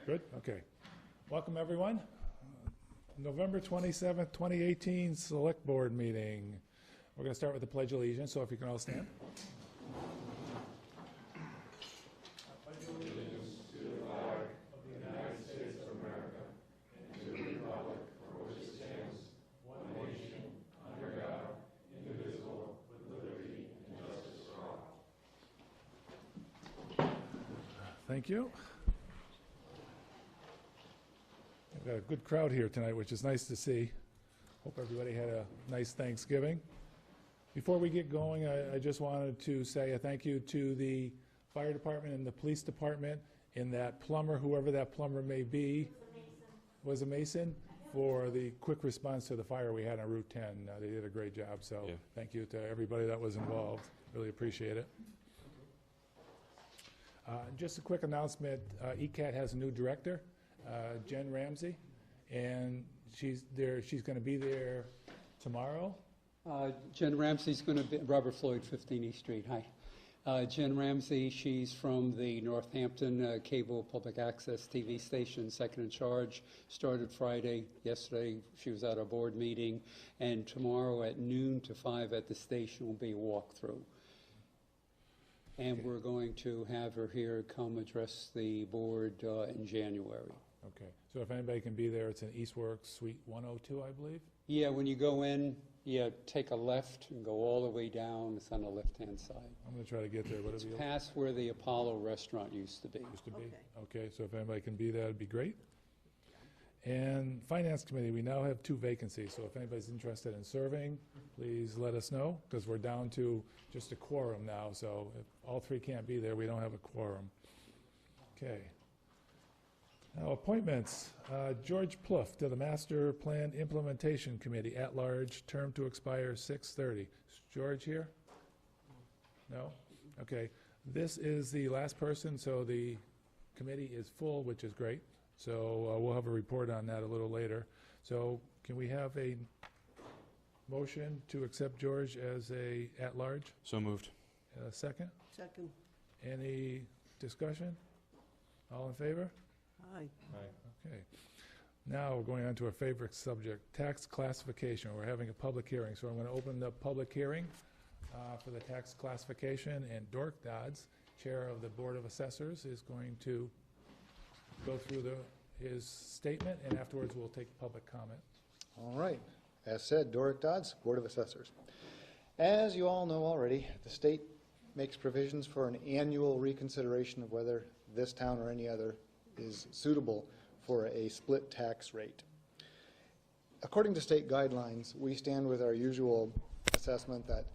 Good? Okay. Welcome, everyone. November 27th, 2018 Select Board meeting. We're going to start with the Pledge of Allegiance, so if you can all stand. Thank you. We've got a good crowd here tonight, which is nice to see. Hope everybody had a nice Thanksgiving. Before we get going, I just wanted to say a thank you to the fire department and the police department and that plumber, whoever that plumber may be, was a mason, for the quick response to the fire we had on Route 10. They did a great job, so thank you to everybody that was involved. Really appreciate it. Just a quick announcement, ECAT has a new director, Jen Ramsey, and she's going to be there tomorrow. Jen Ramsey's going to be, Robert Floyd, 15 East Street, hi. Jen Ramsey, she's from the Northampton Cable Public Access TV station, second in charge, started Friday. Yesterday she was at our board meeting, and tomorrow at noon to 5 at the station will be a walkthrough. And we're going to have her here come address the board in January. Okay, so if anybody can be there, it's in Eastworks, Suite 102, I believe? Yeah, when you go in, take a left and go all the way down. It's on the left-hand side. I'm going to try to get there. It's past where the Apollo restaurant used to be. Okay, so if anybody can be there, it'd be great. And Finance Committee, we now have 2 vacancies, so if anybody's interested in serving, please let us know, because we're down to just a quorum now, so if all 3 can't be there, we don't have a quorum. Okay. Now, appointments. George Plouffe to the Master Plan Implementation Committee, at large, term to expire 6/30. Is George here? No? Okay. This is the last person, so the committee is full, which is great. So we'll have a report on that a little later. So can we have a motion to accept George as a at-large? So moved. A second? Second. Any discussion? All in favor? Aye. Okay. Now we're going on to our favorite subject, tax classification. We're having a public hearing, so I'm going to open the public hearing for the tax classification, and Dork Dodds, Chair of the Board of Assessors, is going to go through his statement, and afterwards we'll take public comment. All right. As said, Doric Dodds, Board of Assessors. As you all know already, the state makes provisions for an annual reconsideration of whether this town or any other is suitable for a split tax rate. According to state guidelines, we stand with our usual assessment that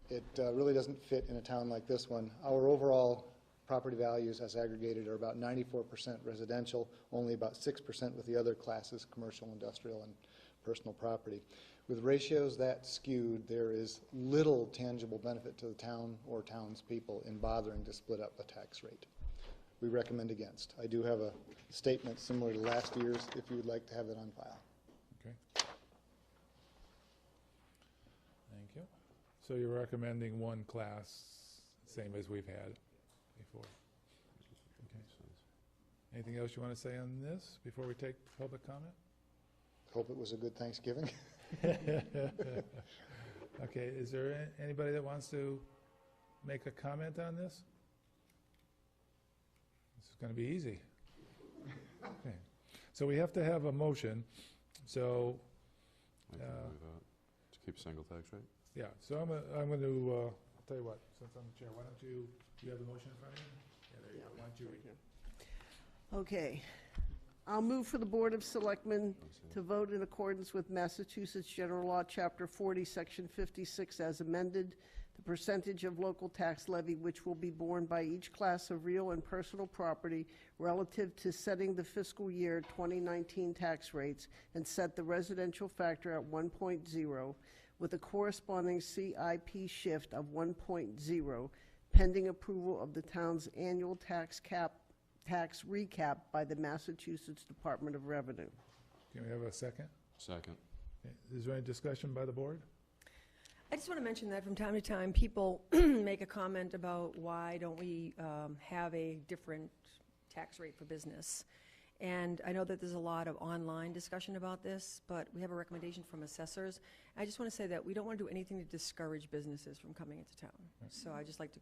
it really doesn't fit in a town like this one. Our overall property values as aggregated are about 94% residential, only about 6% with the other classes, commercial, industrial, and personal property. With ratios that skewed, there is little tangible benefit to the town or townspeople in bothering to split up a tax rate. We recommend against. I do have a statement similar to last year's if you would like to have it on file. Okay. Thank you. So you're recommending one class, same as we've had before. Okay. Anything else you want to say on this before we take public comment? Hope it was a good Thanksgiving. Okay, is there anybody that wants to make a comment on this? This is going to be easy. Okay. So we have to have a motion. So To keep single tax rate? yeah, so I'm going to I'll tell you what, since I'm the chair, why don't you have the motion in front of you? Yeah, there you go. Why don't you read it? Okay. I'll move for the Board of Selectmen to vote in accordance with Massachusetts General Law, Chapter 40, Section 56, as amended, the percentage of local tax levy which will be borne by each class of real and personal property relative to setting the fiscal year 2019 tax rates, and set the residential factor at 1.0 with a corresponding CIP shift of 1.0 pending approval of the town's annual tax recap by the Massachusetts Department of Revenue. Can we have a second? Second. Is there any discussion by the board? I just want to mention that from time to time, people make a comment about why don't we have a different tax rate for business. And I know that there's a lot of online discussion about this, but we have a recommendation from assessors. I just want to say that we don't want to do anything to discourage businesses from coming into town. So I just like to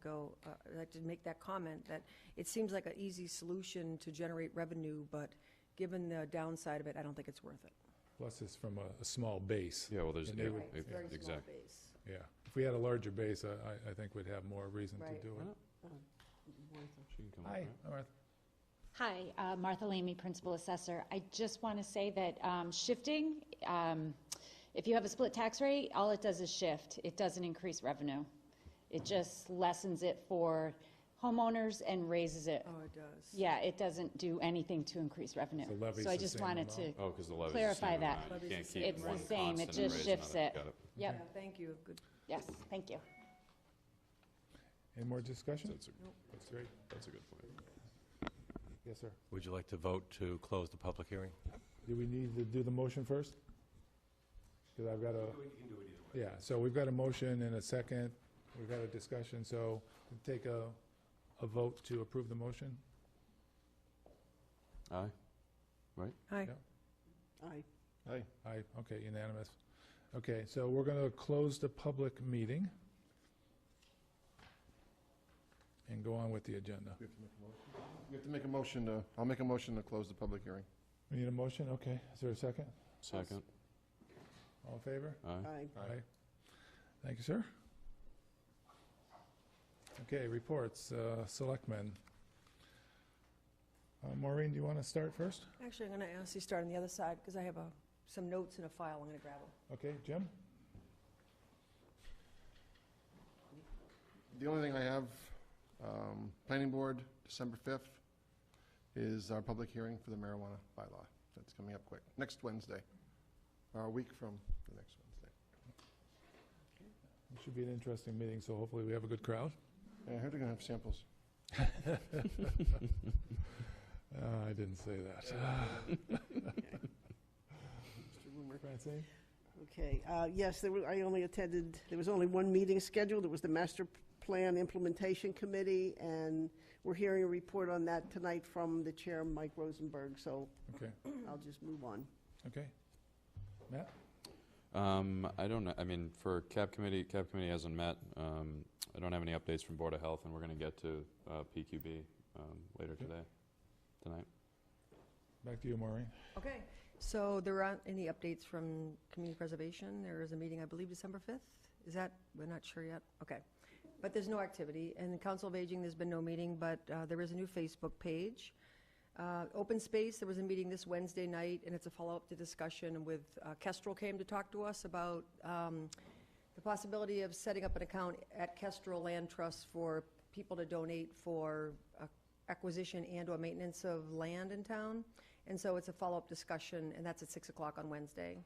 I'd like to make that comment that it seems like an easy solution to generate revenue, but given the downside of it, I don't think it's worth it. Plus, it's from a small base. Yeah, well, there's, And they would- Right, it's a very small exactly. base. Yeah. If we had a larger base, I think we'd have more reason to Right. do it. She can come up, Hi, right? Martha. Hi, Martha Lamy, Principal Assessor. I just want to say that shifting, if you have a split tax rate, all it does is shift. It doesn't increase revenue. It just lessens it for homeowners and raises it. Oh, it does. Yeah, it doesn't do anything to increase revenue. So levy's So I the just same wanted to, amount? Oh, because the levy's Clarify the same that. amount. You Levy's can't the keep same. It's the one same. It constant and just raise shifts another. it. Got it. yep, Yeah, thank you. Good. yes, thank you. Any more discussion? That's That's great. that's a good point. Yes, sir. Would you like to vote to close the public hearing? Do we need to do the motion first? Because I've got a... Yeah, so we've got a motion and a second. We've got a discussion, so we'll take a vote to approve the motion. Aye? Hi. Yeah. Aye. Aye, okay, unanimous. Okay, so we're going to close the public meeting and go on with the agenda. We have to make a motion to, I'll make a motion to close the public hearing. We need a motion? Okay. Is there a second? Second? All in favor? Aye? Aye. Aye. Thank you, sir. Okay, reports, selectmen. Maureen, do you want to start first? Actually, I'm going to ask you to start on the other side, because I have some notes in a file. I'm going to grab them. Okay, Jim? The only thing I have, planning board, December 5th, is our public hearing for the marijuana bylaw. That's coming up quick, next Wednesday, or a week from the next Wednesday. It should be an interesting meeting, so hopefully we have a good crowd. And I heard they're gonna have samples. I didn't say that. Francine? Okay, yes, I only attended, there was only one meeting scheduled. It was the Master Plan Implementation Committee, and we're hearing a report on that tonight from the chair, Mike Rosenberg, so Okay, I'll just move on. okay. Matt? I don't know, I mean, for CAB committee hasn't met. I don't have any updates from Board of Health, and we're going to get to PQB later tonight. Back to you, Maureen. Okay, so there aren't any updates from community preservation. There is a meeting, I believe, December 5th. Is that, we're not sure yet? Okay. But there's no activity. And the Council of Aging, there's been no meeting, but there is a new Facebook page. Open Space, there was a meeting this Wednesday night, and it's a follow-up to discussion with, Kestrel came to talk to us about the possibility of setting up an account at Kestrel Land Trust for people to donate for acquisition and/or maintenance of land in town. And so it's a follow-up discussion, and that's at 6 o'clock on Wednesday.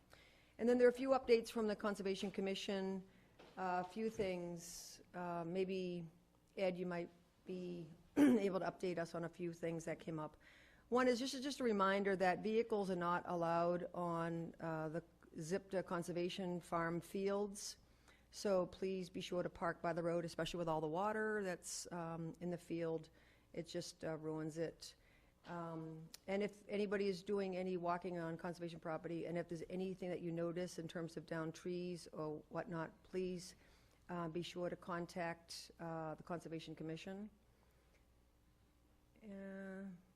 And then there are a few updates from the Conservation Commission, a few things. Maybe, Ed, you might be able to update us on a few things that came up. One is just a reminder that vehicles are not allowed on the ZIPTA Conservation Farm fields. So please be sure to park by the road, especially with all the water that's in the field. It just ruins it. And if anybody is doing any walking on conservation property, and if there's anything that you notice in terms of downed trees or whatnot, please be sure to contact the Conservation Commission.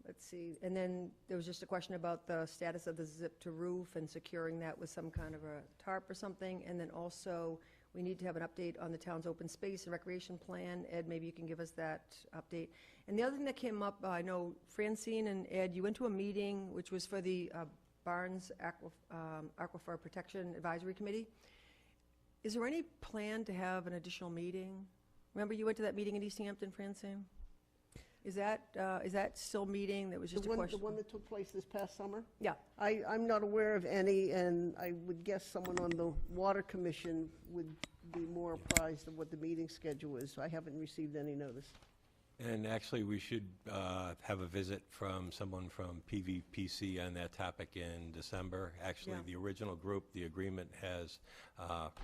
Let's see, and then there was just a question about the status of the zip-to roof and securing that with some kind of a tarp or something. And then also, we need to have an update on the town's open space and recreation plan. Ed, maybe you can give us that update. And the other thing that came up, I know Francine and Ed, you went to a meeting which was for the Barnes Aquifer Protection Advisory Committee. Is there any plan to have an additional meeting? Remember you went to that meeting in East Hampton, Francine? Is that still meeting? That was just a question. The one that took place this past summer? Yeah. I'm not aware of any, and I would guess someone on the Water Commission would be more apprised of what the meeting schedule is. I haven't received any notice. And actually, we should have a visit from someone from PVPC on that topic in December. Actually, Yeah. the original group, the agreement has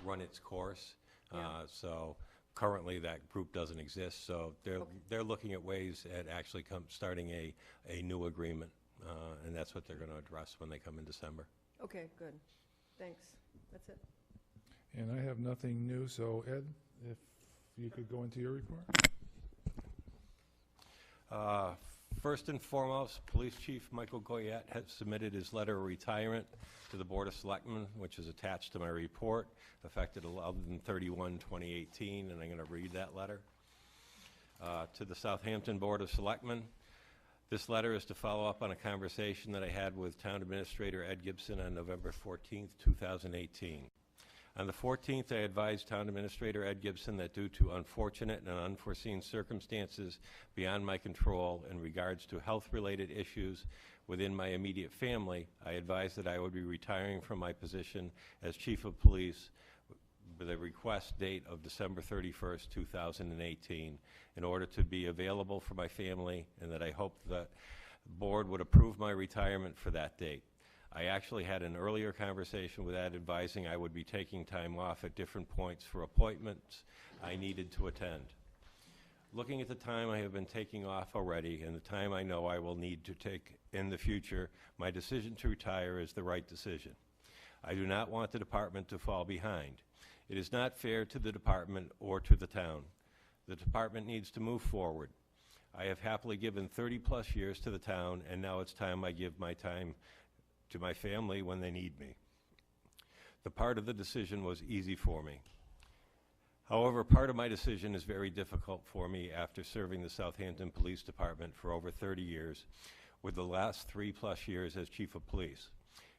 run its course. Yeah. So currently, that group doesn't exist. So they're looking at ways at actually starting a new agreement and that's what they're going to address when they come in December. Okay, good. Thanks. That's it. And I have nothing new, so Ed, if you could go into your report? First and foremost, Police Chief Michael Goyette has submitted his letter of retirement to the Board of Selectmen, which is attached to my report, effective 11/31/2018, and I'm going to read that letter. To the Southampton Board of Selectmen, this letter is to follow up on a conversation that I had with Town Administrator Ed Gibson on November 14th, 2018. On the 14th, I advised Town Administrator Ed Gibson that due to unfortunate and unforeseen circumstances beyond my control in regards to health-related issues within my immediate family, I advised that I would be retiring from my position as Chief of Police with a request date of December 31st, 2018, in order to be available for my family, and that I hoped the board would approve my retirement for that date. I actually had an earlier conversation with Ed advising I would be taking time off at different points for appointments I needed to attend. Looking at the time I have been taking off already and the time I know I will need to take in the future, my decision to retire is the right decision. I do not want the department to fall behind. It is not fair to the department or to the town. The department needs to move forward. I have happily given 30-plus years to the town, and now it's time I give my time to my family when they need me. The part of the decision was easy for me. However, part of my decision is very difficult for me after serving the Southampton Police Department for over 30 years, with the last 3+ years as Chief of Police.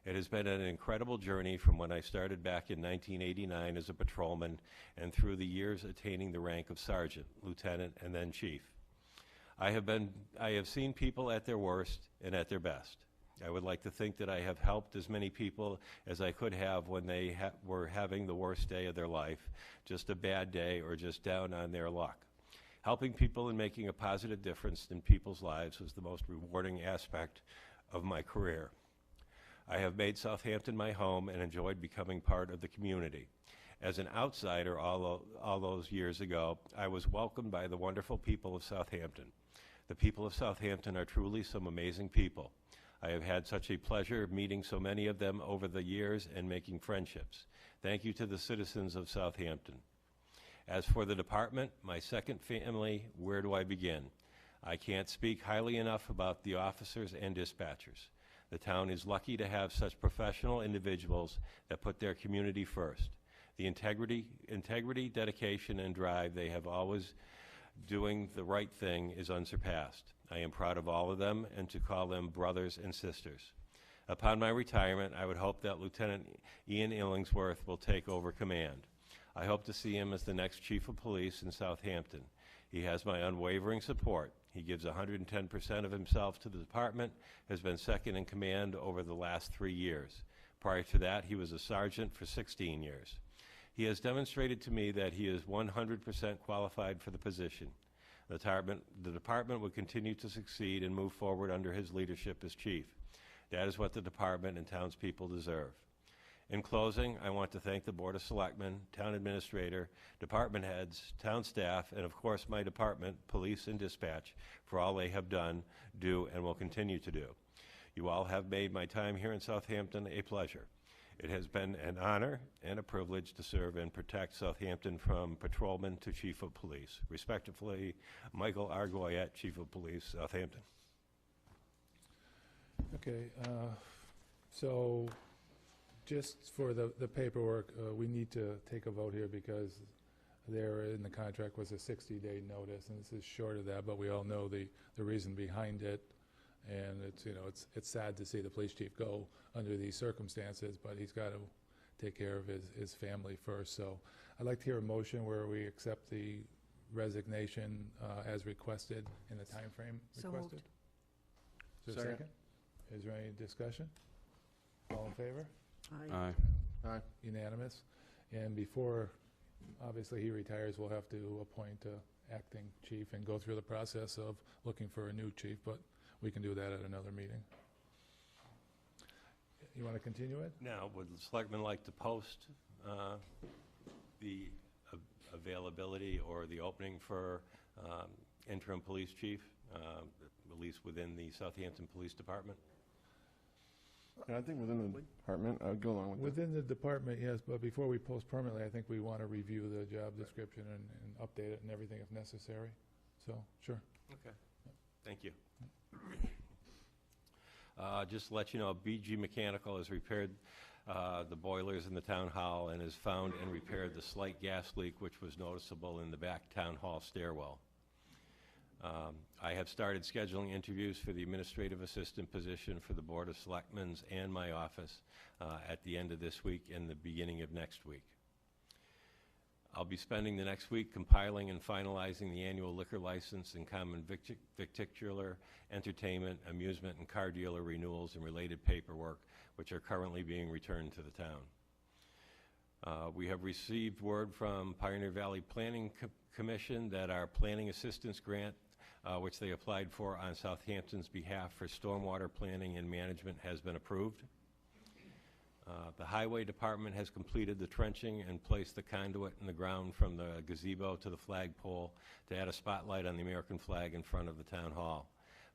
It has been an incredible journey from when I started back in 1989 as a patrolman and through the years attaining the rank of sergeant, lieutenant, and then chief. I have seen people at their worst and at their best. I would like to think that I have helped as many people as I could have when they were having the worst day of their life, just a bad day, or just down on their luck. Helping people and making a positive difference in people's lives was the most rewarding aspect of my career. I have made Southampton my home and enjoyed becoming part of the community. As an outsider all those years ago, I was welcomed by the wonderful people of Southampton. The people of Southampton are truly some amazing people. I have had such a pleasure meeting so many of them over the years and making friendships. Thank you to the citizens of Southampton. As for the department, my second family, where do I begin? I can't speak highly enough about the officers and dispatchers. The town is lucky to have such professional individuals that put their community first. The integrity, dedication, and drive they have always doing the right thing is unsurpassed. I am proud of all of them and to call them brothers and sisters. Upon my retirement, I would hope that Lieutenant Ian Illingsworth will take over command. I hope to see him as the next Chief of Police in Southampton. He has my unwavering support. He gives 110% of himself to the department, has been second in command over the last 3 years. Prior to that, he was a sergeant for 16 years. He has demonstrated to me that he is 100% qualified for the position. The department will continue to succeed and move forward under his leadership as chief. That is what the department and townspeople deserve. In closing, I want to thank the Board of Selectmen, Town Administrator, department heads, town staff, and of course my department, Police and Dispatch, for all they have done, do, and will continue to do. You all have made my time here in Southampton a pleasure. It has been an honor and a privilege to serve and protect Southampton from patrolman to Chief of Police. Respectively, Michael R. Goyette, Chief of Police, Southampton. Okay, so just for the paperwork, we need to take a vote here because there in the contract was a 60-day notice, and this is short of that, but we all know the reason behind it. And it's sad to see the police chief go under these circumstances, but he's got to take care of his family first. So I'd like to hear a motion where we accept the resignation as requested in the time frame So requested. moved. Is there a second? Is there any discussion? All in favor? Aye. Aye. Unanimous. And before, obviously, he retires, we'll have to appoint an acting chief and go through the process of looking for a new chief, but we can do that at another meeting. You want to continue it? Now, would the selectmen like to post the availability or the opening for interim police chief? at least within the Southampton Police Department? Yeah, I think within the department, I would go along with that. Within the department, yes, but before we post permanently, I think we want to review the job description and update it and everything if necessary. So, sure. Okay, thank you. Just to let you know, BG Mechanical has repaired the boilers in the town hall and has found and repaired the slight gas leak which was noticeable in the back town hall stairwell. I have started scheduling interviews for the administrative assistant position for the Board of Selectmen's and my office at the end of this week and the beginning of next week. I'll be spending the next week compiling and finalizing the annual liquor license and common victicular, entertainment, amusement, and car dealer renewals and related paperwork, which are currently being returned to the town. We have received word from Pioneer Valley Planning Commission that our planning assistance grant, which they applied for on Southampton's behalf for stormwater planning and management, has been approved. The Highway Department has completed the trenching and placed the conduit in the ground from the gazebo to the flagpole to add a spotlight on the American flag in front of the town hall.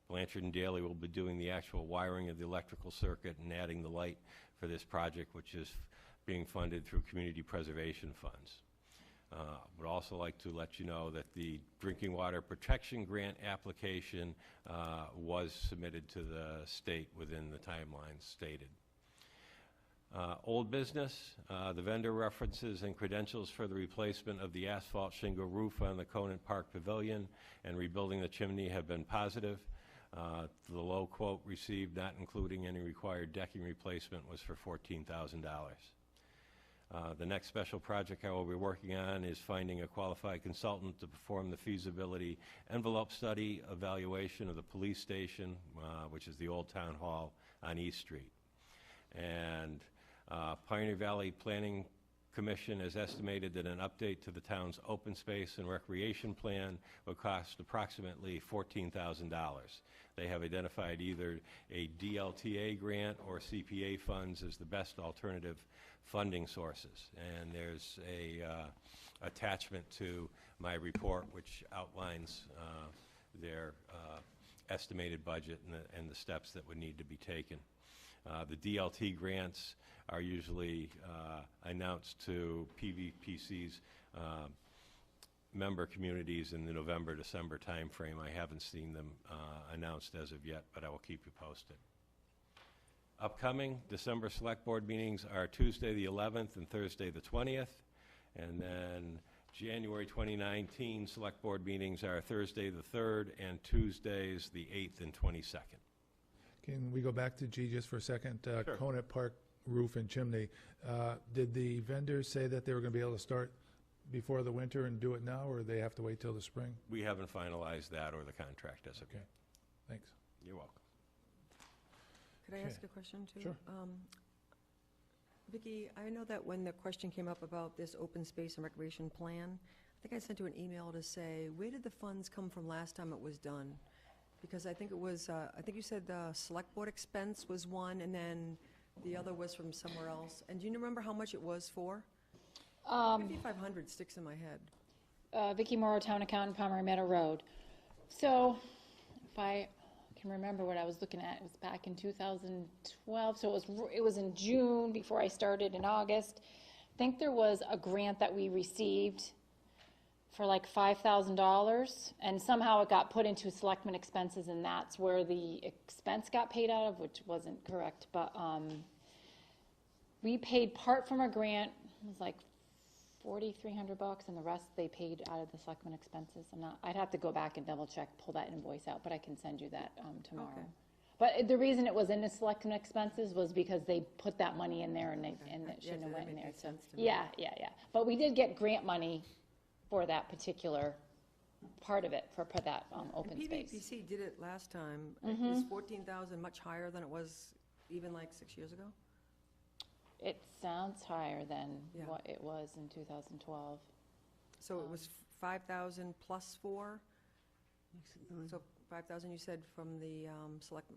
Blanchard and Daly will be doing the actual wiring of the electrical circuit and adding the light for this project, which is being funded through community preservation funds. Would also like to let you know that the Drinking Water Protection Grant application was submitted to the state within the timelines stated. Old business, the vendor references and credentials for the replacement of the asphalt shingle roof on the Conant Park Pavilion and rebuilding the chimney have been positive. The low quote received, not including any required decking replacement, was for $14,000. The next special project I will be working on is finding a qualified consultant to perform the feasibility envelope study evaluation of the police station, which is the old town hall on East Street. And Pioneer Valley Planning Commission has estimated that an update to the town's open space and recreation plan will cost approximately $14,000. They have identified either a DLTA grant or CPA funds as the best alternative funding sources. And there's a attachment to my report which outlines their estimated budget and the steps that would need to be taken. The DLT grants are usually announced to PVPC's member communities in the November-December timeframe. I haven't seen them announced as of yet, but I will keep you posted. Upcoming December Select Board meetings are Tuesday the 11th and Thursday the 20th, and then January 2019 Select Board meetings are Thursday the 3rd and Tuesdays the 8th and 22nd. Can we go back to G just for a second? Sure. Conant Park roof and chimney. Did the vendors say that they were going to be able to start before the winter and do it now, or they have to wait till the spring? We haven't finalized that or the contract as of Okay, yet. thanks. You're welcome. Could I Okay. ask a question, too? Sure. Vicki, I know that when the question came up about this open space and recreation plan, I think I sent you an email to say, where did the funds come from last time it was done? Because I think it was, I think you said the select board expense was one, and then the other was from somewhere else. And do you remember how much it was for? 5,500 sticks in my head. Vicki Morrow, Town Accountant, Pomeroy Meadow Road. So, if I can remember what I was looking at, it was back in 2012, so it was in June before I started in August. I think there was a grant that we received for like $5,000, and somehow it got put into selectmen expenses, and that's where the expense got paid out of, which wasn't correct, but we paid part from a grant. It was like $4,300, and the rest they paid out of the selectmen expenses. I'd have to go back and double check, pull that invoice out, but I can send you that tomorrow. Okay. But the reason it was in the selectmen expenses was because they put that money in there, and it shouldn't have went in there. So, yeah. But we did get grant money for that particular part of it, for that open space. PVPC did it last time. Mm-hmm. Is 14,000 much higher than it was even like 6 years ago? It sounds higher than Yeah. what it was in 2012. So it was 5,000 plus 4? So 5,000 you said from the select?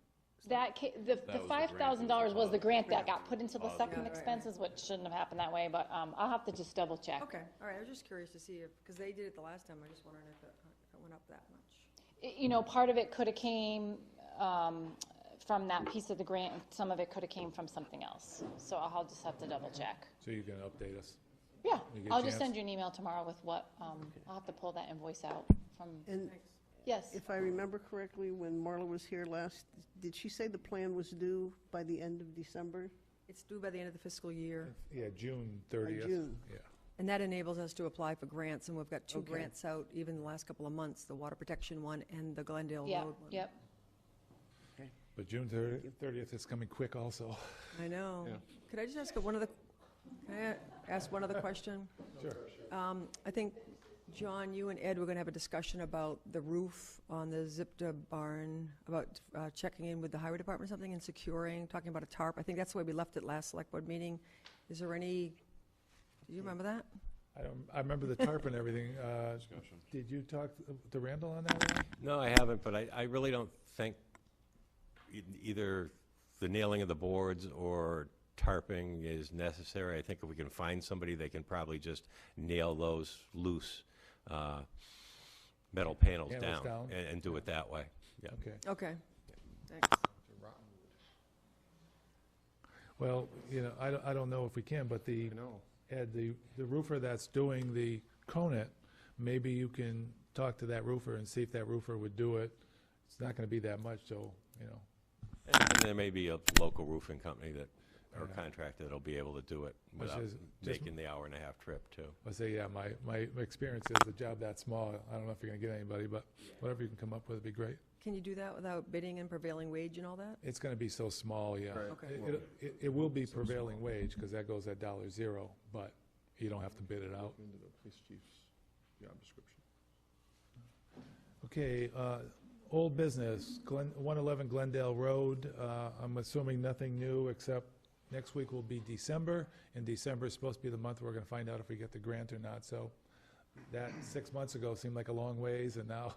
The $5,000 was the grant that got put into the selectmen right. expenses, which shouldn't have happened that way, but I'll have to just double check. Okay, all right, I was just curious to see if, because they did it the last time, I just wondering if it went up that much. you know, part of it could have came from that piece of the grant, and some of it could have came from something else. So I'll just have to double check. So you can update us. Yeah, You get a I'll just chance? send you an email tomorrow with what, I'll have to pull that invoice out from, And yes. if I remember correctly, when Marla was here last, did she say the plan was due by the end of December? It's due by the end of the fiscal year, Yeah, June 30th. June. Yeah. and that enables us to apply for grants, and we've got 2 Okay. grants out even the last couple of months, the water protection one and the Glendale Yeah, Road one. yep. But June 30th is coming quick also. I know. Yeah. Could I just ask can I ask one other question? Sure. I think, John, you and Ed were going to have a discussion about the roof on the Zipta barn, about checking in with the highway department or something and securing, talking about a tarp. I think that's the way we left it last select board meeting. Is there any, do you remember that? I remember the tarp and everything. Discussion. Did you talk to Randall on that one? No, I haven't, but I really don't think either the nailing of the boards or tarping is necessary. I think if we can find somebody, they can probably just nail those loose metal panels Panels down. and do it that way. Yeah. Okay. Okay, thanks. Well, you know, I don't know if we can, but I know. Ed, the roofer that's doing the Conant, maybe you can talk to that roofer and see if that roofer would do it. It's not going to be that much, so, you know. And there may be a local roofing company that, or Yeah. contractor that'll be able to do it Which without is just- making the hour-and-a-half trip, too. I say, yeah, my experience is a job that small, I don't know if you're going to get anybody, but whatever you can come up with would be great. Can you do that without bidding and prevailing wage and all that? It's going to be so small, yeah. Right. Okay. It will be prevailing wage, because that goes at $0, but you don't have to bid it out. Look into the police chief's job description. Okay, old business, 111 Glendale Road. I'm assuming nothing new, except next week will be December, and December is supposed to be the month we're going to find out if we get the grant or not. So that 6 months ago seemed like a long ways, and now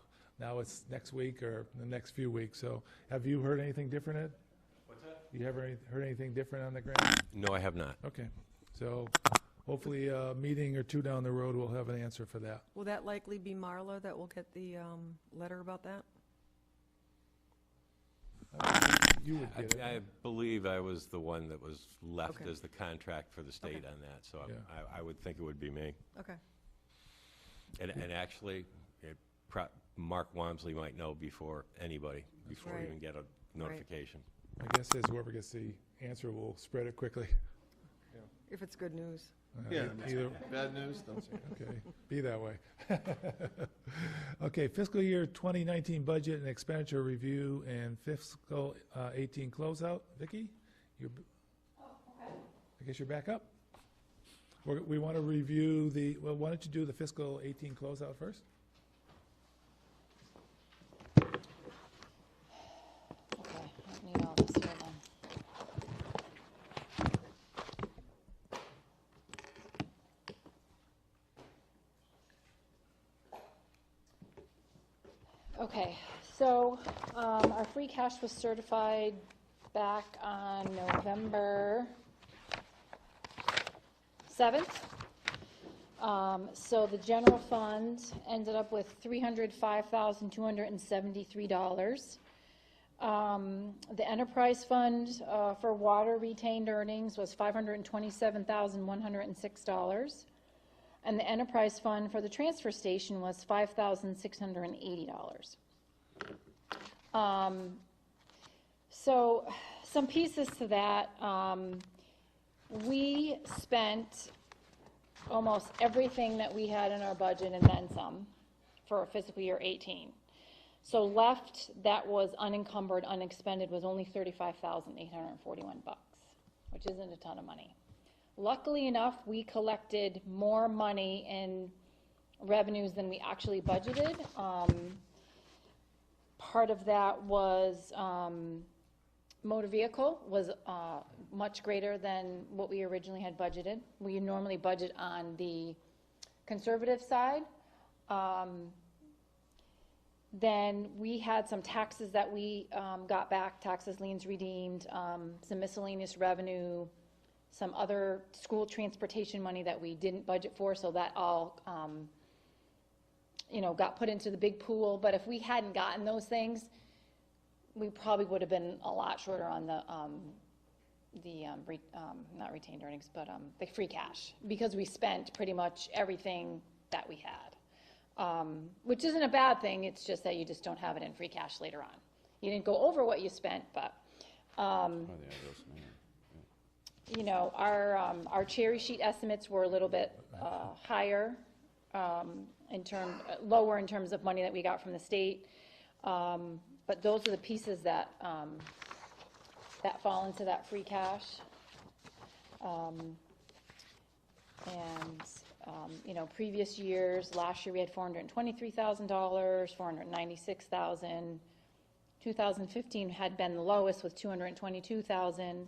it's next week or the next few weeks. So have you heard anything different, Ed? What's that? You ever heard anything different on the grant? No, I have not. Okay, so hopefully a meeting or two down the road, we'll have an answer for that. Will that likely be Marla that will get the letter about that? You would get it. I believe I was the one that was left Okay. as the contract for the state Okay. on that, so Yeah. I would think it would be me. Okay. And actually, Mark Wamsley might know before anybody, before we right. even get a notification. My guess is whoever gets the answer will spread it quickly. If it's good news. Yeah, Either, bad news, don't say that. okay, be that way. Okay, fiscal year 2019 budget and expenditure review and fiscal 18 closeout. Vicki, I guess you're back up. We want to review well, why don't you do the fiscal 18 closeout first? Okay, I don't need all this here then. Okay, so our free cash was certified back on November 7th. So the general fund ended up with $305,273. The enterprise fund for water retained earnings was $527,106. And the enterprise fund for the transfer station was $5,680. So some pieces to that. We spent almost everything that we had in our budget and then some for fiscal year 18. So left that was unencumbered, unexpended was only $35,841, which isn't a ton of money. Luckily enough, we collected more money in revenues than we actually budgeted. Part of that was motor vehicle was much greater than what we originally had budgeted. We normally budget on the conservative side. Then we had some taxes that we got back, taxes, liens redeemed, some miscellaneous revenue, some other school transportation money that we didn't budget for, so that all got put into the big pool, but if we hadn't gotten those things, we probably would have been a lot shorter on not retained earnings, but the free cash, because we spent pretty much everything that we had, which isn't a bad thing. It's just that you just don't have it in free cash later on. You didn't go over what you spent, but our cherry sheet estimates were a little bit higher, lower in terms of money that we got from the state. But those are the pieces that fall into that free cash. Previous years, last year we had $423,000, $496,000. 2015 had been the lowest with $222,000.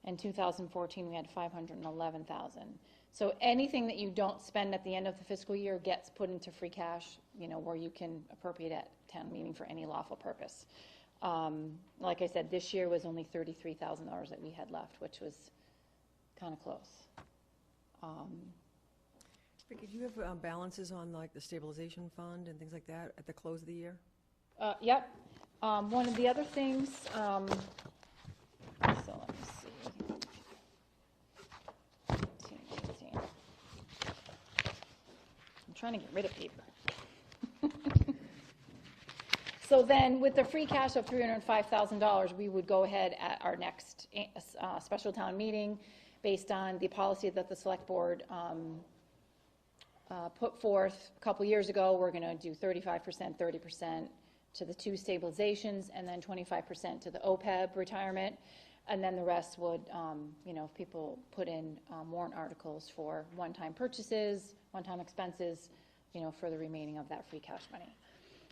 In 2014, we had $511,000. So anything that you don't spend at the end of the fiscal year gets put into free cash, where you can appropriate at town meeting for any lawful purpose. Like I said, this year was only $33,000 that we had left, which was kind of close. Vicki, do you have balances on like the stabilization fund and things like that at the close of the year? Yep. One of the other things, so let me see. 18. I'm trying to get rid of paper. So then with the free cash of $305,000, we would go ahead at our next special town meeting based on the policy that the select board put forth a couple years ago. We're going to do 35%, 30% to the two stabilizations, and then 25% to the OPEB retirement. And then the rest would, if people put in warrant articles for one-time purchases, one-time expenses, for the remaining of that free cash money.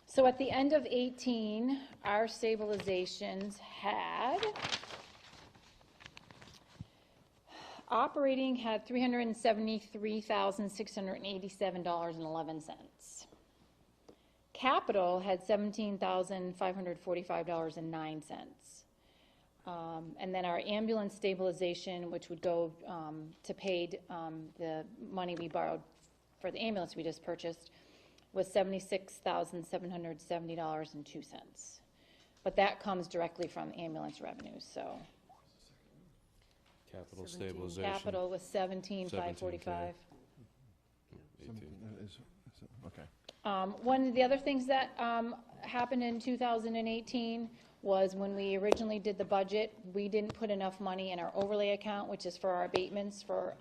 So at the end of 18, our stabilizations had, operating had $373,687.11. Capital had $17,545.09. And then our ambulance stabilization, which would go to pay the money we borrowed for the ambulance we just purchased, was $76,770.02. But that comes directly from ambulance revenues, so. Capital 17. stabilization. Capital was $17,545. Okay. One of the other things that happened in 2018 was when we originally did the budget, we didn't put enough money in our overlay account, which is for our abatements for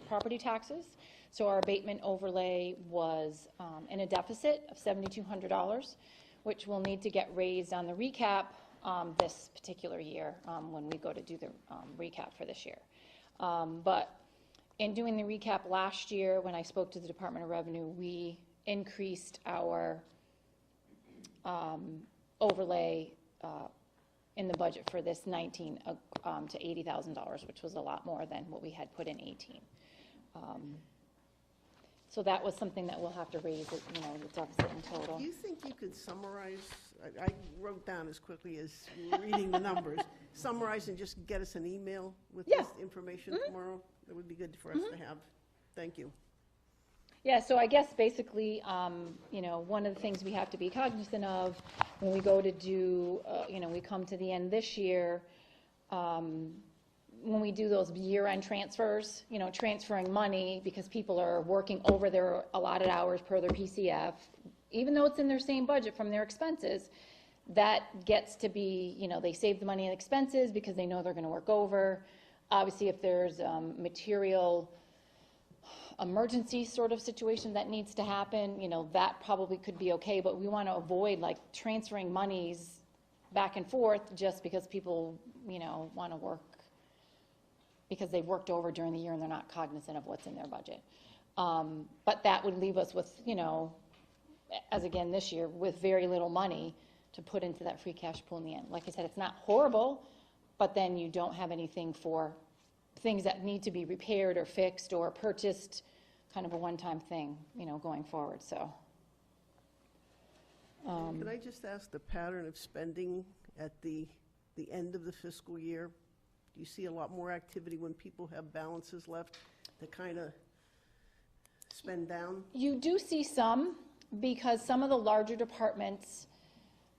property taxes. So our abatement overlay was in a deficit of $7,200, which will need to get raised on the recap this particular year when we go to do the recap for this year. But in doing the recap last year, when I spoke to the Department of Revenue, we increased our overlay in the budget for this 19 to $80,000, which was a lot more than what we had put in 18. So that was something that we'll have to raise, the deficit in total. Do you think you could summarize, I wrote down as quickly as you were reading the numbers, summarize and just get us an email with Yeah. this information tomorrow? That would be good for us to have. Thank you. Yeah, so I guess basically, one of the things we have to be cognizant of when we go to do, we come to the end this year, when we do those year-end transfers, transferring money because people are working over their allotted hours per their PCF, even though it's in their same budget from their expenses, that gets to be, they save the money in expenses because they know they're going to work over. Obviously, if there's material emergency sort of situation that needs to happen, that probably could be okay, but we want to avoid like transferring monies back and forth just because people, want to work because they've worked over during the year and they're not cognizant of what's in their budget. But that would leave us with, as again this year, with very little money to put into that free cash pool in the end. Like I said, it's not horrible, but then you don't have anything for things that need to be repaired or fixed or purchased, kind of a one-time thing, going forward, so. Can I just ask the pattern of spending at the end of the fiscal year? Do you see a lot more activity when people have balances left to kind of spend down? You do see some, Because some of the larger departments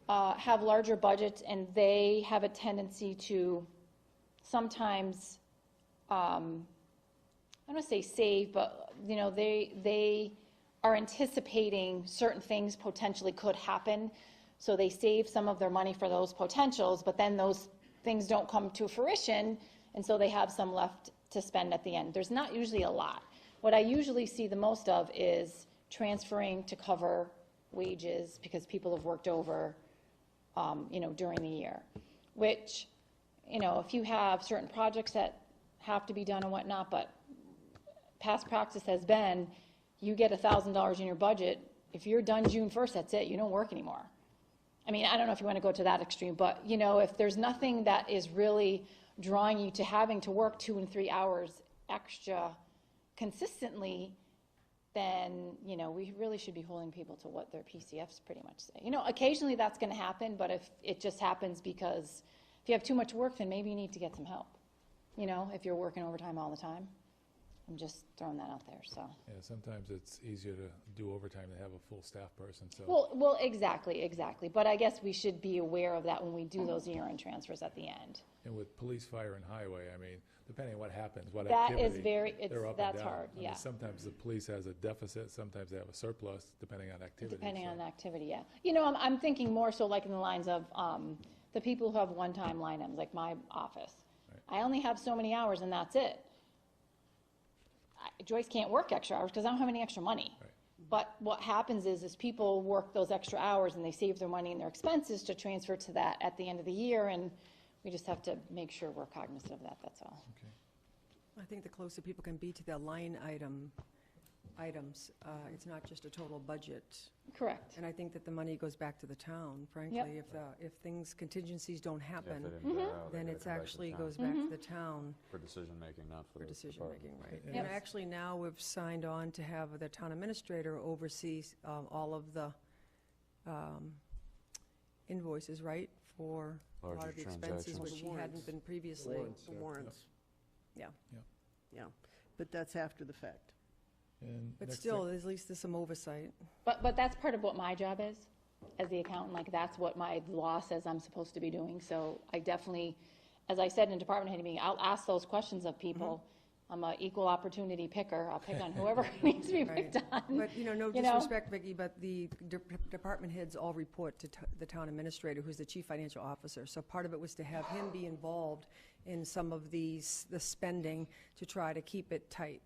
have larger budgets, and they have a tendency to sometimes, I don't want to say save, but, you know, they are anticipating certain things potentially could happen, so they save some of their money for those potentials, but then those things don't come to fruition, and so they have some left to spend at the end. There's not usually a lot. What I usually see the most of is transferring to cover wages because people have worked over, you know, during the year, which, you know, if you have certain projects that have to be done and whatnot, but past practice has been, you get $1,000 in your budget, if you're done June 1st, that's it, you don't work anymore. I mean, I don't know if you want to go to that extreme, but, you know, if there's nothing that is really drawing you to having to work 2 and 3 hours extra consistently, then, you know, we really should be holding people to what their PCFs pretty much say. You know, occasionally that's going to happen, but if it just happens because if you have too much work, then maybe you need to get some help, you know, if you're working overtime all the time. I'm just throwing that out there, so. Yeah, sometimes it's easier to do overtime than have a full staff person, so. Well, exactly. But I guess we should be aware of that when we do those year-end transfers at the end. And with police, fire, and highway, I mean, depending on what happens, what That activity. is very, they're up and that's down. hard, I mean, yeah. sometimes the police has a deficit, sometimes they have a surplus, depending on activity. Depending so. on the activity, yeah. You know, I'm thinking more so like in the lines of the people who have one-time line items, like my office. Right. I only have so many hours and that's it. Joyce can't work extra hours because I don't have any extra money. Right. But what happens is people work those extra hours and they save their money and their expenses to transfer to that at the end of the year, and we just have to make sure we're cognizant of that, that's all. Okay. I think the closer people can be to their line items, it's not just a total budget. Correct. And I think that the money goes back to the town, frankly. If things, contingencies don't Yeah, if happen, they didn't bear out, they then gotta it's come back to the actually town goes back to the town for decision-making, not for for the decision-making, department. right? Yes. And actually now we've signed on to have the town administrator oversee all of the invoices, right? For a lot Larger of the expenses, transactions. which she hadn't been previously. Warrants, The yeah. warrants, Yeah. yeah. But that's after the fact. And But next still, thing- at least there's some oversight. But that's part of what my job is as the accountant, like that's what my law says I'm supposed to be doing. So I definitely, as I said in department head meeting, I'll ask those questions of people. I'm an equal opportunity picker. I'll pick on whoever needs to be Right. picked on. But, you know, no You know? disrespect, Vicki, but the department heads all report to the town administrator, who's the chief financial officer. So part of it was to have him be involved in some of the spending to try to keep it tight.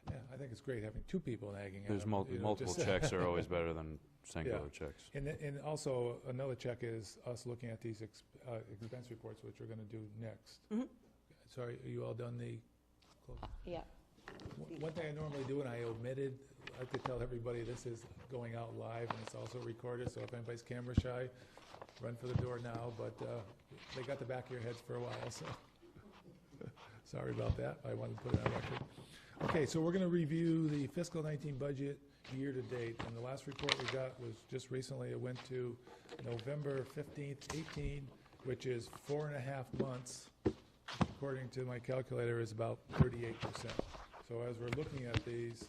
Yeah, I think it's great having two people nagging at There's them, you know, multiple just- checks are always better than singular Yeah. checks. And also, another check is us looking at these expense reports, which we're gonna do next. Mhm. Sorry, are you all done the? Yeah. One thing I normally do, and I omitted, I have to tell everybody this is going out live and it's also recorded, so if anybody's camera shy, run for the door now, but they got the back of your heads for a while, so. Sorry about that, I wanted to put it on record. Okay, so we're gonna review the fiscal 19 budget year-to-date, and the last report we got was just recently, it went to November 15th, 18, which is 4.5 months, according to my calculator, is about 38%. So as we're looking at these,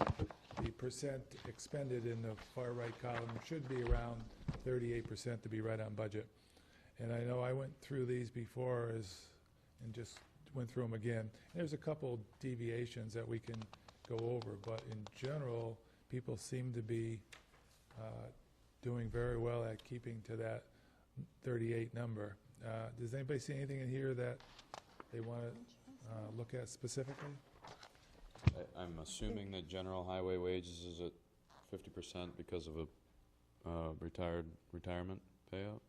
the percent expended in the far right column should be around 38% to be right on budget. And I know I went through these before and just went through them again. There's a couple deviations that we can go over, but in general, people seem to be doing very well at keeping to that 38 number. Does anybody see anything in here that they want to look at specifically? I'm assuming that general highway wages is at 50% because of a retirement payout?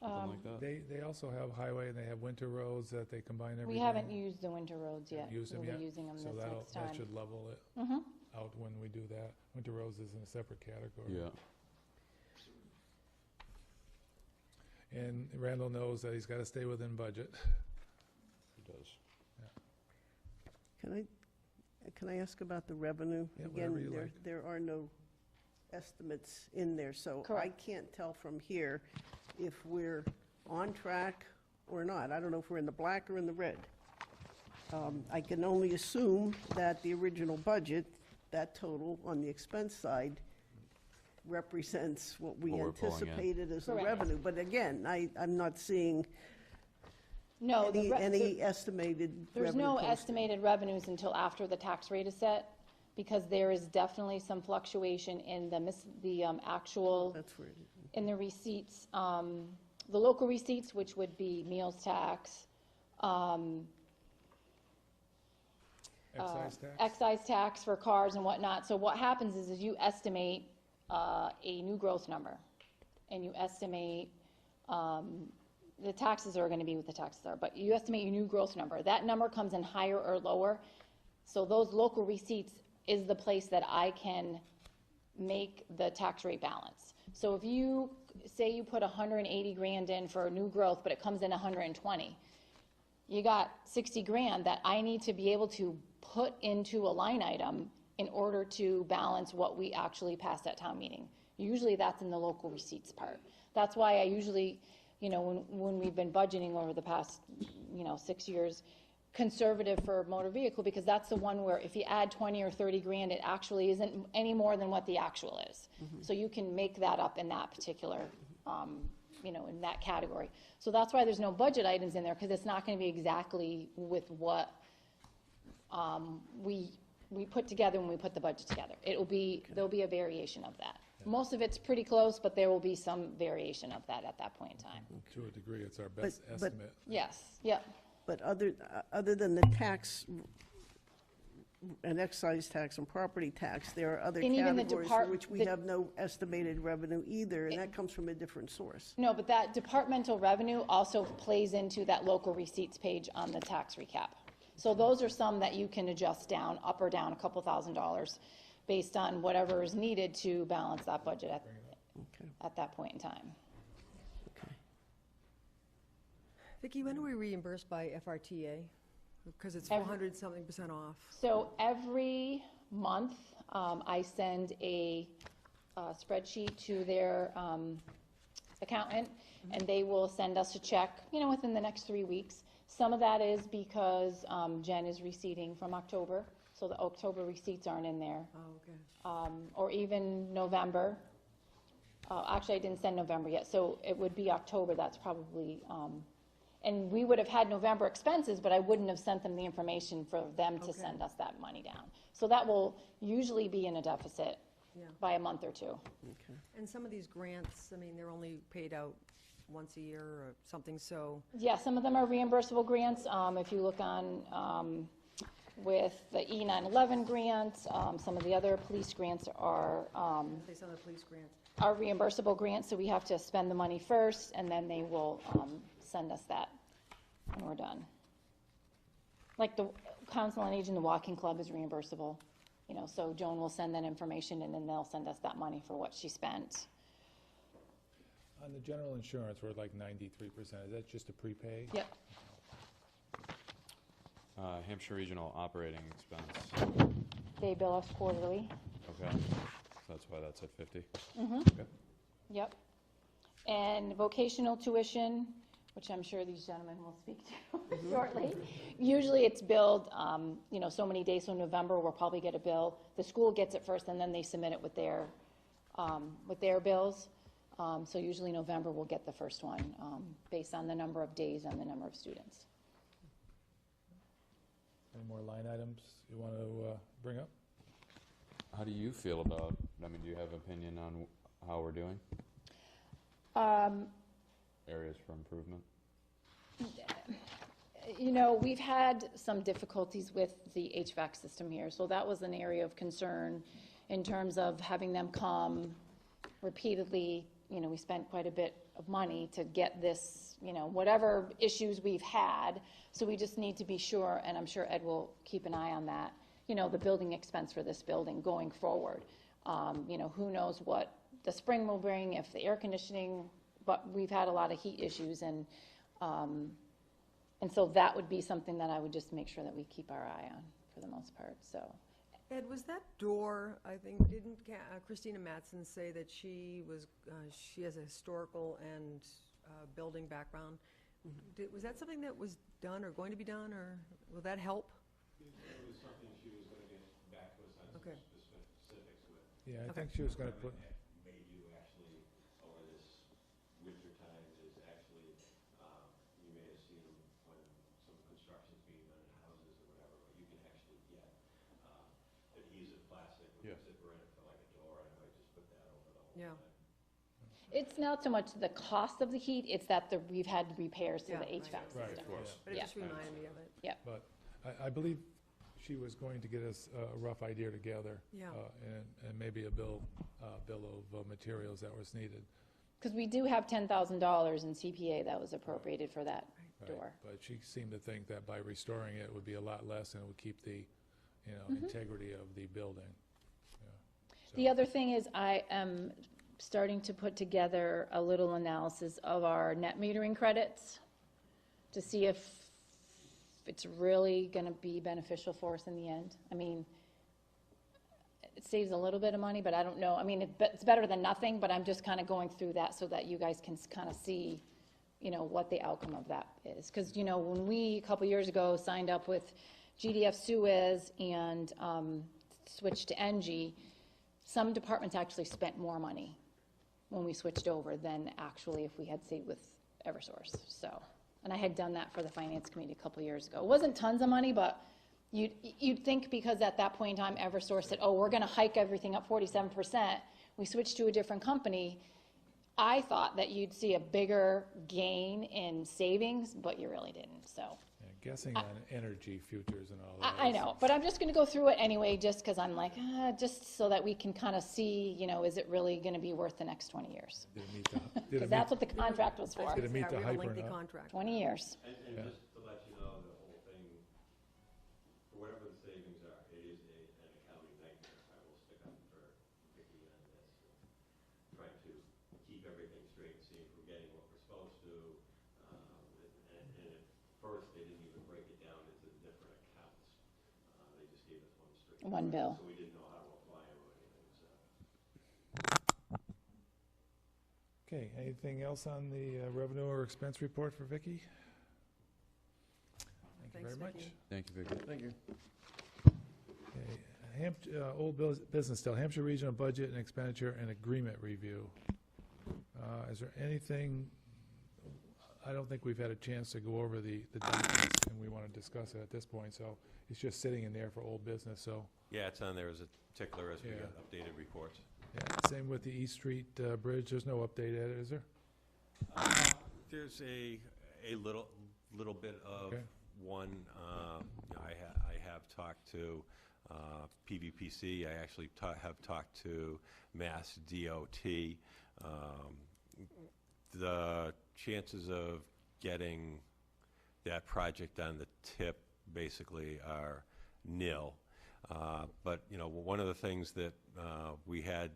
Something like that? They also have highway and they have winter roads that they combine everything. We haven't used the winter roads yet. Used them yet? We'll be using them So this next that time. should level it Mhm. out when we do that. Winter roads is in a separate category. Yeah. And Randall knows that he's got to stay within budget. It does. Can I ask about the revenue? Yeah, whatever you Again, like. there are no estimates in there, so I Correct. can't tell from here if we're on track or not. I don't know if we're in the black or in the red. I can only assume that the original budget, that total on the expense side represents what we What we're pulling in. anticipated as the Correct. revenue. But again, I'm not seeing No, any estimated there's revenue no posted. estimated revenues until after the tax rate is set, because there is definitely some fluctuation in the actual, That's where it is. in the receipts, the local receipts, which would be meals tax, Excise tax? excise tax for cars and whatnot. So what happens is you estimate a new growth number, and you estimate, the taxes are gonna be what the taxes are, but you estimate your new growth number. That number comes in higher or lower, so those local receipts is the place that I can make the tax rate balance. So if you, say you put 180 grand in for new growth, but it comes in 120, you got 60 grand that I need to be able to put into a line item in order to balance what we actually passed at town meeting. Usually that's in the local receipts part. That's why I usually, you know, when we've been budgeting over the past, 6 years, conservative for motor vehicle, because that's the one where if you add 20 or 30 grand, it actually isn't any more than what the actual is. So you can make that up in that particular, in that category. So that's why there's no budget items in there, because it's not gonna be exactly with what we put together when we put the budget together. There'll be a variation of that. Most of it's pretty close, but there will be some variation of that at that point in time. To a degree, it's our best but- estimate. Yes, yep. But other than the tax, and excise tax and property tax, there are other And even the categories for which we the- have no estimated revenue either, and that comes from a different source. No, but that departmental revenue also plays into that local receipts page on the tax recap. So those are some that you can adjust down, up or down a couple $1,000s based on whatever is needed to balance that budget at that point in time. Vicki, when are we reimbursed by FRTA? Because it's Every- 400-something% off. So every month, I send a spreadsheet to their accountant, and they will send us a check, within the next 3 weeks. Some of that is because Jen is receipting from October, so the October receipts aren't in there. Oh, okay. Or even November. Actually, I didn't send November yet, so it would be October, that's probably, and we would have had November expenses, but I wouldn't have sent them the information for them to Okay. send us that money down. So that will usually be in a deficit Yeah. by a month or two. And some of these grants, they're only paid out once a year or something, so, Yeah, some of them are reimbursable grants. If you look on, with the E911 grant, some of the other police grants are, say some of the police grants. are reimbursable grants, so we have to spend the money first, and then they will send us that when we're done. Like the Council on Aging, the Walking Club is reimbursable, so Joan will send that information, and then they'll send us that money for what she spent. On the general insurance, we're like 93%. Is that just a prepay? Yep. Hampshire Regional Operating Expense. They bill us quarterly. Okay, so that's why that's at 50. Okay. Yep. And vocational tuition, which I'm sure these gentlemen will speak to shortly. Usually it's billed, so many days, so November we'll probably get a bill. The school gets it first, and then they submit it with their bills. So usually November we'll get the first one, based on the number of days and the number of students. Any more line items you want to bring up? How do you feel about, do you have opinion on how we're doing? Areas for improvement? We've had some difficulties with the HVAC system here, so that was an area of concern in terms of having them come repeatedly. We spent quite a bit of money to get this, whatever issues we've had, so we just need to be sure, and I'm sure Ed will keep an eye on that, the building expense for this building going forward. Who knows what the spring will bring, if the air conditioning, but we've had a lot of heat issues, and so that would be something that I would just make sure that we keep our eye on for the most part, so. Ed, was that door, I think, didn't Christina Mattson say that she has a historical and building background? Was that something that was done or going to be done, or will that help? It was something she was going to get back to us on some Okay. specifics. Yeah, I Okay. think she was gonna put, May do actually, over this winter times, is actually, you may have seen them when some construction's being done in houses or whatever, but you can actually get adhesive plastic with a zipper in it for like a door, and I might just put that over the whole Yeah. thing. It's not so much the cost of the heat, it's that we've had repairs to Yeah, the right. HVAC right, system. yeah. But it Yeah. just reminded me of it. But I believe she was going to get us a rough idea together. Yeah. And maybe a bill of materials that was needed. Because we do have $10,000 in CPA that was appropriated for that Right. door. But she seemed to think that by restoring it would be a lot less and it would keep the, Mm-hmm. integrity of the building. Yeah. So- The other thing is I am starting to put together a little analysis of our net metering credits to see if it's really going to be beneficial for us in the end. I mean, it saves a little bit of money, but I don't know. I mean, it's better than nothing, but I'm just kind of going through that so that you guys can kind of see, what the outcome of that is. Because, when we, a couple years ago, signed up with GDF Suez and switched to Engie, some departments actually spent more money when we switched over than actually if we had stayed with Eversource. So, and I had done that for the finance committee a couple years ago. It wasn't tons of money, but you'd think because at that point in time, Eversource said, oh, we're going to hike everything up 47%. We switched to a different company. I thought that you'd see a bigger gain in savings, but you really didn't, so. Yeah, guessing on energy futures and all that. I know, but I'm just going to go through it anyway, just because I'm like, just so that we can kind of see, is it really going to be worth the next 20 years? Did it meet the, did Because it that's meet, what the contract was for, Did it meet the Yeah, we hype have a or lengthy not? contract. 20 years. And Yeah. just to let you know, the whole thing, for whatever the savings are, it is an accounting nightmare. I will stick up for Vicki on this, trying to keep everything straight, see if we're getting what we're supposed to. And at first, they didn't even break it down into the different accounts. They just gave us one straight. One bill. So we didn't know how to apply them or anything, so. Okay, anything else on the revenue or expense report for Vicki? Thank you very Thanks, much. Vicki. Thank you, Vicki. Thank you. Okay, old business still, Hampshire Regional Budget and Expenditure and Agreement Review. Is there anything, I don't think we've had a chance to go over the documents, and we want to discuss it at this point, so it's just sitting in there for old business, so, Yeah, it's on there as a tickler as we Yeah. get updated reports. yeah. Same with the East Street Bridge, there's no update, Ed, is there? There's a little bit of Okay. one, I have talked to PVPC, I actually have talked to Mass DOT. The chances of getting that project on the tip basically are nil. But, one of the things that we had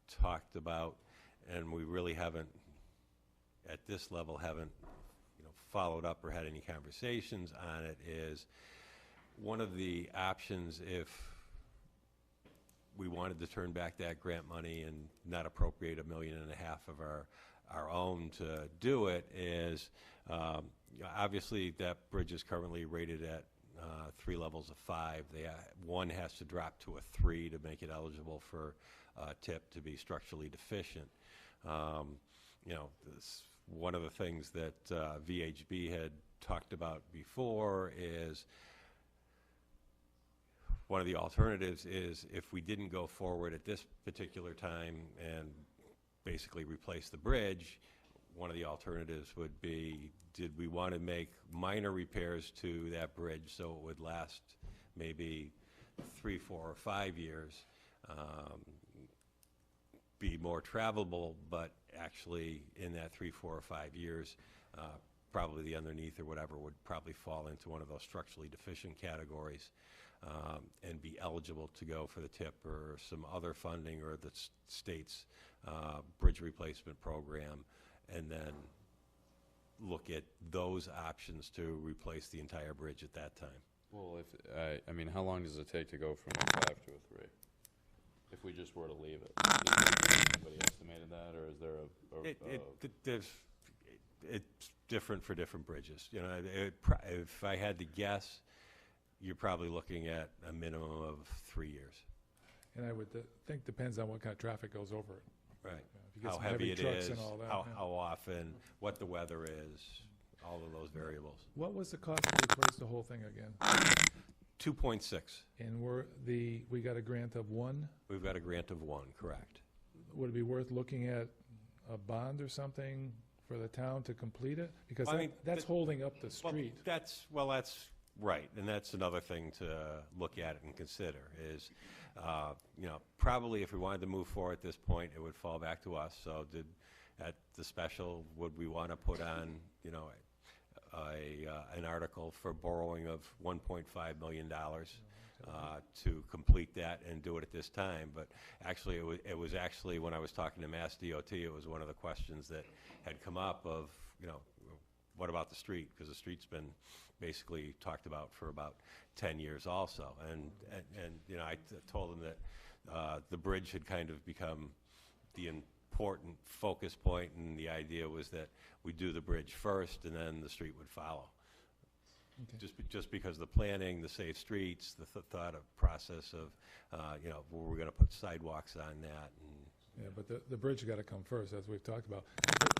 talked about, and we really haven't, at this level, haven't followed up or had any conversations on it, is one of the options if we wanted to turn back that grant money and not appropriate $1.5 million of our own to do it is, obviously that bridge is currently rated at 3 levels of 5. One has to drop to a 3 to make it eligible for TIP to be structurally deficient. One of the things that VHB had talked about before is one of the alternatives is if we didn't go forward at this particular time and basically replace the bridge, one of the alternatives would be, did we want to make minor repairs to that bridge so it would last maybe 3, 4, or 5 years, be more travelable, but actually in that 3, 4, or 5 years, probably the underneath or whatever would probably fall into one of those structurally deficient categories, and be eligible to go for the TIP or some other funding or the state's bridge replacement program, and then look at those options to replace the entire bridge at that time. Well, I mean, how long does it take to go from a 5 to a 3? If we just were to leave it? Anybody estimated that, or is there It's different for different bridges. If I had to guess, you're probably looking at a minimum of 3 years. And I would think depends on what kind of traffic goes over it. Right. If you get How some heavy it trucks is, and all that, how yeah. how often, what the weather is, all of those variables. What was the cost to replace the whole thing again? 2.6. And we got a grant of 1? We've got a grant of 1, correct. Would it be worth looking at a bond or something for the town to complete it? Because Well, I mean, that's holding up the Well, street. that's right, and that's another thing to look at and consider is, probably if we wanted to move forward at this point, it would fall back to us. So at the special, would we want to put on, an article for borrowing of $1.5 million to complete that and do it at this time? But actually, it was actually, when I was talking to Mass DOT, it was one of the questions that had come up of, what about the street? Because the street's been basically talked about for about 10 years also. And I told them that the bridge had kind of become the important focus point, and the idea was that we do the bridge first and then the street would follow. Okay. Just because the planning, the safe streets, the thought of process of, we're going to put sidewalks on that. And Yeah, but the bridge got to come first, as we've talked about.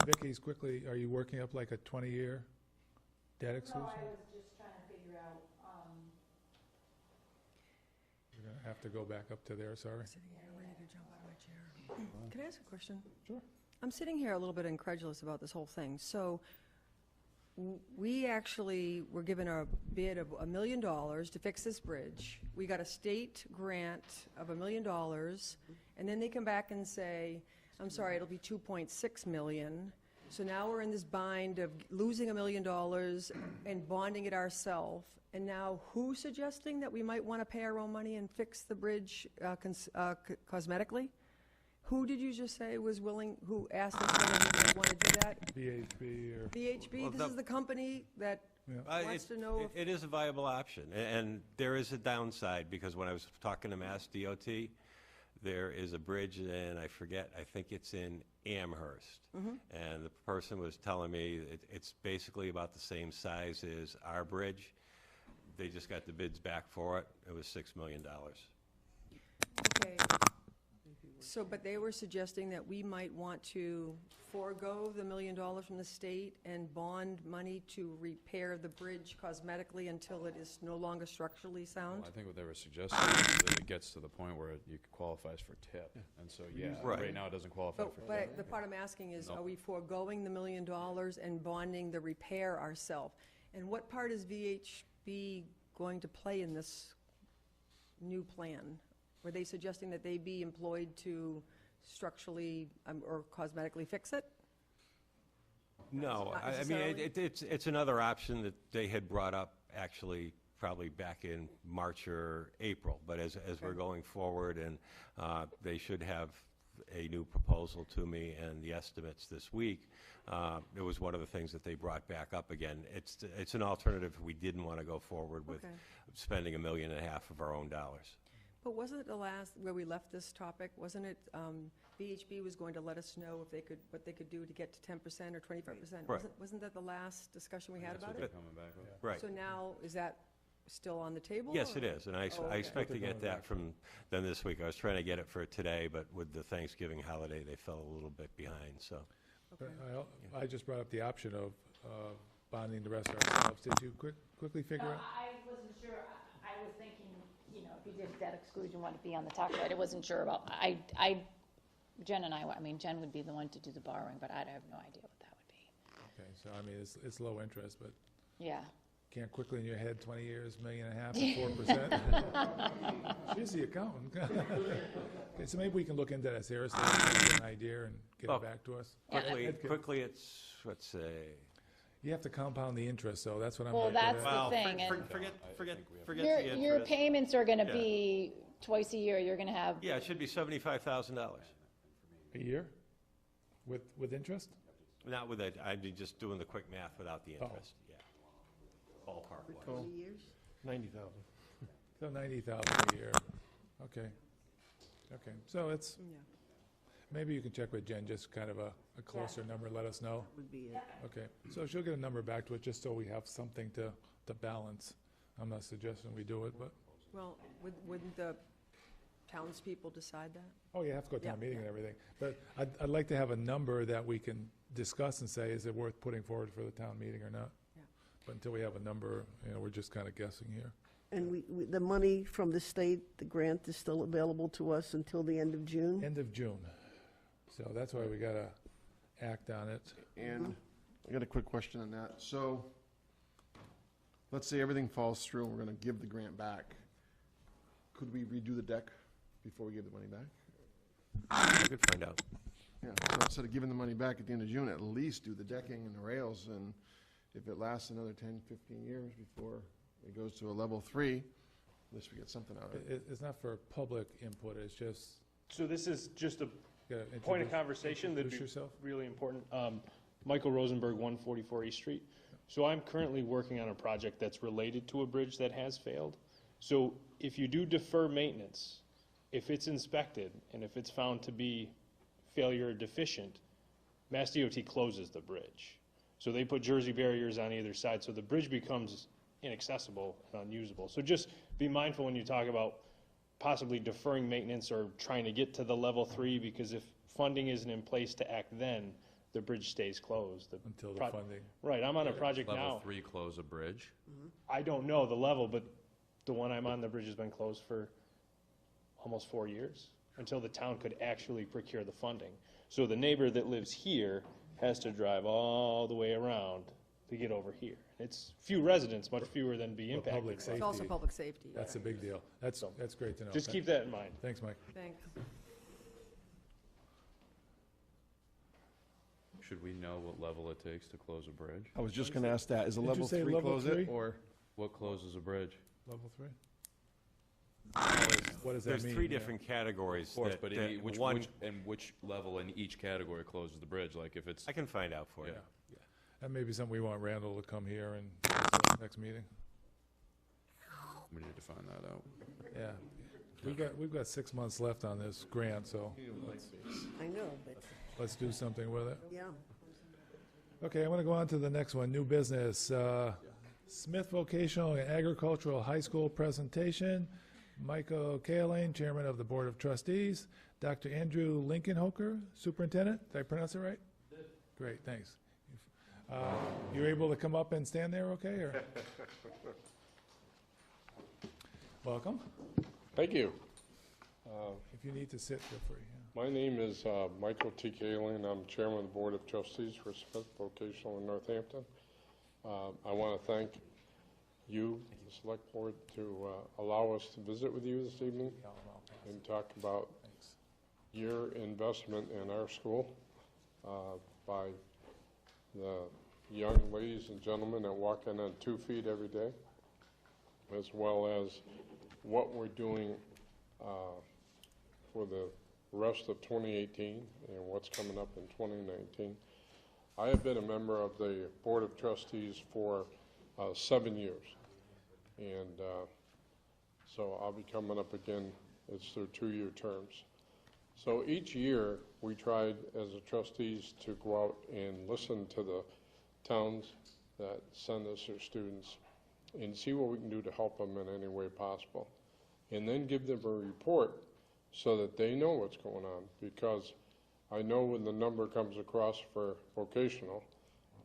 Vicky's quickly, are you working up like a 20-year debt exclusion? was just trying to figure out, You're going to have to go back up to there, sorry. Sitting here ready to jump out of my chair. Can I ask a question? Sure. I'm sitting here a little bit incredulous about this whole thing. So we actually were given a bid of $1 million to fix this bridge. We got a state grant of $1 million, and then they come back and say, I'm sorry, it'll be 2.6 million. So now we're in this bind of losing $1 million and bonding it ourselves. And now who's suggesting that we might want to pay our own money and fix the bridge cosmetically? Who did you just say was willing, who asked us whether we want to do that? VHB or, VHB, Well, this is the company that wants to know if... It is a viable option, and there is a downside, because when I was talking to Mass DOT, there is a bridge in, I think it's in Amherst. And the person was telling me it's basically about the same size as our bridge. They just got the bids back for it. It was $6 million. Okay. So, but they were suggesting that we might want to forego the $1 million from the state and bond money to repair the bridge cosmetically until it is no longer structurally sound? Well, I think what they were suggesting is that it gets to the point where it qualifies for TIP. And so, Right. right now it doesn't qualify for But TIP. the part I'm asking is, No. are we foregoing the $1 million and bonding the repair ourselves? And what part is VHB going to play in this new plan? Were they suggesting that they be employed to structurally or cosmetically fix it? No, Not I mean, necessarily? it's another option that they had brought up, actually, probably back in March or April. But as we're going forward, and they should have a new proposal to me and the estimates this week, it was one of the things that they brought back up again. It's an alternative if we didn't want to go forward with Okay. spending $1.5 million of our own dollars. But wasn't it the last, where we left this topic, wasn't it, VHB was going to let us know if they could, what they could do to get to 10% or 25%? Right. Wasn't that the last discussion we had That's about what it? they're coming back with. Right. So now, is that still on the table? Yes, or- it is, and I Oh, okay. expect to They're get coming that back. from them this week. I was trying to get it for today, but with the Thanksgiving holiday, they fell a little bit behind, so. but I just brought up the option of bonding the rest ourselves. Did you quickly figure out? I wasn't sure, I was thinking, if you did debt exclusion, would it be on the tax rate? I wasn't sure about, Jen and I mean, Jen would be the one to do the borrowing, but I have no idea what that would be. Okay, so I mean, it's low interest, but Yeah. can't quickly in your head, 20 years, $1.5 million at 4%? She's the accountant. Okay, so maybe we can look into that seriously, get an idea and get Well, it back to us. Quickly, it's, let's say. You have to compound the interest, though, that's what I'm. Well, gonna get that's at. the thing, and Forget the your interest. payments are gonna Yeah. be twice a year, you're gonna have, Yeah, it should be $75,000. A year? With interest? Not with it, I'd be just doing the quick math without the interest, yeah. Ballpark wise. Cool. years? 90,000. So 90,000 a year, okay. Okay, so it's, Yeah. maybe you can check with Jen, just kind of a closer number, let us know. Would be it. Okay, so she'll get a number back to it, just so we have something to balance. I'm not suggesting we do it, but, Well, wouldn't the townspeople decide that? Oh, you have to go to town Yeah. meeting and everything. But I'd like to have a number that we can discuss and say, is it worth putting forward for the town meeting or not? Yeah. But until we have a number, we're just kind of guessing here. And the money from the state, the grant is still available to us until the end of June? End of June. So that's why we got to act on it. And I got a quick question on that. So, let's say everything falls through and we're gonna give the grant back. Could we redo the deck before we give the money back? I could find out. Yeah, so instead of giving the money back at the end of June, at least do the decking and the rails, and if it lasts another 10, 15 years before it goes to a level 3, at least we get something out of it. It's not for public input, it's just, So this is just a you gotta point of introduce- conversation that'd introduce be yourself. really important. Michael Rosenberg, 144 East Street. So I'm currently working on a project that's related to a bridge that has failed. So if you do defer maintenance, if it's inspected and if it's found to be failure deficient, Mass DOT closes the bridge. So they put Jersey barriers on either side, so the bridge becomes inaccessible and unusable. So just be mindful when you talk about possibly deferring maintenance or trying to get to the level 3, because if funding isn't in place to act then, the bridge stays closed. Until the pro- funding. Right, I'm on a project Level now. 3 close a bridge. I don't know the level, but the one I'm on, the bridge has been closed for almost 4 years, until the town could actually procure the funding. So the neighbor that lives here has to drive all the way around to get over here. It's few residents, much fewer than be For impacted. public by it. safety. It's also public safety. That's a big deal. That's great to know. Just keep that in mind. Thanks, Mike. Thanks. Should we know what level it takes to close a bridge? I was just gonna ask that, is a Did you level say 3 level close 3? it, or? What closes a bridge? Level 3? Well, What does that There's mean? three Yeah. different categories. Of course, that- but that which level in each category closes the bridge? Like if it's, I can find out for you. Yeah. That may be something we want Randall to come here and next meeting. we need to find that out. Yeah. We've got 6 months left on this grant, so I know, but, let's do something with it. yeah. Okay, I'm going to go on to the next one, new business. Smith Vocational and Agricultural High School presentation. Michael Kaling, Chairman of the Board of Trustees. Dr. Andrew Lincolnhoker, Superintendent. Did I pronounce it right? Great, thanks. You able to come up and stand there okay, or? Welcome. Thank you. If you need to sit, feel free. Yeah. My name is Michael T. Kaling. I'm Chairman of the Board of Trustees for Smith Vocational in Northampton. I want to thank you, the Select Board, to allow us to visit with you this evening and talk about your investment in our school by the young ladies and gentlemen that walk in on 2 feet every day, as well as what we're doing for the rest of 2018 and what's coming up in 2019. I have been a member of the Board of Trustees for 7 years, and so I'll be coming up again. It's their 2-year terms. So each year, we tried as the trustees to go out and listen to the towns that send us their students and see what we can do to help them in any way possible. And then give them a report so that they know what's going on. Because I know when the number comes across for vocational,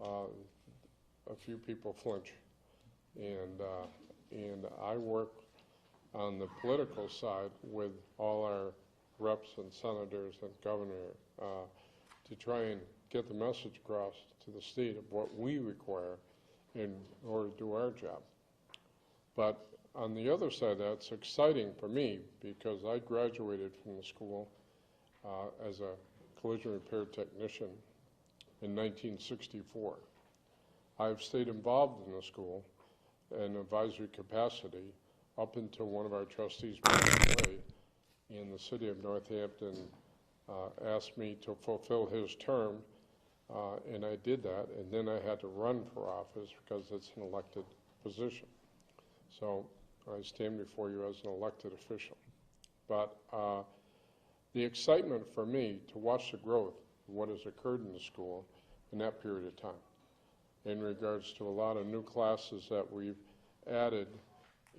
a few people flinch. And I work on the political side with all our reps and senators and governor to try and get the message across to the state of what we require in order to do our job. But on the other side, that's exciting for me because I graduated from the school as a collision repair technician in 1964. I've stayed involved in the school in advisory capacity up until one of our trustees passed away, and the city of Northampton asked me to fulfill his term, and I did that, and then I had to run for office because it's an elected position. So I stand before you as an elected official. But the excitement for me to watch the growth of what has occurred in the school in that period of time in regards to a lot of new classes that we've added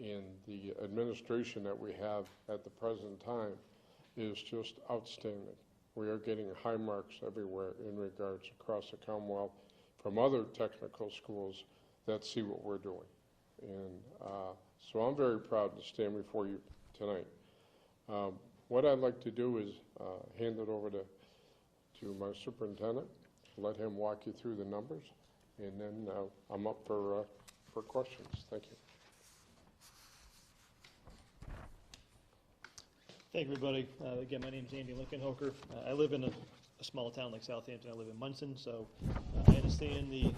and the administration that we have at the present time is just outstanding. We are getting high marks everywhere in regards across the Commonwealth from other technical schools that see what we're doing. And so I'm very proud to stand before you tonight. What I'd like to do is hand it over to my superintendent, let him walk you through the numbers, and then I'm up for questions. Thank you. Thank you, everybody. Again, my name is Andy Lincoln-Hoker. I live in a small town like Southampton. I live in Munson, so I understand the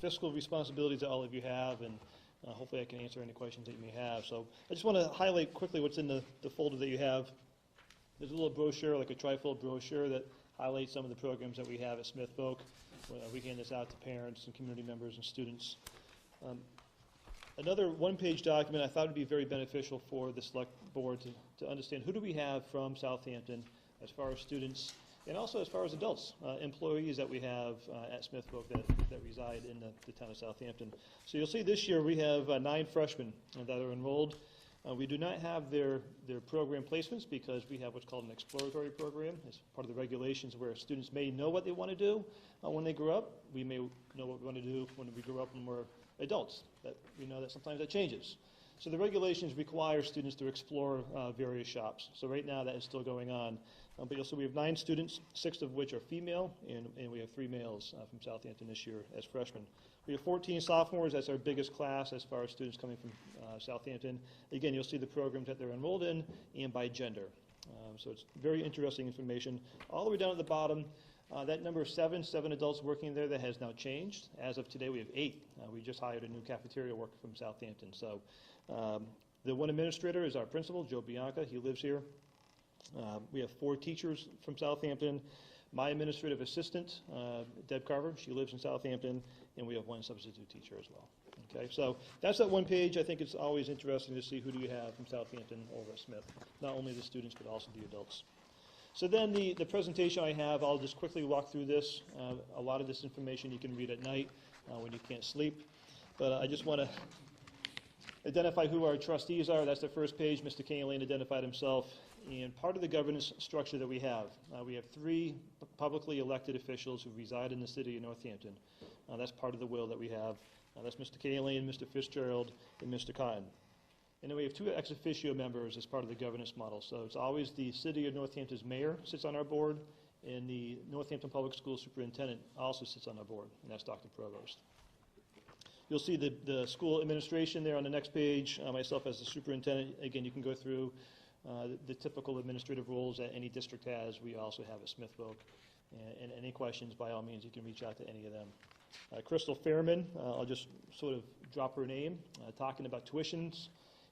fiscal responsibilities that all of you have, and hopefully I can answer any questions that you may have. So I just want to highlight quickly what's in the folder that you have. There's a little brochure, like a trifold brochure, that highlights some of the programs that we have at Smith Folk. We hand this out to parents and community members and students. Another one-page document I thought would be very beneficial for the select board to understand who do we have from Southampton as far as students and also as far as adults, employees that we have at Smith Folk that reside in the town of Southampton. So you'll see this year we have 9 freshmen that are enrolled. We do not have their program placements because we have what's called an exploratory program. It's part of the regulations where students may know what they want to do when they grow up. We may know what we want to do when we grow up and we're adults. That we know that sometimes that changes. So the regulations require students to explore various shops. So right now that is still going on. But you'll see we have 9 students, 6 of which are female, and we have 3 males from Southampton this year as freshmen. We have 14 sophomores. That's our biggest class as far as students coming from Southampton. Again, you'll see the programs that they're enrolled in and by gender. So it's very interesting information. All the way down at the bottom, that number of 7 adults working there, that has now changed. As of today, we have 8. We just hired a new cafeteria worker from Southampton. So the one administrator is our principal, Joe Bianca. He lives here. We have 4 teachers from Southampton. My administrative assistant, Deb Carver, she lives in Southampton, and we have 1 substitute teacher as well. Okay, so that's that one page. I think it's always interesting to see who do you have from Southampton over at Smith, not only the students but also the adults. So then the presentation I have, I'll just quickly walk through this. A lot of this information you can read at night when you can't sleep, but I just want to identify who our trustees are. That's the first page. Mr. Kaneline identified himself. And part of the governance structure that we have 3 publicly elected officials who reside in the city of Northampton. That's part of the will that we have. That's Mr. Kaneline, Mr. Fitzgerald, and Mr. Cotton. And then we have 2 ex officio members as part of the governance model. So it's always the city of Northampton's mayor sits on our board, and the Northampton Public School superintendent also sits on our board, and that's Dr. Provost. You'll see the school administration there on the next page. Myself as the superintendent, again, you can go through the typical administrative roles that any district has. We also have at Smith Folk. And any questions, by all means, you can reach out to any of them. Crystal Fairman, I'll just sort of drop her name, talking about tuitions.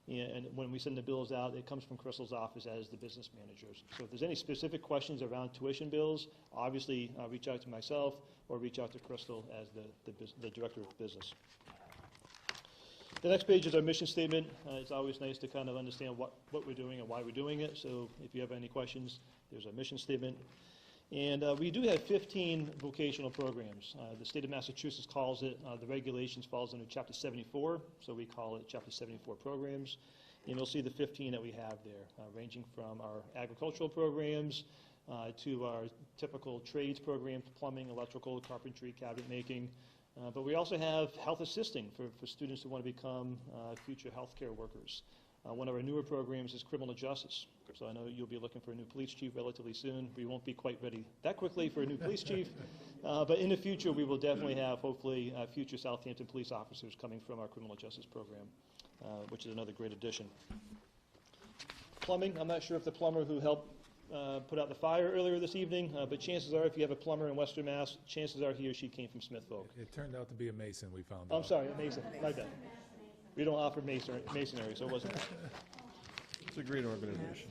And when we send the bills out, it comes from Crystal's office as the business managers. So if there's any specific questions around tuition bills, obviously reach out to myself or reach out to Crystal as the director of business. The next page is our mission statement. It's always nice to kind of understand what we're doing and why we're doing it. So if you have any questions, there's our mission statement. And we do have 15 vocational programs. The state of Massachusetts calls it, the regulations falls under Chapter 74, so we call it Chapter 74 programs. And you'll see the 15 that we have there, ranging from our agricultural programs to our typical trades programs, plumbing, electrical, carpentry, cabinet making. But we also have health assisting for students who want to become future healthcare workers. One of our newer programs is criminal justice. So I know you'll be looking for a new police chief relatively soon. We won't be quite ready that quickly for a new police chief. But in the future, we will definitely have, hopefully, future Southampton police officers coming from our criminal justice program, which is another great addition. Plumbing, I'm not sure if the plumber who helped put out the fire earlier this evening, but chances are if you have a plumber in Western Mass, chances are he or she came from Smith Folk. It turned out to be a Mason, we found out. I'm sorry, a Mason, my bad. We don't offer masonry, so it wasn't that. It's a great organization.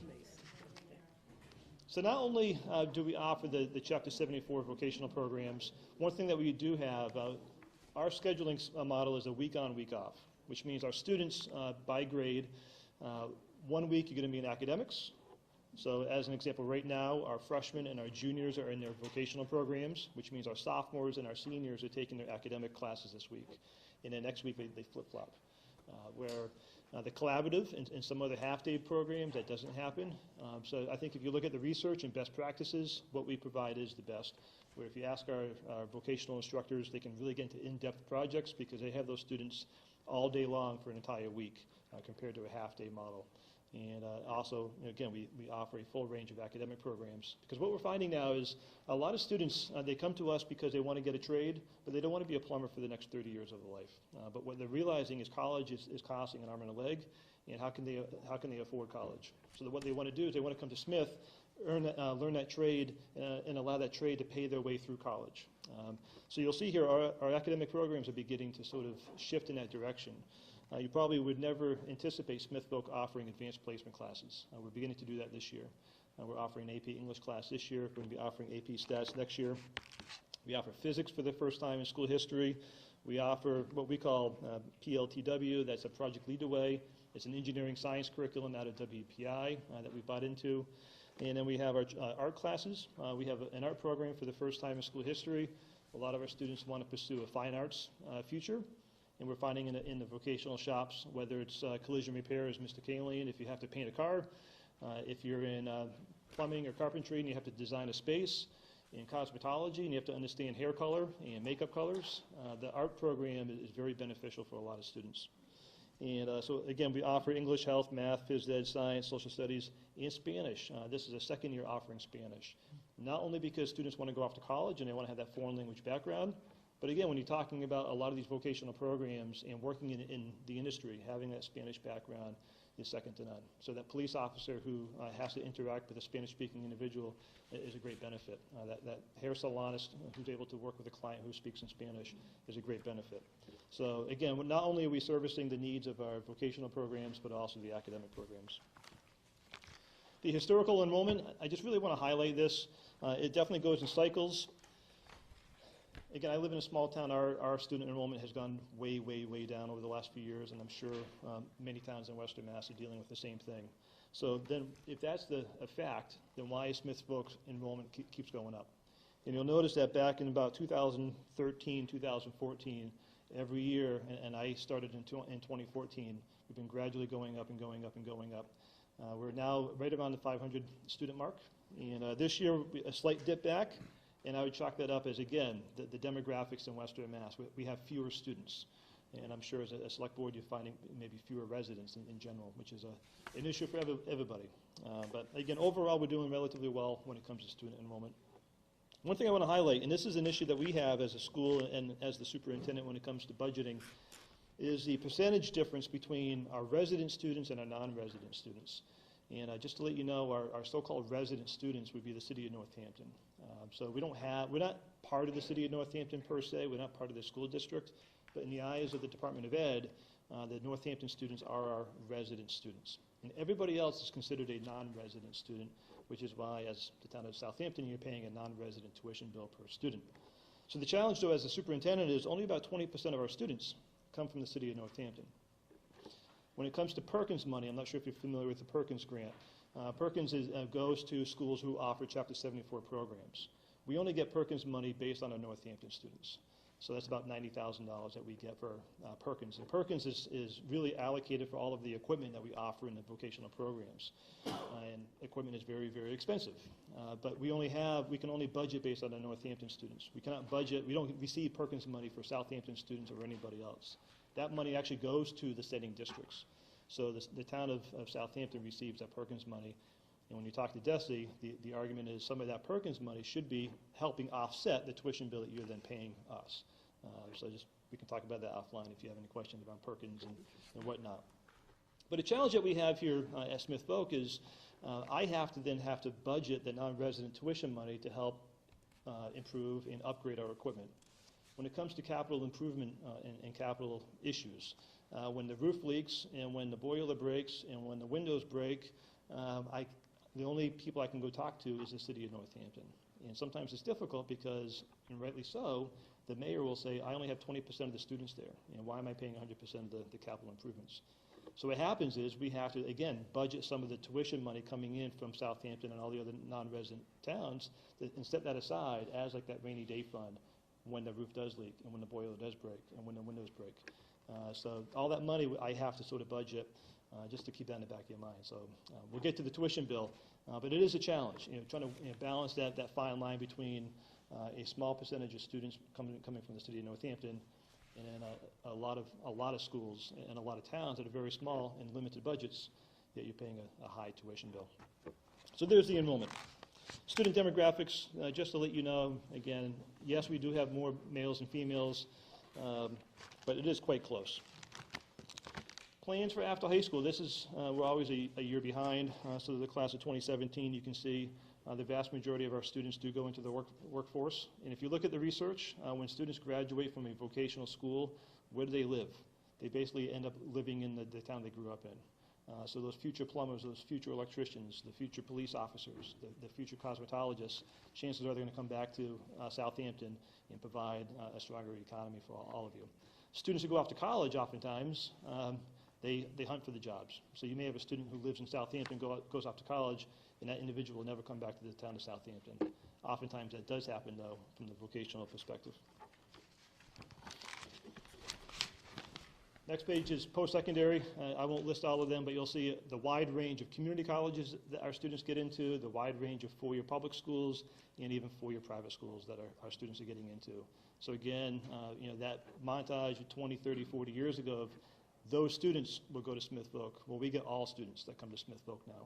So not only do we offer the Chapter 74 vocational programs, one thing that we do have, our scheduling model is a week on, week off, which means our students by grade, 1 week you're going to be in academics. So as an example, right now, our freshmen and our juniors are in their vocational programs, which means our sophomores and our seniors are taking their academic classes this week. And then next week, they flip-flop. where the collaborative and some other half-day programs, that doesn't happen. So I think if you look at the research and best practices, what we provide is the best. Where if you ask our vocational instructors, they can really get into in-depth projects because they have those students all day long for an entire week compared to a half-day model. And also, again, we offer a full range of academic programs. Because what we're finding now is a lot of students, they come to us because they want to get a trade, but they don't want to be a plumber for the next 30 years of their life. But what they're realizing is college is costing an arm and a leg, and how can they afford college? So what they want to do is they want to come to Smith, learn that trade, and allow that trade to pay their way through college. So you'll see here our academic programs are beginning to sort of shift in that direction. You probably would never anticipate Smith Voc offering advanced placement classes. We're beginning to do that this year. We're offering an AP English class this year. We're going to be offering AP Stats next year. We offer physics for the first time in school history. We offer what we call PLTW, that's a Project Lead the Way. It's an engineering science curriculum out of WPI that we bought into. And then we have our art classes. We have an art program for the first time in school history. A lot of our students want to pursue a fine arts future. And we're finding in the vocational shops, whether it's collision repair, as Mr. Kaline, if you have to paint a car, if you're in plumbing or carpentry and you have to design a space, in cosmetology and you have to understand hair color and makeup colors, the art program is very beneficial for a lot of students. And so again, we offer English, health, math, phys ed, science, social studies, and Spanish. This is a second year offering Spanish. Not only because students want to go off to college and they want to have that foreign language background, but again, when you're talking about a lot of these vocational programs and working in the industry, having that Spanish background is second to none. So that police officer who has to interact with a Spanish-speaking individual is a great benefit. That hair salonist who's able to work with a client who speaks in Spanish is a great benefit. So again, not only are we servicing the needs of our vocational programs, but also the academic programs. The historical enrollment, I just really want to highlight this. It definitely goes in cycles. Again, I live in a small town. Our student enrollment has gone way, way, way down over the last few years, and I'm sure many towns in Western Mass are dealing with the same thing. So then, if that's a fact, then why is Smith Voc's enrollment keeps going up? And you'll notice that back in about 2013, 2014, every year, and I started in 2014, we've been gradually going up and going up and going up. We're now right around the 500 student mark, and this year a slight dip back. And I would chalk that up as, again, the demographics in Western Mass. We have fewer students. And I'm sure as a select board, you're finding maybe fewer residents in general, which is an issue for everybody. But again, overall, we're doing relatively well when it comes to student enrollment. One thing I want to highlight, and this is an issue that we have as a school and as the superintendent when it comes to budgeting, is the percentage difference between our resident students and our non-resident students. And just to let you know, our so-called resident students would be the city of Northampton. So we're not part of the city of Northampton per se, we're not part of the school district, but in the eyes of the Department of Ed, the Northampton students are our resident students. And everybody else is considered a non-resident student, which is why, as the town of Southampton, you're paying a non-resident tuition bill per student. So the challenge, though, as a superintendent, is only about 20% of our students come from the city of Northampton. When it comes to Perkins money, I'm not sure if you're familiar with the Perkins grant. Perkins goes to schools who offer Chapter 74 programs. We only get Perkins money based on our Northampton students. So that's about $90,000 that we get for Perkins. And Perkins is really allocated for all of the equipment that we offer in the vocational programs. And equipment is very, very expensive. But we can only budget based on our Northampton students. We cannot budget, we don't receive Perkins money for Southampton students or anybody else. That money actually goes to the setting districts. So the town of Southampton receives that Perkins money. And when you talk to DESE, the argument is some of that Perkins money should be helping offset the tuition bill that you're then paying us. So we can talk about that offline if you have any questions about Perkins and whatnot. But a challenge that we have here at Smith Voc is I have to budget the non-resident tuition money to help improve and upgrade our equipment. When it comes to capital improvement and capital issues, when the roof leaks and when the boiler breaks and when the windows break, the only people I can go talk to is the city of Northampton. And sometimes it's difficult because, and rightly so, the mayor will say, I only have 20% of the students there. And why am I paying 100% of the capital improvements? So what happens is we have to, again, budget some of the tuition money coming in from Southampton and all the other non-resident towns and set that aside as like that rainy day fund when the roof does leak and when the boiler does break and when the windows break. So all that money I have to sort of budget just to keep that in the back of your mind. So we'll get to the tuition bill, but it is a challenge, trying to balance that fine line between a small percentage of students coming from the city of Northampton and then a lot of schools and a lot of towns that are very small and limited budgets, yet you're paying a high tuition bill. So there's the enrollment. Student demographics, just to let you know, again, yes, we do have more males and females, but it is quite close. Plans for after high school, this is, we're always a year behind. So the class of 2017, you can see the vast majority of our students do go into the workforce. And if you look at the research, when students graduate from a vocational school, where do they live? They basically end up living in the town they grew up in. So those future plumbers, those future electricians, the future police officers, the future cosmetologists, chances are they're going to come back to Southampton and provide a stronger economy for all of you. Students who go off to college, oftentimes, they hunt for the jobs. So you may have a student who lives in Southampton, goes off to college, and that individual will never come back to the town of Southampton. Oftentimes that does happen, though, from the vocational perspective. Next page is post-secondary. I won't list all of them, but you'll see the wide range of community colleges that our students get into, the wide range of four-year public schools, and even four-year private schools that our students are getting into. So again, that montage of 20, 30, 40 years ago of those students will go to Smith Voc. Well, we get all students that come to Smith Voc now,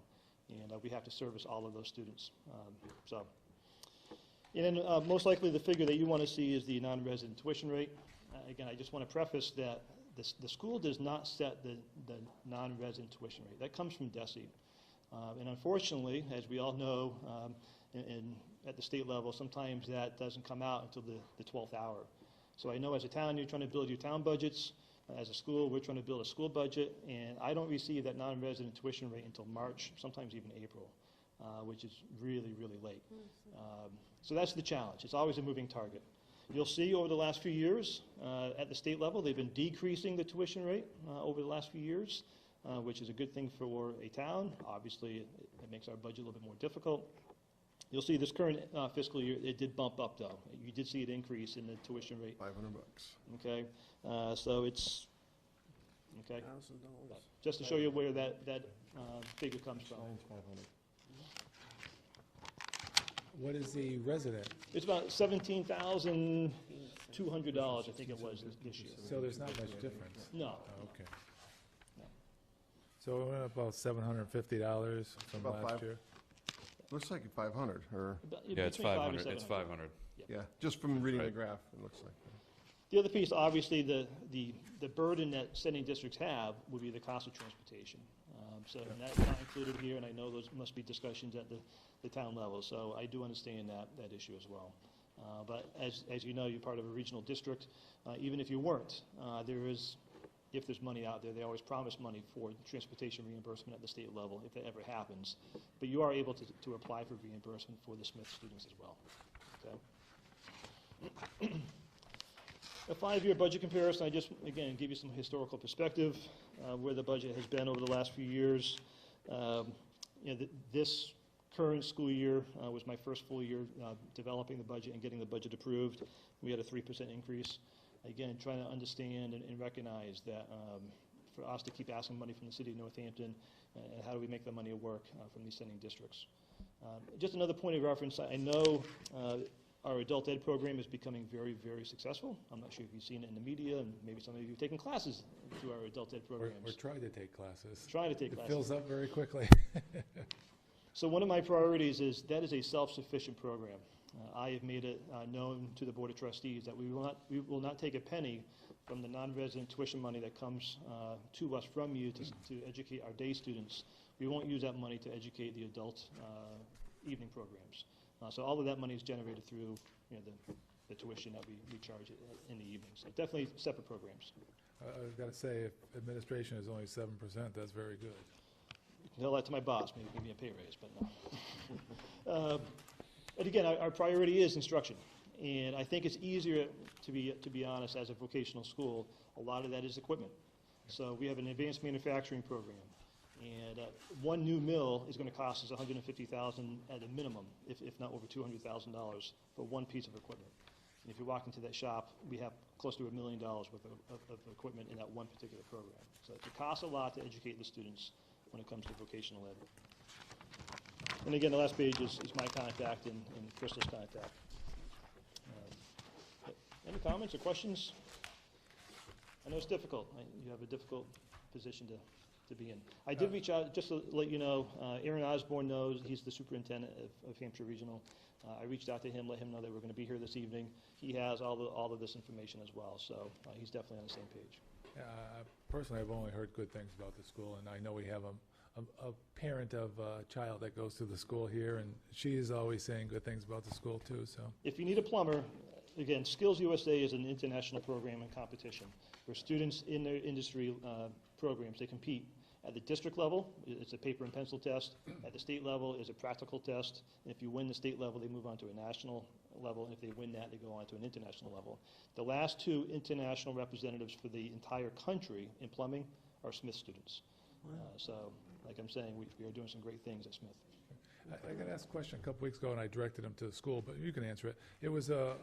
and we have to service all of those students. And then most likely the figure that you want to see is the non-resident tuition rate. Again, I just want to preface that the school does not set the non-resident tuition rate. That comes from DESE. And unfortunately, as we all know, at the state level, sometimes that doesn't come out until the 12th hour. So I know as a town, you're trying to build your town budgets. As a school, we're trying to build a school budget, and I don't receive that non-resident tuition rate until March, sometimes even April, which is really, really late. So that's the challenge. It's always a moving target. You'll see over the last few years, at the state level, they've been decreasing the tuition rate over the last few years, which is a good thing for a town. Obviously, it makes our budget a little bit more difficult. You'll see this current fiscal year, it did bump up, though. You did see an increase in the tuition rate. $500. Okay, so it's, okay, $1,000. just to show you where that figure comes from. What is the resident? It's about $17,200, I think it was this year. So there's not much difference. No. Oh, okay. So it went up about $750 from About last five. year. Looks like 500, or, Yeah, it's Between 500 500, and it's 700. 500. yeah, just from reading the Right. graph, it looks like. The other piece, obviously, the burden that sending districts have would be the cost of transportation. So and that's not included here, and I know those must be discussions at the town level, so I do understand that issue as well. But as you know, you're part of a regional district. Even if you weren't, if there's money out there, they always promise money for transportation reimbursement at the state level, if it ever happens. But you are able to apply for reimbursement for the Smith students as well. Okay. A 5-year budget comparison, I just, again, give you some historical perspective, where the budget has been over the last few years. This current school year was my first full year developing the budget and getting the budget approved. We had a 3% increase. Again, trying to understand and recognize that for us to keep asking money from the city of Northampton, and how do we make the money work from these sending districts. Just another point of reference, I know our adult ed program is becoming very, very successful. I'm not sure if you've seen it in the media, and maybe some of you have taken classes through our adult ed programs. We're trying to take classes. Trying to take It classes. fills up very quickly. So one of my priorities is that is a self-sufficient program. I have made it known to the Board of Trustees that we will not take a penny from the non-resident tuition money that comes to us from you to educate our day students. We won't use that money to educate the adult evening programs. So all of that money is generated through the tuition that we charge in the evening. So definitely separate programs. I've got to say, if administration is only 7%, that's very good. You can tell that to my boss, maybe give me a pay raise, but no. But again, our priority is instruction. And I think it's easier, to be honest, as a vocational school. A lot of that is equipment. So we have an advanced manufacturing program. And one new mill is going to cost us $150,000 at a minimum, if not over $200,000 for one piece of equipment. And if you walk into that shop, we have close to $1 million worth of equipment in that one particular program. So it costs a lot to educate the students when it comes to vocational ed. And again, the last page is my contact and Crystal's contact. Any comments or questions? I know it's difficult. You have a difficult position to be in. I did reach out, just to let you know, Aaron Osborne knows, he's the superintendent of Hampshire Regional. I reached out to him, let him know that we're going to be here this evening. He has all of this information as well, so he's definitely on the same page. Personally, I've only heard good things about the school, and I know we have a parent of a child that goes to the school here, and she is always saying good things about the school too, so. If you need a plumber, again, Skills USA is an international program and competition where students in their industry programs, they compete. At the district level, it's a paper and pencil test. At the state level, it's a practical test. And if you win the state level, they move on to a national level. And if they win that, they go on to an international level. The last two international representatives for the entire country in plumbing are Smith students. So, like I'm saying, we are doing some great things at Smith. I got asked a question a couple weeks ago, and I directed him to the school, but you can answer it. It was a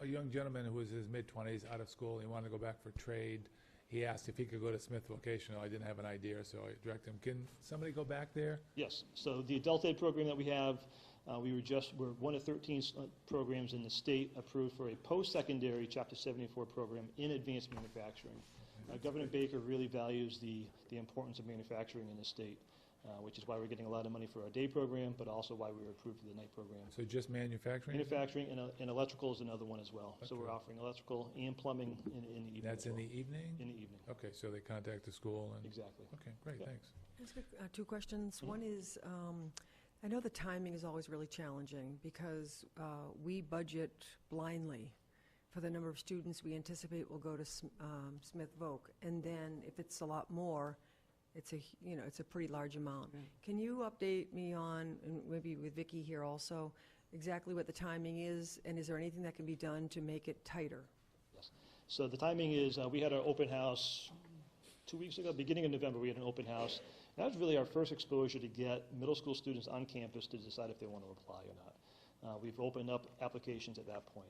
young gentleman who was in his mid-20s, out of school. He wanted to go back for trade. He asked if he could go to Smith Vocational. I didn't have an idea, so I directed him. Can somebody go back there? Yes. So the adult ed program that we have, we're one of 13 programs in the state approved for a post-secondary Chapter 74 program in advanced manufacturing. Governor Baker really values the importance of manufacturing in the state, which is why we're getting a lot of money for our day program, but also why we were approved for the night program. So just manufacturing? Manufacturing and electrical is another one as well. Okay. So we're offering electrical and plumbing in the evening. That's as in well. the evening? In the evening. Okay, so they contact the school and... Exactly. Okay, great, Yeah. thanks. Just two questions. One is, I know the timing is always really challenging because we budget blindly for the number of students we anticipate will go to Smith Voc, and then if it's a lot more, it's a pretty large amount. Can you update me on, and maybe with Vicki here also, exactly what the timing is, and is there anything that can be done to make it tighter? Yes. So the timing is, we had our open house 2 weeks ago, beginning of November, we had an open house. That was really our first exposure to get middle school students on campus to decide if they want to apply or not. We've opened up applications at that point.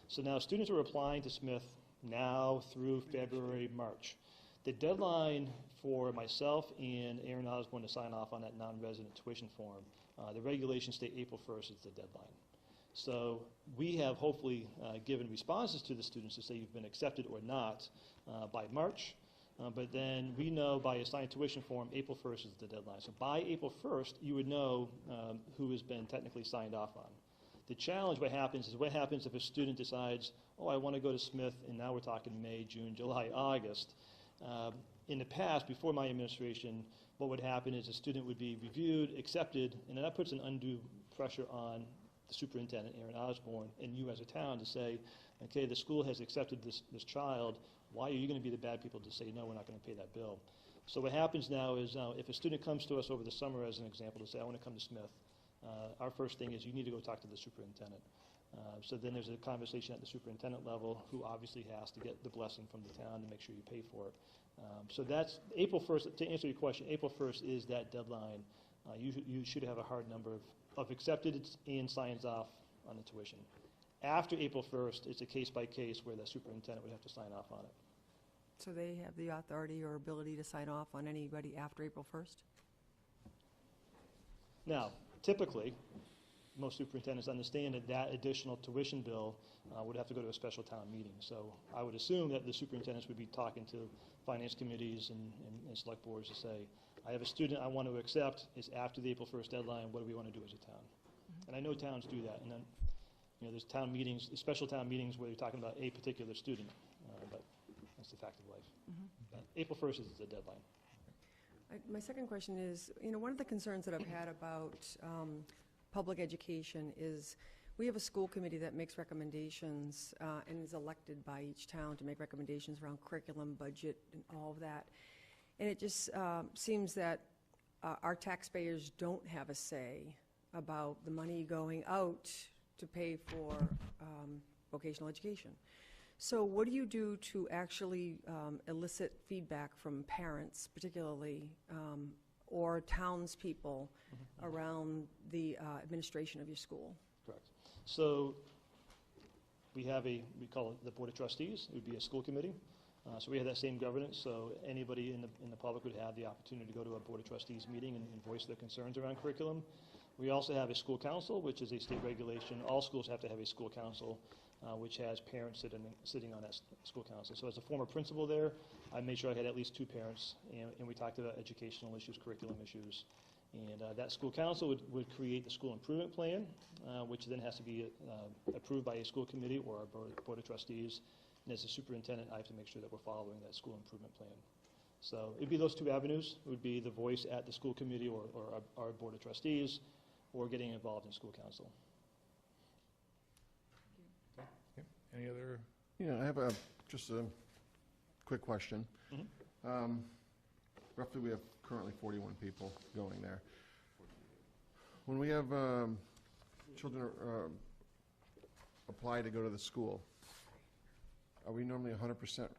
So now students are applying to Smith now through February, March. The deadline for myself and Aaron Osborne to sign off on that non-resident tuition form, the regulations state April 1st is the deadline. So we have hopefully given responses to the students to say you've been accepted or not by March. But then we know by assigned tuition form, April 1st is the deadline. So by April 1st, you would know who has been technically signed off on. The challenge, what happens if a student decides, oh, I want to go to Smith, and now we're talking May, June, July, August. In the past, before my administration, what would happen is a student would be reviewed, accepted, and then that puts an undue pressure on the superintendent, Aaron Osborne, and you as a town to say, okay, the school has accepted this child. Why are you going to be the bad people to say, no, we're not going to pay that bill? So what happens now is if a student comes to us over the summer, as an example, to say, I want to come to Smith, our first thing is you need to go talk to the superintendent. So then there's a conversation at the superintendent level, who obviously has to get the blessing from the town to make sure you pay for it. So that's April 1st. To answer your question, April 1st is that deadline. You should have a hard number of accepted and signs off on the tuition. After April 1st, it's a case-by-case where the superintendent would have to sign off on it. So they have the authority or ability to sign off on anybody after April 1st? Now, typically, most superintendents understand that additional tuition bill would have to go to a special town meeting. So I would assume that the superintendents would be talking to finance committees and select boards to say, I have a student I want to accept. It's after the April 1st deadline. What do we want to do as a town? And I know towns do that. And then, there's town meetings, special town meetings where you're talking about a particular student. But that's the fact of life. April 1st is the deadline. My second question is, one of the concerns that I've had about public education is we have a school committee that makes recommendations and is elected by each town to make recommendations around curriculum, budget, and all of that. And it just seems that our taxpayers don't have a say about the money going out to pay for vocational education. So what do you do to actually elicit feedback from parents, particularly, or townspeople around the administration of your school? Correct. So We have we call it the Board of Trustees. It would be a school committee. So we have that same governance, so anybody in the public would have the opportunity to go to a Board of Trustees meeting and voice their concerns around curriculum. We also have a school council, which is a state regulation. All schools have to have a school council, which has parents sitting on that school council. So as a former principal there, I made sure I had at least 2 parents, and we talked about educational issues, curriculum issues. And that school council would create the school improvement plan, which then has to be approved by a school committee or a board of trustees. And as a superintendent, I have to make sure that we're following that school improvement plan. So it'd be those 2 avenues. It would be the voice at the school committee or our board of trustees, or getting involved in school council. Okay. Any other? Yeah, I have just a quick question. Roughly, we have currently 41 people going there. When we have children apply to go to the school, are we normally 100%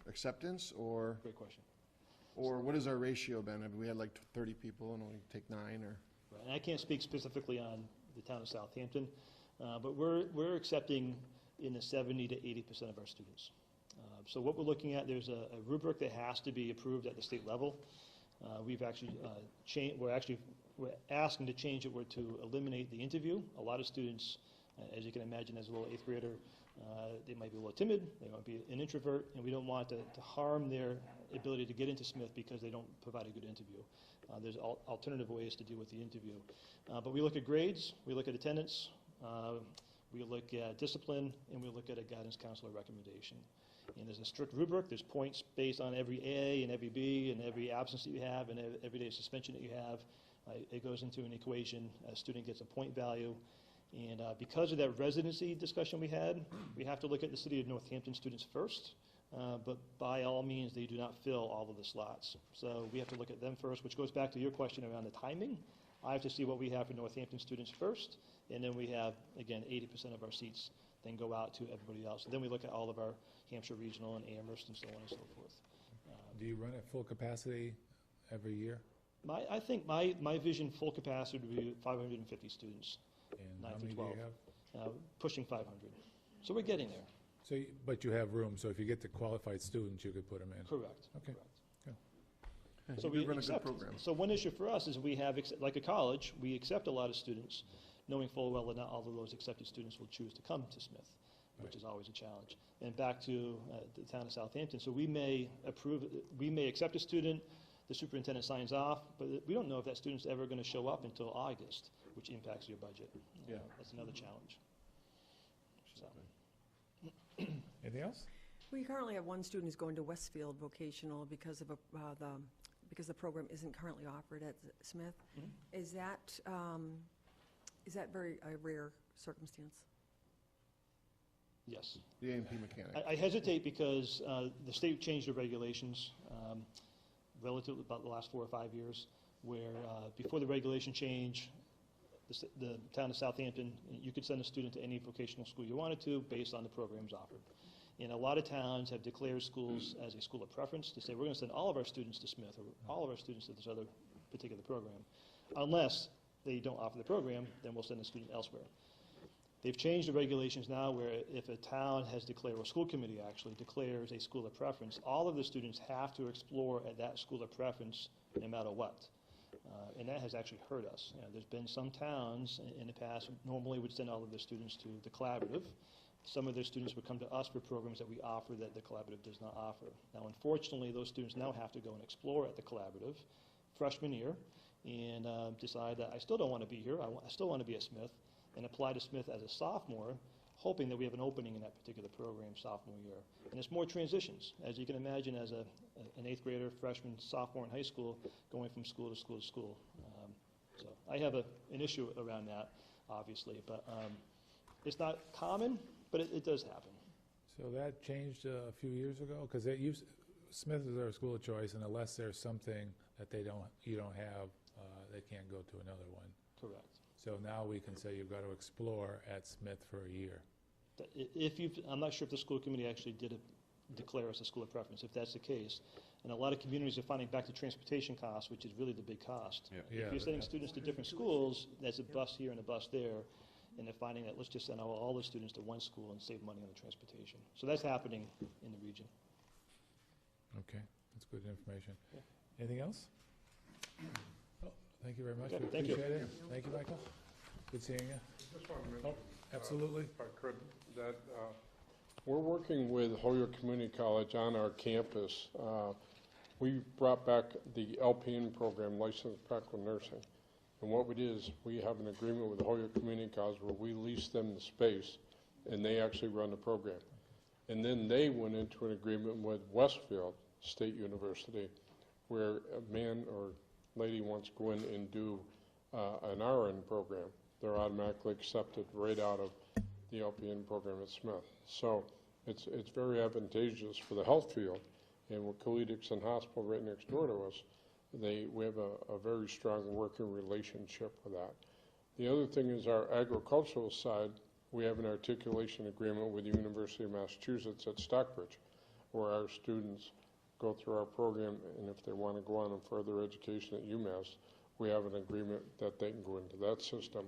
acceptance, or? Great question. Or what has our ratio been? Have we had like 30 people and only take 9, or? Right. And I can't speak specifically on the town of Southampton, but we're accepting in the 70 to 80% of our students. So what we're looking at, there's a rubric that has to be approved at the state level. We've actually we're asking to change it to eliminate the interview. A lot of students, as you can imagine, as a little 8th grader, they might be a little timid, they might be an introvert, and we don't want to harm their ability to get into Smith because they don't provide a good interview. There's alternative ways to deal with the interview. But we look at grades, we look at attendance, we look at discipline, and we look at a guidance counselor recommendation. And there's a strict rubric. There's points based on every A and every B and every absence that you have and every day suspension that you have. It goes into an equation. A student gets a point value. And because of that residency discussion we had, we have to look at the city of Northampton students first. But by all means, they do not fill all of the slots. So we have to look at them first, which goes back to your question around the timing. I have to see what we have for Northampton students first. And then we have, again, 80% of our seats then go out to everybody else. And then we look at all of our Hampshire Regional and Amherst and so on and so forth. Do you run at full capacity every year? I think my vision, full capacity, would be 550 students. And 9 how to many 12. do you have? Pushing 500. So we're getting there. So, but you have room, so if you get the qualified students, you could put them in? Correct. Okay. So we we run a good accept. program. So one issue for us is we have, like a college, we accept a lot of students, knowing full well that not all of those accepted students will choose to come to Smith, which is always a challenge. And back to the town of Southampton, so we may accept a student, the superintendent signs off, but we don't know if that student's ever going to show up until August, which impacts your budget. Yeah. That's another challenge. So. Anything else? We currently have 1 student who's going to Westfield Vocational because of because the program isn't currently offered at Smith. Is that very a rare circumstance? Yes. The A&P mechanic. I hesitate because the state changed the regulations relatively about the last 4 or 5 years, where before the regulation change, the town of Southampton, you could send a student to any vocational school you wanted to based on the programs offered. And a lot of towns have declared schools as a school of preference to say, we're going to send all of our students to Smith or all of our students to this other particular program. Unless they don't offer the program, then we'll send the student elsewhere. They've changed the regulations now where if a town has declared, or a school committee actually declares a school of preference, all of the students have to explore at that school of preference no matter what. And that has actually hurt us. There's been some towns in the past normally would send all of their students to the collaborative. Some of their students would come to us for programs that we offer that the collaborative does not offer. Now, unfortunately, those students now have to go and explore at the collaborative freshman year and decide that I still don't want to be here. I still want to be at Smith, and apply to Smith as a sophomore, hoping that we have an opening in that particular program sophomore year. And it's more transitions. As you can imagine, as an 8th grader, freshman, sophomore in high school, going from school to school to school. So I have an issue around that, obviously, but it's not common, but it does happen. So that changed a few years ago? Because Smith is our school of choice, and unless there's something that you don't have, they can't go to another one. Correct. So now we can say you've got to explore at Smith for a year. I'm not sure if the school committee actually did declare us a school of preference, if that's the case. And a lot of communities are finding back to transportation costs, which is really the big cost. Yeah. Yeah, If you're sending students to different schools, there's a bus here and a bus there. and they're finding that let's just send all the students to one school and save money on the transportation. So that's happening in the region. Okay, that's good information. Yeah. Anything else? Oh, thank you very much. Okay, We thank you. appreciate it. Thank you, Michael. Good seeing you. Just want to Oh, mention, absolutely. if I could, that we're working with Holyoke Community College on our campus. We brought back the LPN program, Licensed Practical Nursing. And what we did is we have an agreement with Holyoke Community College where we lease them the space, and they actually run the program. And then they went into an agreement with Westfield State University, where a man or lady wants to go in and do an RN program. They're automatically accepted right out of the LPN program at Smith. So it's very advantageous for the health field. And with Coledixon Hospital right next door to us, we have a very strong working relationship with that. The other thing is our agricultural side. We have an articulation agreement with the University of Massachusetts at Stockbridge, where our students go through our program, and if they want to go on in further education at UMass, we have an agreement that they can go into that system.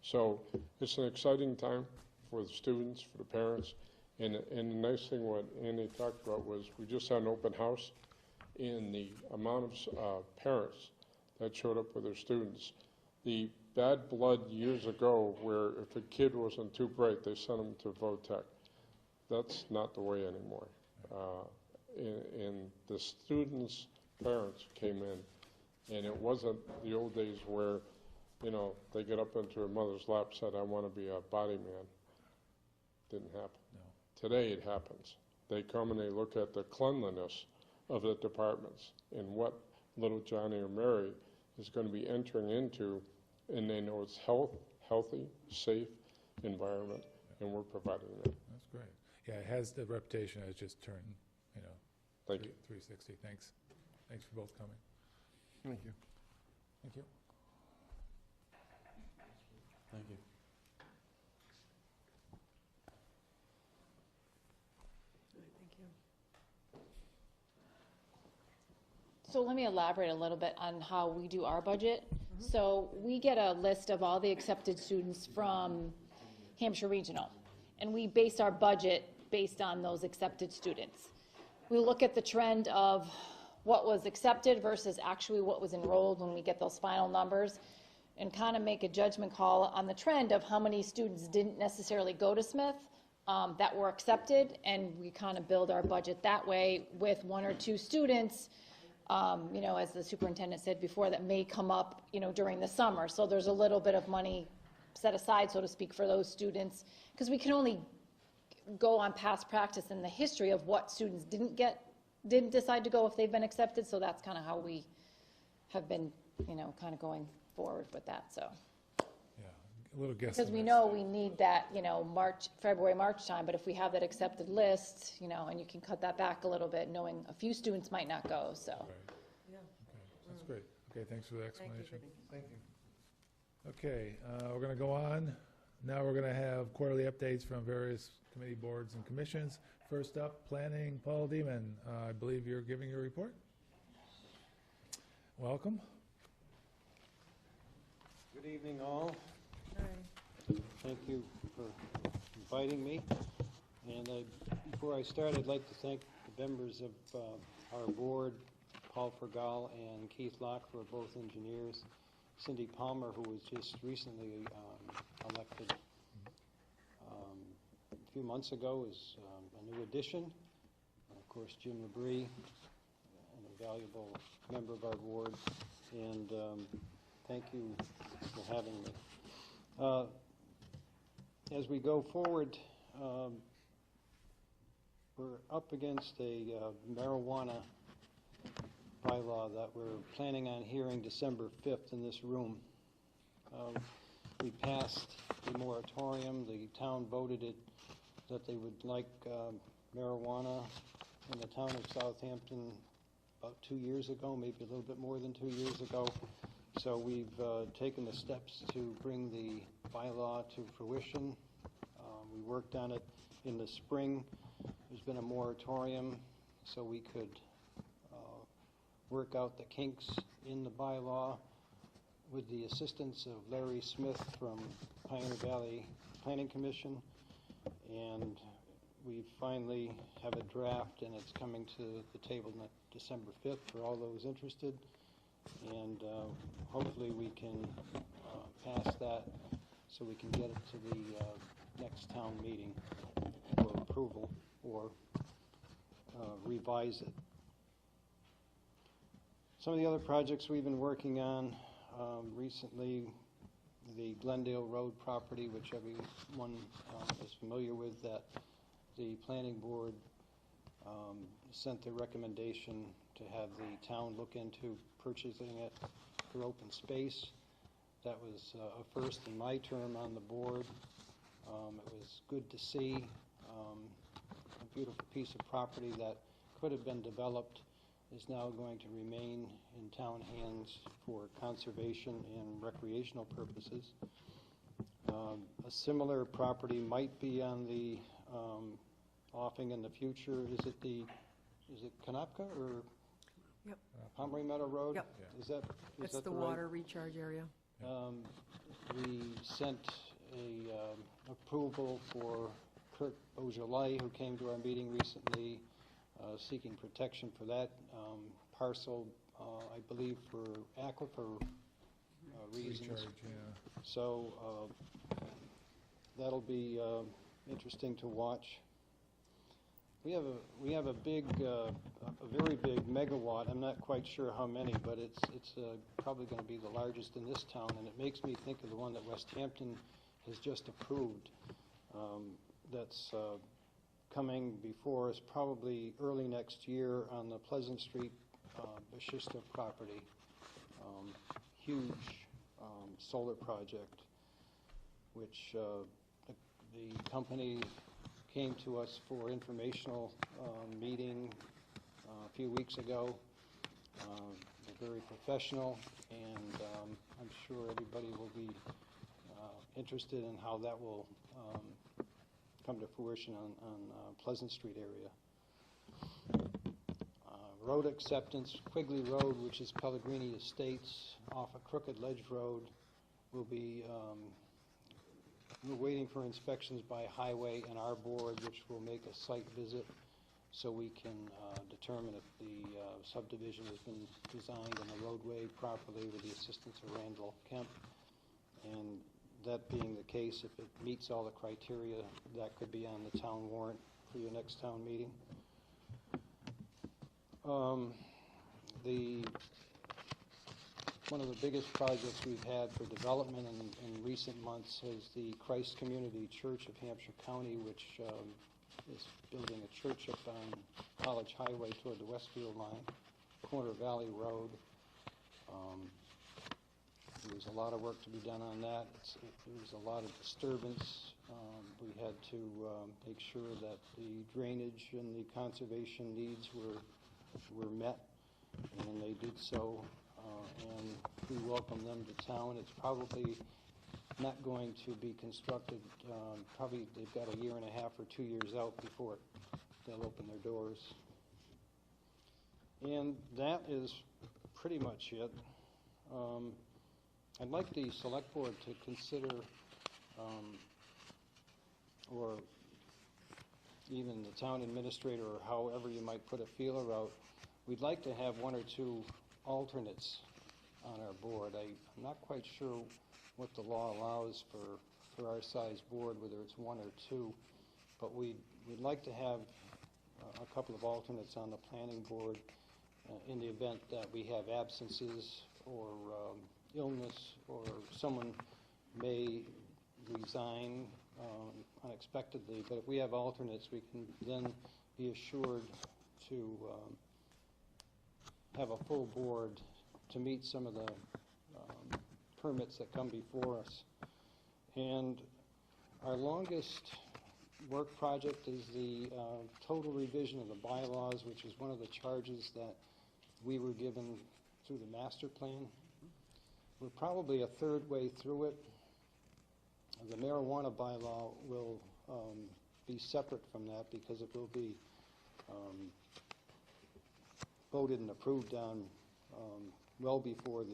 So it's an exciting time for the students, for the parents, and the nice thing what Andy talked about was we just had an open house, and the amount of parents that showed up with their students. The bad blood years ago where if a kid wasn't too bright, they sent them to Votech. That's not the way anymore. And the students' parents came in, and it wasn't the old days where, you know, they get up into a mother's lap and said, I want to be a body man. Didn't happen. No. Today it happens. They come and they look at the cleanliness of the departments and what little Johnny or Mary is going to be entering into, and they know it's healthy, safe environment, and we're providing that. That's great. Yeah, it has the reputation as just turned, you know, Thank you. 360. Thanks. Thanks for both coming. Thank you. Thank you. Thank you. Thank you. So let me elaborate a little bit on how we do our budget. So we get a list of all the accepted students from Hampshire Regional, and we base our budget based on those accepted students. We look at the trend of what was accepted versus actually what was enrolled when we get those final numbers, and kind of make a judgment call on the trend of how many students didn't necessarily go to Smith that were accepted, and we kind of build our budget that way with one or two students, you know, as the superintendent said before, that may come up, you know, during the summer. So there's a little bit of money set aside, so to speak, for those students, because we can only go on past practice in the history of what students didn't decide to go if they've been accepted. So that's kind of how we have been, you know, kind of going forward with that. So Yeah, a little guess. because we know we need that, you know, February, March time, but if we have that accepted list, you know, and you can cut that back a little bit, knowing a few students might not go, so. Right. Yeah. Okay, that's great. Okay, thanks for the Thank you, explanation. Brittany. Thank you. Okay, we're going to go on. Now we're going to have quarterly updates from various committee boards and commissions. First up, Planning, Paul Deeman. I believe you're giving your report. Welcome. Good evening, all. Hi. Thank you for inviting me. And before I start, I'd like to thank the members of our board, Paul Fergal and Keith Locke, who are both engineers. Cindy Palmer, who was just recently elected a few months ago, is a new addition. And of course, Jim Labrie, an invaluable member of our board. And thank you for having me. As we go forward, we're up against a marijuana bylaw that we're planning on hearing December 5th in this room. We passed the moratorium. The town voted it that they would like marijuana in the town of Southampton about 2 years ago, maybe a little bit more than 2 years ago. So we've taken the steps to bring the bylaw to fruition. We worked on it in the spring. There's been a moratorium so we could work out the kinks in the bylaw. with the assistance of Larry Smith from Pioneer Valley Planning Commission, and we finally have a draft, and it's coming to the table on December 5th for all those interested, and hopefully we can pass that so we can get it to the next town meeting for approval or revise it. Some of the other projects we've been working on recently, the Glendale Road property, which everyone is familiar with, that the planning board sent the recommendation to have the town look into purchasing it for open space. That was a first in my term on the board. It was good to see a beautiful piece of property that could have been developed is now going to remain in town hands for conservation and recreational purposes. A similar property might be on the offing in the future. Is it Kanopka or Yep. Pomeroy Meadow Road? Yep. Is that That's the the right? water recharge area. We sent a approval for Kurt Beaujolais, who came to our meeting recently, seeking protection for that parcel, I believe for aquifer reasons. Recharge, yeah. So that'll be interesting to watch. We have a big, a very big megawatt. I'm not quite sure how many, but it's probably going to be the largest in this town, and it makes me think of the one that West Hampton has just approved. That's coming before us probably early next year on the Pleasant Street Bashista property. Huge solar project, which the company came to us for informational meeting a few weeks ago. They're very professional, and I'm sure everybody will be interested in how that will come to fruition on Pleasant Street area. Road acceptance, Quigley Road, which is Pellegrini Estates, off of Crooked Ledge Road, will be, we're waiting for inspections by Highway and our board, which will make a site visit so we can determine if the subdivision has been designed and the roadway properly with the assistance of Randall Kemp. And that being the case, if it meets all the criteria, that could be on the town warrant for your next town meeting. One of the biggest projects we've had for development in recent months is the Christ Community Church of Hampshire County, which is building a church up on College Highway toward the Westfield line, Corner Valley Road. There's a lot of work to be done on that. There was a lot of disturbance. We had to make sure that the drainage and the conservation needs were met, and they did so. And we welcome them to town. It's probably not going to be constructed. Probably they've got a year and a half or 2 years out before they'll open their doors. And that is pretty much it. I'd like the select board to consider, or even the town administrator, or however you might put a feeler out, we'd like to have 1 or 2 alternates on our board. I'm not quite sure what the law allows for our size board, whether it's 1 or 2, but we'd like to have a couple of alternates on the planning board in the event that we have absences or illness, or someone may resign unexpectedly. But if we have alternates, we can then be assured to have a full board to meet some of the permits that come before us. And our longest work project is the total revision of the bylaws, which is one of the charges that we were given through the master plan. We're probably a third way through it. The marijuana bylaw will be separate from that because it will be voted and approved on well before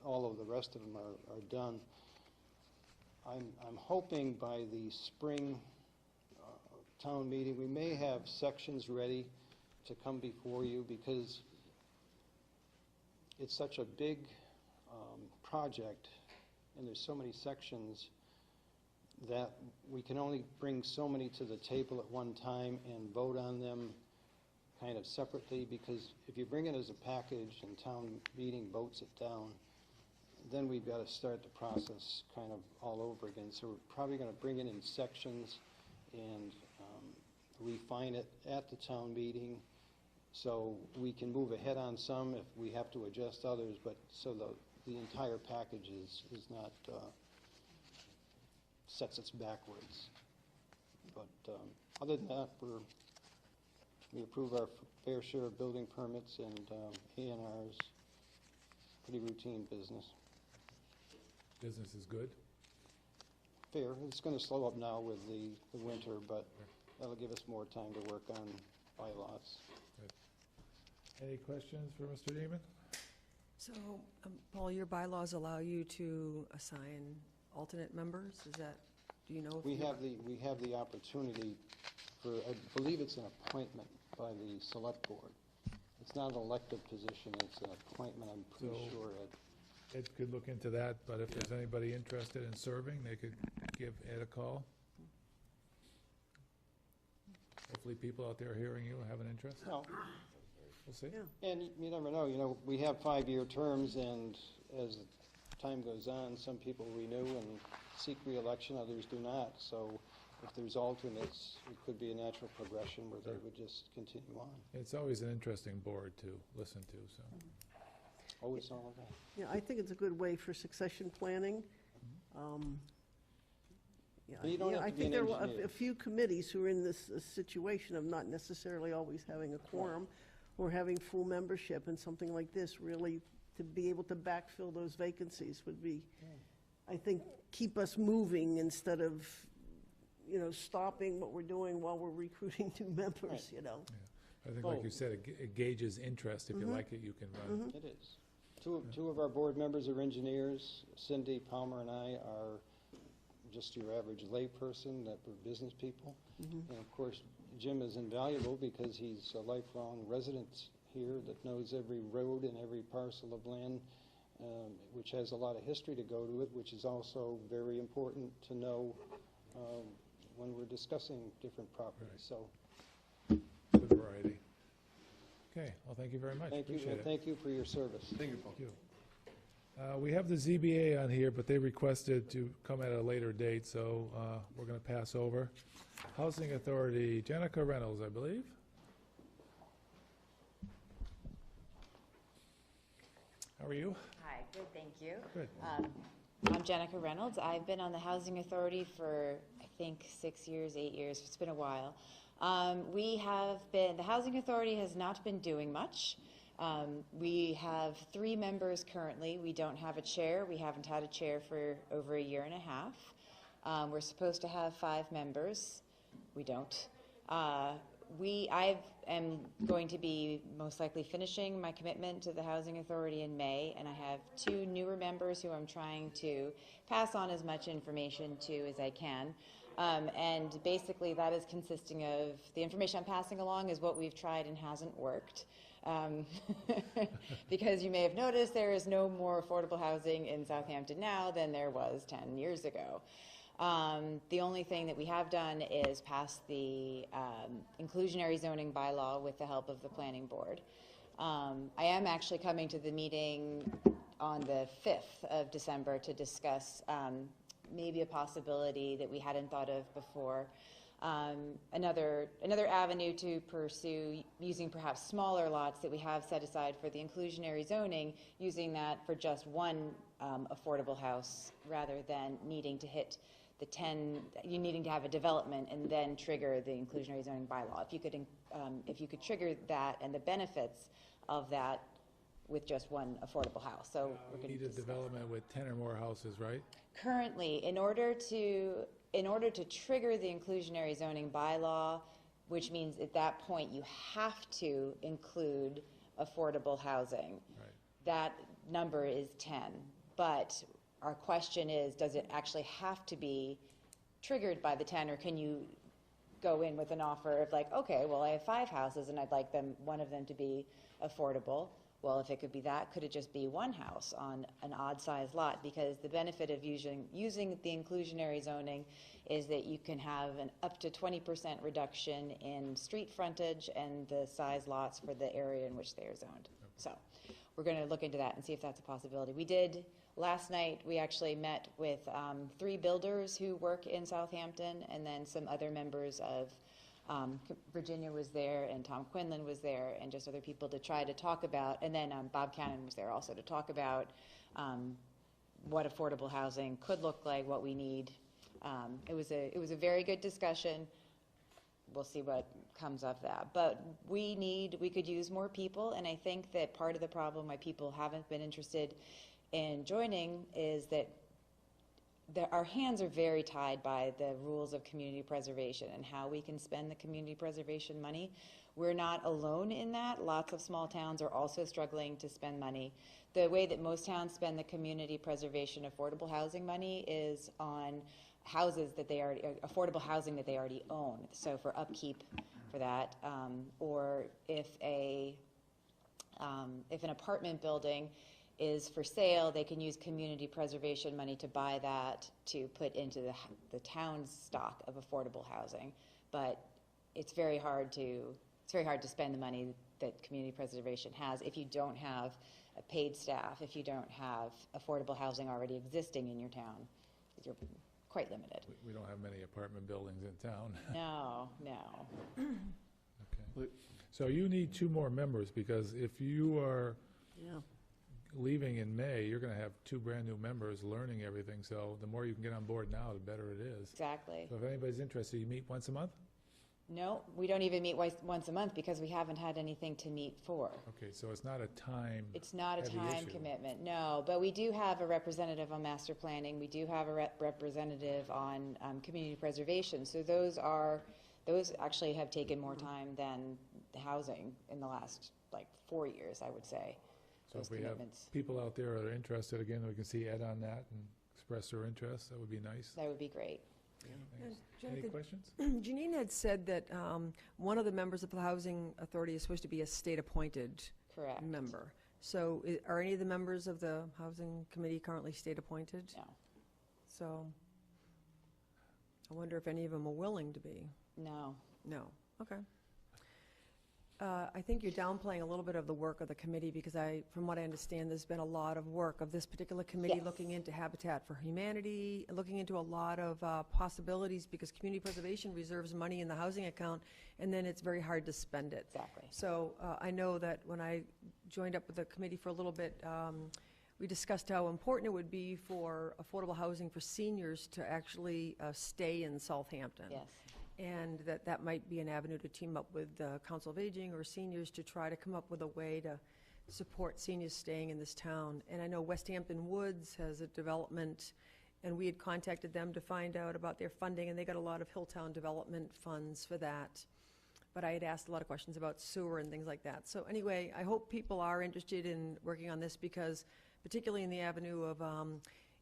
all of the rest of them are done. I'm hoping by the spring town meeting, we may have sections ready to come before you, because it's such a big project, and there's so many sections that we can only bring so many to the table at one time and vote on them kind of separately, because if you bring it as a package and town meeting votes it down, then we've got to start the process kind of all over again. So we're probably going to bring it in sections and refine it at the town meeting, so we can move ahead on some if we have to adjust others, but so the entire package is not sets us backwards. But other than that, we approve our fair share of building permits and A&Rs. Pretty routine business. Business is good. Fair. It's going to slow up now with the winter, but that'll give us more time to work on bylaws. Any questions for Mr. Neiman? So, Paul, your bylaws allow you to assign alternate members? Is that, do you know if We have the opportunity for, I believe it's an appointment by the select board. It's not an elected position, it's an appointment, I'm pretty So- sure, Ed. Ed could look into that, but if there's anybody interested in serving, they could give Ed a call. Hopefully people out there hearing you have an interest. No, We'll see. Yeah. and you never know, we have 5-year terms, and as time goes on, some people renew and seek re-election, others do not. So if there's alternates, it could be a natural progression where they would just continue on. It's always an interesting board to listen to, so. Always all of that. Yeah, I think it's a good way for succession planning. Yeah, And you don't have I to be think an there are engineer. a few committees who are in this situation of not necessarily always having a quorum or having full membership, and something like this really, to be able to backfill those vacancies would be, I think, keep us moving instead of, stopping what we're doing while we're recruiting new members, I think, like you said, it gauges interest. If you like it, you can run. It is. Two of our board members are engineers. Cindy Palmer and I are just your average layperson that we're business people. And of course, Jim is invaluable because he's a lifelong resident here that knows every road and every parcel of land, which has a lot of history to go to it, which is also very important to know when we're discussing different properties. So Good variety. Okay, well, thank you very much. thank you, Appreciate and it. thank you for your service. Thank you, Paul. Thank you. We have the ZBA on here, but they requested to come at a later date, so we're going to pass over. Housing Authority, Jenica Reynolds, I believe. How are you? Hi, good, thank you. Good. I'm Jenica Reynolds. I've been on the Housing Authority for, I think, 6 years, 8 years. It's been a while. The Housing Authority has not been doing much. We have 3 members currently. We don't have a chair. We haven't had a chair for over a year and a half. We're supposed to have 5 members. We don't. I am going to be most likely finishing my commitment to the Housing Authority in May, and I have 2 newer members who I'm trying to pass on as much information to as I can. And basically that is consisting of, the information I'm passing along is what we've tried and hasn't worked. Because you may have noticed there is no more affordable housing in Southampton now than there was 10 years ago. The only thing that we have done is pass the inclusionary zoning bylaw with the help of the planning board. I am actually coming to the meeting on the 5th of December to discuss maybe a possibility that we hadn't thought of before. Another avenue to pursue, using perhaps smaller lots that we have set aside for the inclusionary zoning, using that for just one affordable house rather than needing to hit the 10, you needing to have a development and then trigger the inclusionary zoning bylaw. If you could trigger that and the benefits of that with just one affordable house. So we're We going need to a development with 10 or more houses, right? currently, in order to trigger the inclusionary zoning bylaw, which means at that point you have to include affordable housing. Right. that number is 10. But our question is, does it actually have to be triggered by the 10, or can you go in with an offer of like, okay, well, I have 5 houses and I'd like one of them to be affordable. Well, if it could be that, could it just be one house on an odd-sized lot? Because the benefit of using the inclusionary zoning is that you can have an up to 20% reduction in street frontage and the size lots for the area in which they are zoned. So we're going to look into that and see if that's a possibility. We did, last night, we actually met with 3 builders who work in Southampton, and then some other members of Virginia was there, and Tom Quinlan was there, and just other people to try to talk about, and then Bob Cannon was there also to talk about what affordable housing could look like, what we need. It was a very good discussion. We'll see what comes of that. But we could use more people, and I think that part of the problem why people haven't been interested in joining is that our hands are very tied by the rules of community preservation and how we can spend the community preservation money. We're not alone in that. Lots of small towns are also struggling to spend money. The way that most towns spend the community preservation affordable housing money is on houses that they already, affordable housing that they already own. So for upkeep for that, or if an apartment building is for sale, they can use community preservation money to buy that to put into the town's stock of affordable housing. But it's very hard to spend the money that community preservation has if you don't have a paid staff, if you don't have affordable housing already existing in your town. You're quite limited. We don't have many apartment buildings in town. No. Okay. So you need 2 more members, because if you are leaving in May, you're going to have 2 brand-new members learning everything. So the more you can get on board now, the better it is. Exactly. So if anybody's interested, you meet once a month? No, we don't even meet once a month because we haven't had anything to meet for. Okay, so it's not a time. It's not a heavy time issue. Commitment, no. But we do have a representative on master planning. We do have a representative on community preservation. So those actually have taken more time than the housing in the last 4 years, I would say. So Those if we have commitments. people out there that are interested, again, we can see Ed on that and express their interest. That would be nice. That would be great. Thanks. Any questions? Janine had said that one of the members of the Housing Authority is supposed to be a state-appointed Correct. member. So are any of the members of the Housing Committee currently state-appointed? No. So I wonder if any of them are willing to be. No. No. Okay. I think you're downplaying a little bit of the work of the committee, because from what I understand, there's been a lot of work of this particular committee Yes. looking into Habitat for Humanity, looking into a lot of possibilities, because community preservation reserves money in the housing account, and then it's very hard to spend it. Exactly. So I know that when I joined up with the committee for a little bit, we discussed how important it would be for affordable housing for seniors to actually stay in Southampton. Yes. And that might be an avenue to team up with the Council of Aging or seniors to try to come up with a way to support seniors staying in this town. And I know West Hampton Woods has a development, and we had contacted them to find out about their funding, and they got a lot of Hilltown development funds for that. But I had asked a lot of questions about sewer and things like that. So anyway, I hope people are interested in working on this, because particularly in the avenue of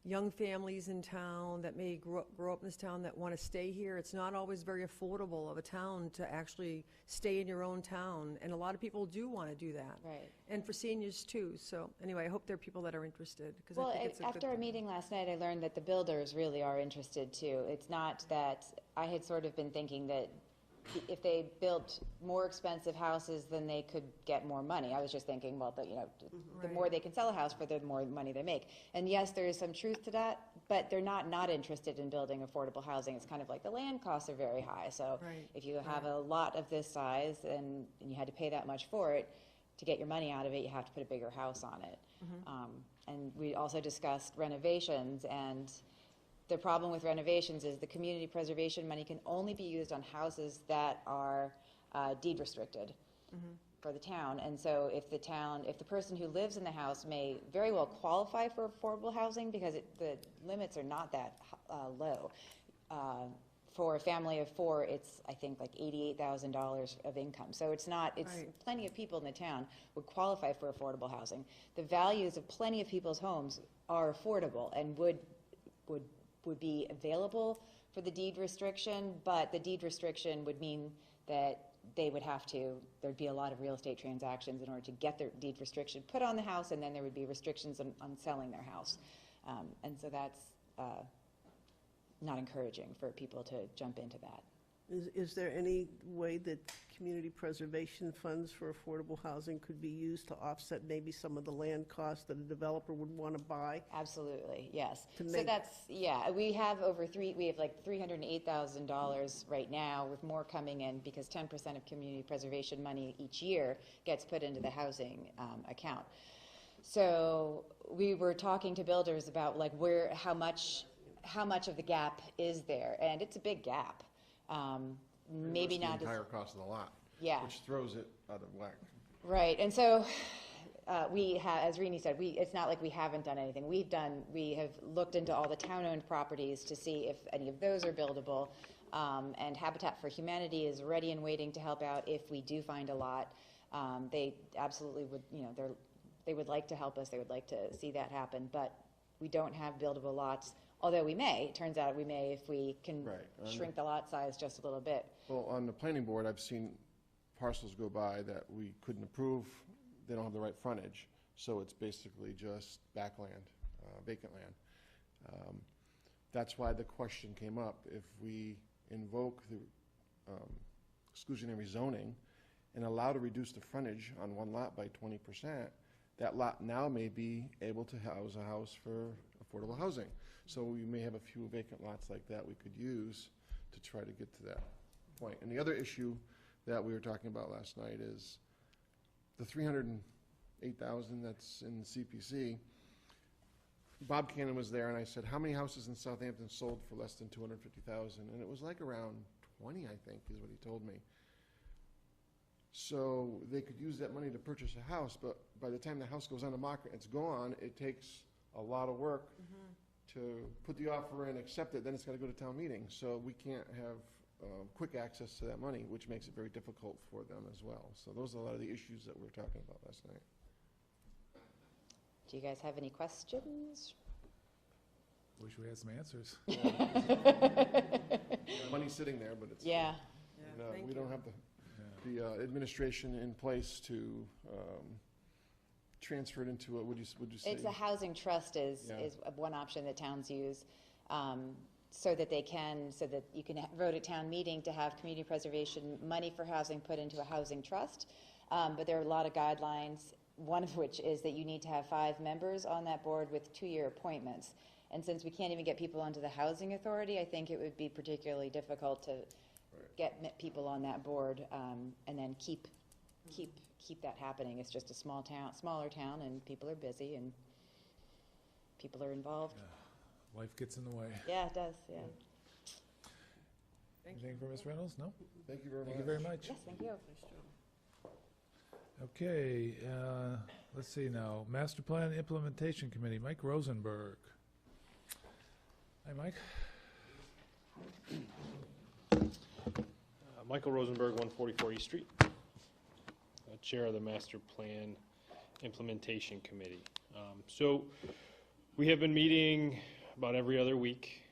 young families in town that may grow up in this town that want to stay here. It's not always very affordable of a town to actually stay in your own town, and a lot of people do want to do that. Right. And for seniors too. So anyway, I hope there are people that are interested, because Well, I think it's a good after our thing. meeting last night, I learned that the builders really are interested too. It's not that, I had sort of been thinking that if they built more expensive houses, then they could get more money. I was just thinking, well, the more they can sell a house for, the more money they make. And yes, there is some truth to that, but they're not interested in building affordable housing. It's kind of like the land costs are very high. So Right, if you have a lot of this size and you had to pay that much for it, to get your money out of it, you have to put a bigger house on it. And we also discussed renovations, and the problem with renovations is the community preservation money can only be used on houses that are deed restricted for the town. And so if the person who lives in the house may very well qualify for affordable housing, because the limits are not that low for a family of 4, it's, I think, like $88,000 of income. So it's not, it's Right. plenty of people in the town would qualify for affordable housing. The values of plenty of people's homes are affordable and would be available for the deed restriction, but the deed restriction would mean that they would have to, there'd be a lot of real estate transactions in order to get their deed restriction put on the house, and then there would be restrictions on selling their house. And so that's not encouraging for people to jump into that. Is there any way that community preservation funds for affordable housing could be used to offset maybe some of the land costs that a developer would want to buy? Absolutely, yes. To So make- that's, yeah, we have like $308,000 right now, with more coming in, because 10% of community preservation money each year gets put into the housing account. So we were talking to builders about like how much of the gap is there, and it's a big gap. Maybe Pretty much not the as, entire cost of the lot. Yeah. Which throws it out of whack. right, and so we have, as Rini said, it's not like we haven't done anything. We have looked into all the town-owned properties to see if any of those are buildable, and Habitat for Humanity is ready and waiting to help out if we do find a lot. They absolutely would, they would like to help us. They would like to see that happen, but we don't have buildable lots. Although we may, it turns out we may if we can Right. shrink the lot size just a little bit. Well, on the planning board, I've seen parcels go by that we couldn't approve. They don't have the right frontage, so it's basically just backland, vacant land. That's why the question came up. If we invoke the exclusionary zoning and allow to reduce the frontage on one lot by 20%, that lot now may be able to house a house for affordable housing. So we may have a few vacant lots like that we could use to try to get to that point. And the other issue that we were talking about last night is the 308,000 that's in the CPC. Bob Cannon was there, and I said, how many houses in Southampton sold for less than 250,000? And it was like around 20, I think, is what he told me. So they could use that money to purchase a house, but by the time the house goes on the market, it's gone, it takes a lot of work to put the offer in, accept it, then it's got to go to town meeting. So we can't have quick access to that money, which makes it very difficult for them as well. So those are a lot of the issues that we were talking about last night. Do you guys have any questions? Wish we had some answers. Money's sitting there, but it's. Yeah. We don't have the administration in place to transfer it into, would you say? It's a housing trust is one option that towns use, so that you can vote at town meeting to have community preservation money for housing put into a housing trust. But there are a lot of guidelines, one of which is that you need to have 5 members on that board with 2-year appointments. And since we can't even get people onto the housing authority, I think it would be particularly difficult to get people on that board, and then keep that happening. It's just a smaller town, and people are busy, and people are involved. Life gets in the way. Yeah, it does, yeah. Anything for Ms. Reynolds? No? Thank you very much. Thank you very much. Yes, thank you. Okay, let's see now. Master Plan Implementation Committee, Mike Rosenberg. Hi, Mike. Michael Rosenberg, 144 East Street, Chair of the Master Plan Implementation Committee. So we have been meeting about every other week.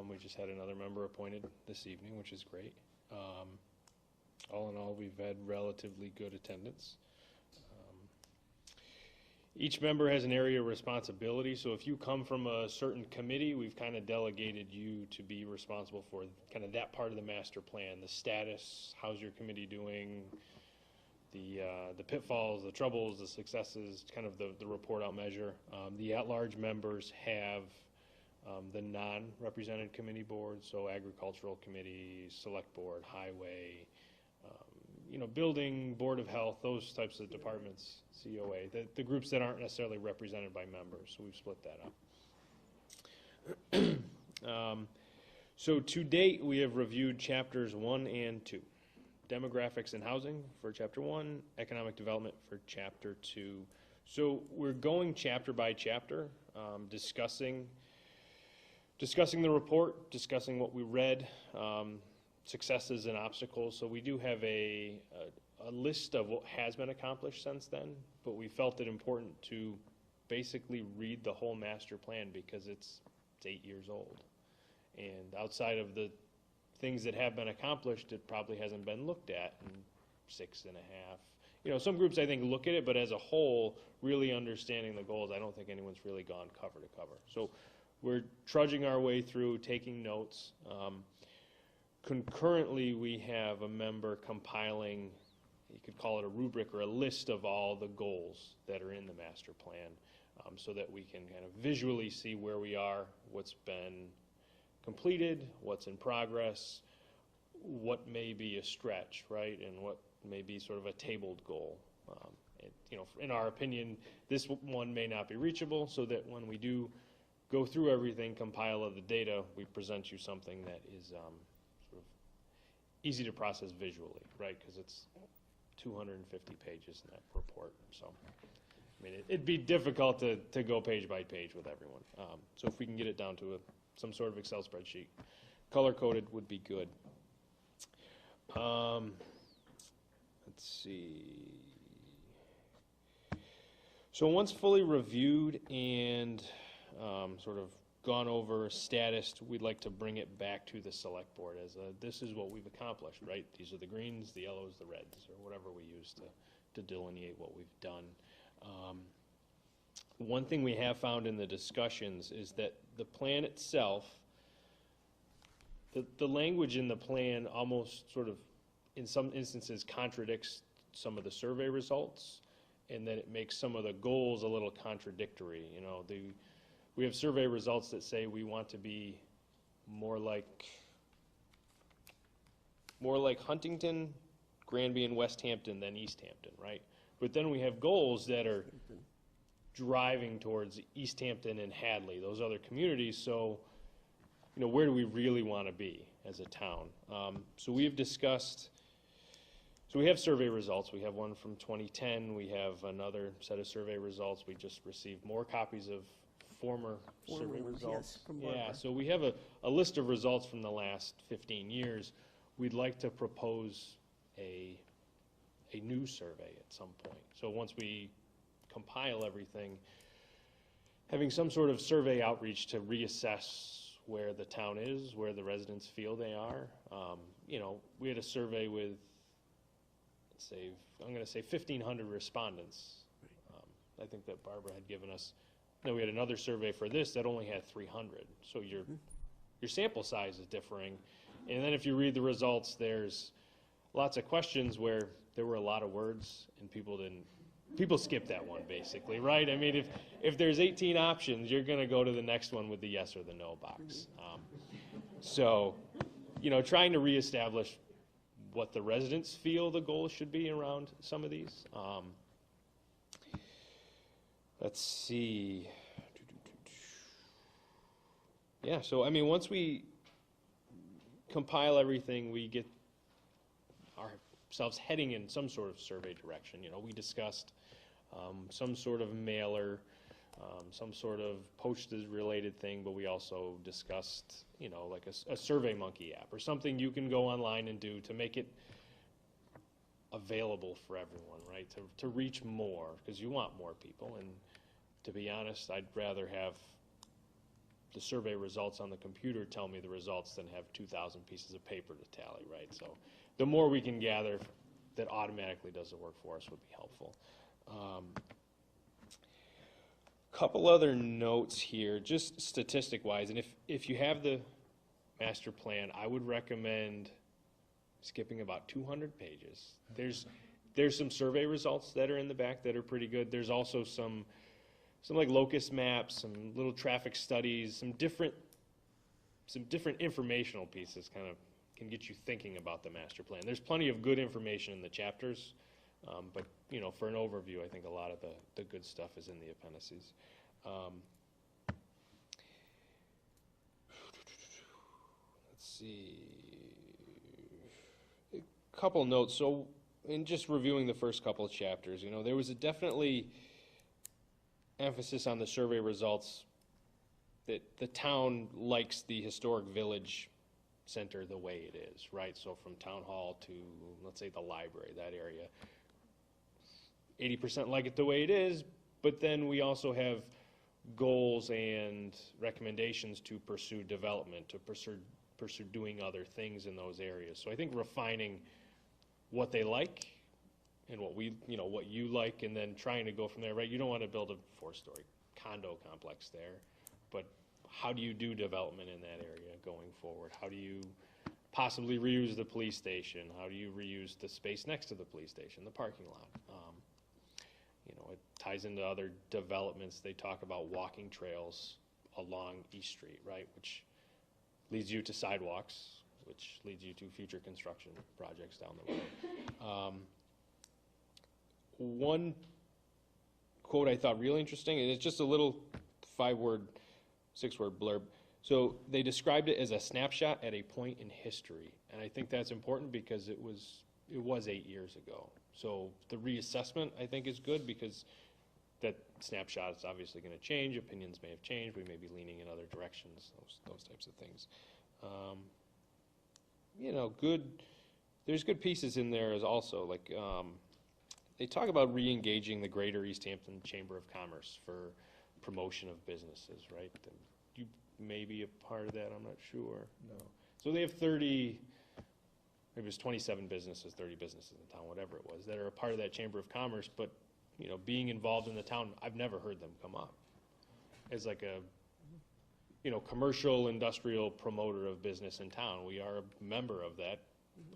We just had another member appointed this evening, which is great. All in all, we've had relatively good attendance. Each member has an area of responsibility, so if you come from a certain committee, we've kind of delegated you to be responsible for kind of that part of the master plan, the status, how's your committee doing, the pitfalls, the troubles, the successes, kind of the report out measure. The at-large members have the non-represented committee boards, so agricultural committee, select board, highway, building, board of health, those types of departments, COA, the groups that aren't necessarily represented by members, so we've split that up. So to date, we have reviewed chapters 1 and 2. Demographics and housing for chapter 1, economic development for chapter 2. So we're going chapter by chapter, discussing discussing the report, discussing what we read, successes and obstacles. So we do have a list of what has been accomplished since then, but we felt it important to basically read the whole master plan because it's 8 years old. And outside of the things that have been accomplished, it probably hasn't been looked at in 6.5. You know, some groups I think look at it, but as a whole, really understanding the goals, I don't think anyone's really gone cover to cover. So we're trudging our way through, taking notes. Concurrently, we have a member compiling, you could call it a rubric or a list of all the goals that are in the master plan, so that we can kind of visually see where we are, what's been completed, what's in progress, what may be a stretch, right, and what may be sort of a tabled goal. You know, in our opinion, this one may not be reachable, so that when we do go through everything, compile of the data, we present you something that is sort of easy to process visually, right, because it's 250 pages in that report. So, I mean, it'd be difficult to go page by page with everyone. So if we can get it down to some sort of Excel spreadsheet, color-coded would be good. Let's see. So once fully reviewed and sort of gone over status, we'd like to bring it back to the select board as this is what we've accomplished, right? These are the greens, the yellows, the reds, or whatever we use to delineate what we've done. One thing we have found in the discussions is that the plan itself, the language in the plan almost sort of, in some instances, contradicts some of the survey results, and that it makes some of the goals a little contradictory. You know, we have survey results that say we want to be more like Huntington, Granby, and West Hampton than East Hampton, right? But then we have goals that are driving towards East Hampton and Hadley, those other communities. So, you know, where do we really want to be as a town? So we have discussed, so we have survey results. We have one from 2010. We have another set of survey results. We just received more copies of former survey ones, results. yes, from Yeah, Barbara. so we have a list of results from the last 15 years. We'd like to propose a new survey at some point. So once we compile everything, having some sort of survey outreach to reassess where the town is, where the residents feel they are. You know, we had a survey with, let's say, I'm going to say 1,500 respondents. I think that Barbara had given us. Then we had another survey for this that only had 300. So your sample size is differing. And then if you read the results, there's lots of questions where there were a lot of words and people skipped that one basically, right? I mean, if there's 18 options, you're going to go to the next one with the yes or the no box. So, you know, trying to reestablish what the residents feel the goals should be around some of these. Let's see. Yeah, so I mean, once we compile everything, we get ourselves heading in some sort of survey direction. You know, we discussed some sort of mailer, some sort of postage-related thing, but we also discussed, you know, like a SurveyMonkey app or something you can go online and do to make it available for everyone, right? To reach more, because you want more people. And to be honest, I'd rather have the survey results on the computer tell me the results than have 2,000 pieces of paper to tally, right? So the more we can gather that automatically does the work for us would be helpful. Couple other notes here, just statistic-wise, and if you have the master plan, I would recommend skipping about 200 pages. There's some survey results that are in the back that are pretty good. There's also some like locust maps, some little traffic studies, some different informational pieces kind of can get you thinking about the master plan. There's plenty of good information in the chapters, but you know, for an overview, I think a lot of the good stuff is in the appendices. Let's see, a couple notes. So in just reviewing the first couple of chapters, you know, there was definitely emphasis on the survey results that the town likes the historic village center the way it is, right? So from town hall to, let's say, the library, that area. 80% like it the way it is, but then we also have goals and recommendations to pursue development, to pursue doing other things in those areas. So I think refining what they like and what we, what you like, and then trying to go from there, right? You don't want to build a 4-story condo complex there, but how do you do development in that area going forward? How do you possibly reuse the police station? How do you reuse the space next to the police station, the parking lot? It ties into other developments. They talk about walking trails along East Street, right, which leads you to sidewalks, which leads you to future construction projects down the road. One quote I thought really interesting, and it's just a little 5-word, 6-word blurb. So they described it as a snapshot at a point in history, and I think that's important because it was 8 years ago. So the reassessment, I think, is good because that snapshot is obviously going to change. Opinions may have changed. We may be leaning in other directions, those types of things. There's good pieces in there as also, like they talk about re-engaging the Greater East Hampton Chamber of Commerce for promotion of businesses, right? And you may be a part of that, I'm not sure. No. So they have 30, maybe it was 27 businesses, 30 businesses in town, whatever it was, that are a part of that Chamber of Commerce, but being involved in the town, I've never heard them come up as like a, commercial industrial promoter of business in town. We are a member of that.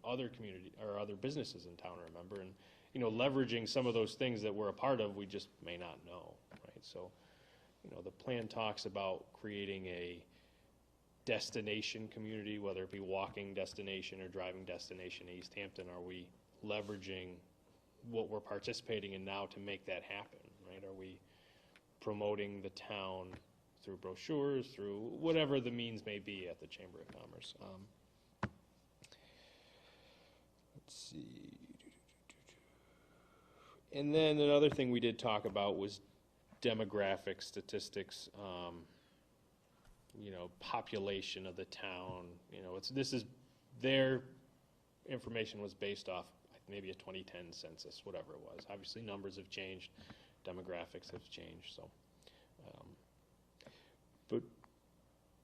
Other community or other businesses in town are a member, and leveraging some of those things that we're a part of, we just may not know, right? So, the plan talks about creating a destination community, whether it be walking destination or driving destination in East Hampton. Are we leveraging what we're participating in now to make that happen, right? Are we promoting the town through brochures, through whatever the means may be at the Chamber of Commerce? Let's see. And then another thing we did talk about was demographic statistics, population of the town. Their information was based off maybe a 2010 census, whatever it was. Obviously, numbers have changed, demographics have changed. So, but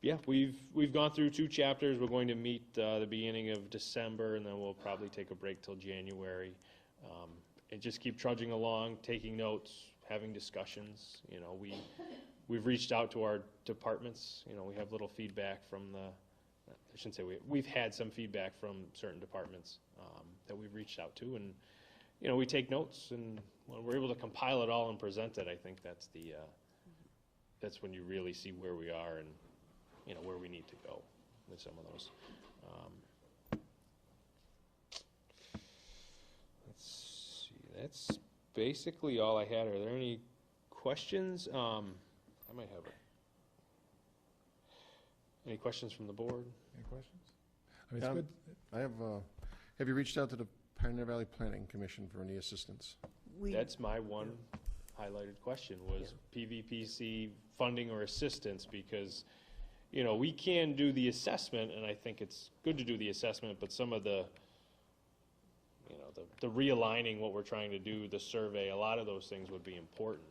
yeah, we've gone through 2 chapters. We're going to meet the beginning of December, and then we'll probably take a break till January, and just keep trudging along, taking notes, having discussions. We've reached out to our departments. We have little feedback from I shouldn't say we've had some feedback from certain departments that we've reached out to, and we take notes, and when we're able to compile it all and present it, I think that's when you really see where we are and where we need to go with some of those. Let's see, that's basically all I had. Are there any questions? I might have any questions from the board? Any questions? I mean, it's good. I have you reached out to the Pioneer Valley Planning Commission for any assistance? That's my one highlighted question was PVPC funding or assistance, because we can do the assessment, and I think it's good to do the assessment, but some of the the realigning what we're trying to do, the survey, a lot of those things would be important.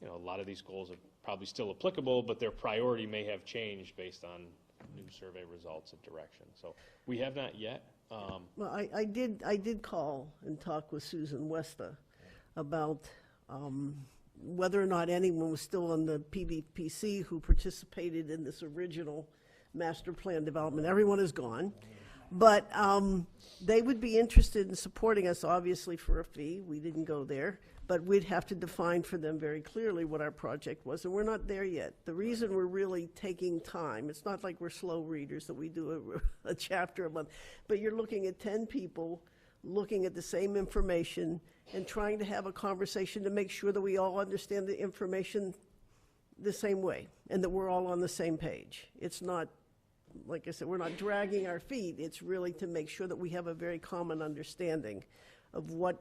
A lot of these goals are probably still applicable, but their priority may have changed based on new survey results and direction. So we have not yet. Well, I did call and talk with Susan Westa about whether or not anyone was still on the PVPC who participated in this original master plan development. Everyone is gone. But they would be interested in supporting us, obviously, for a fee. We didn't go there. But we'd have to define for them very clearly what our project was, and we're not there yet. The reason we're really taking time, it's not like we're slow readers that we do a chapter a month, but you're looking at 10 people looking at the same information and trying to have a conversation to make sure that we all understand the information the same way and that we're all on the same page. It's not, like I said, we're not dragging our feet. It's really to make sure that we have a very common understanding of what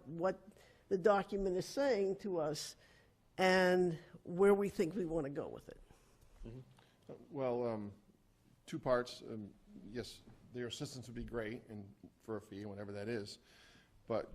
the document is saying to us and where we think we want to go with it. Well, two parts. Yes, their assistance would be great and for a fee, whatever that is. But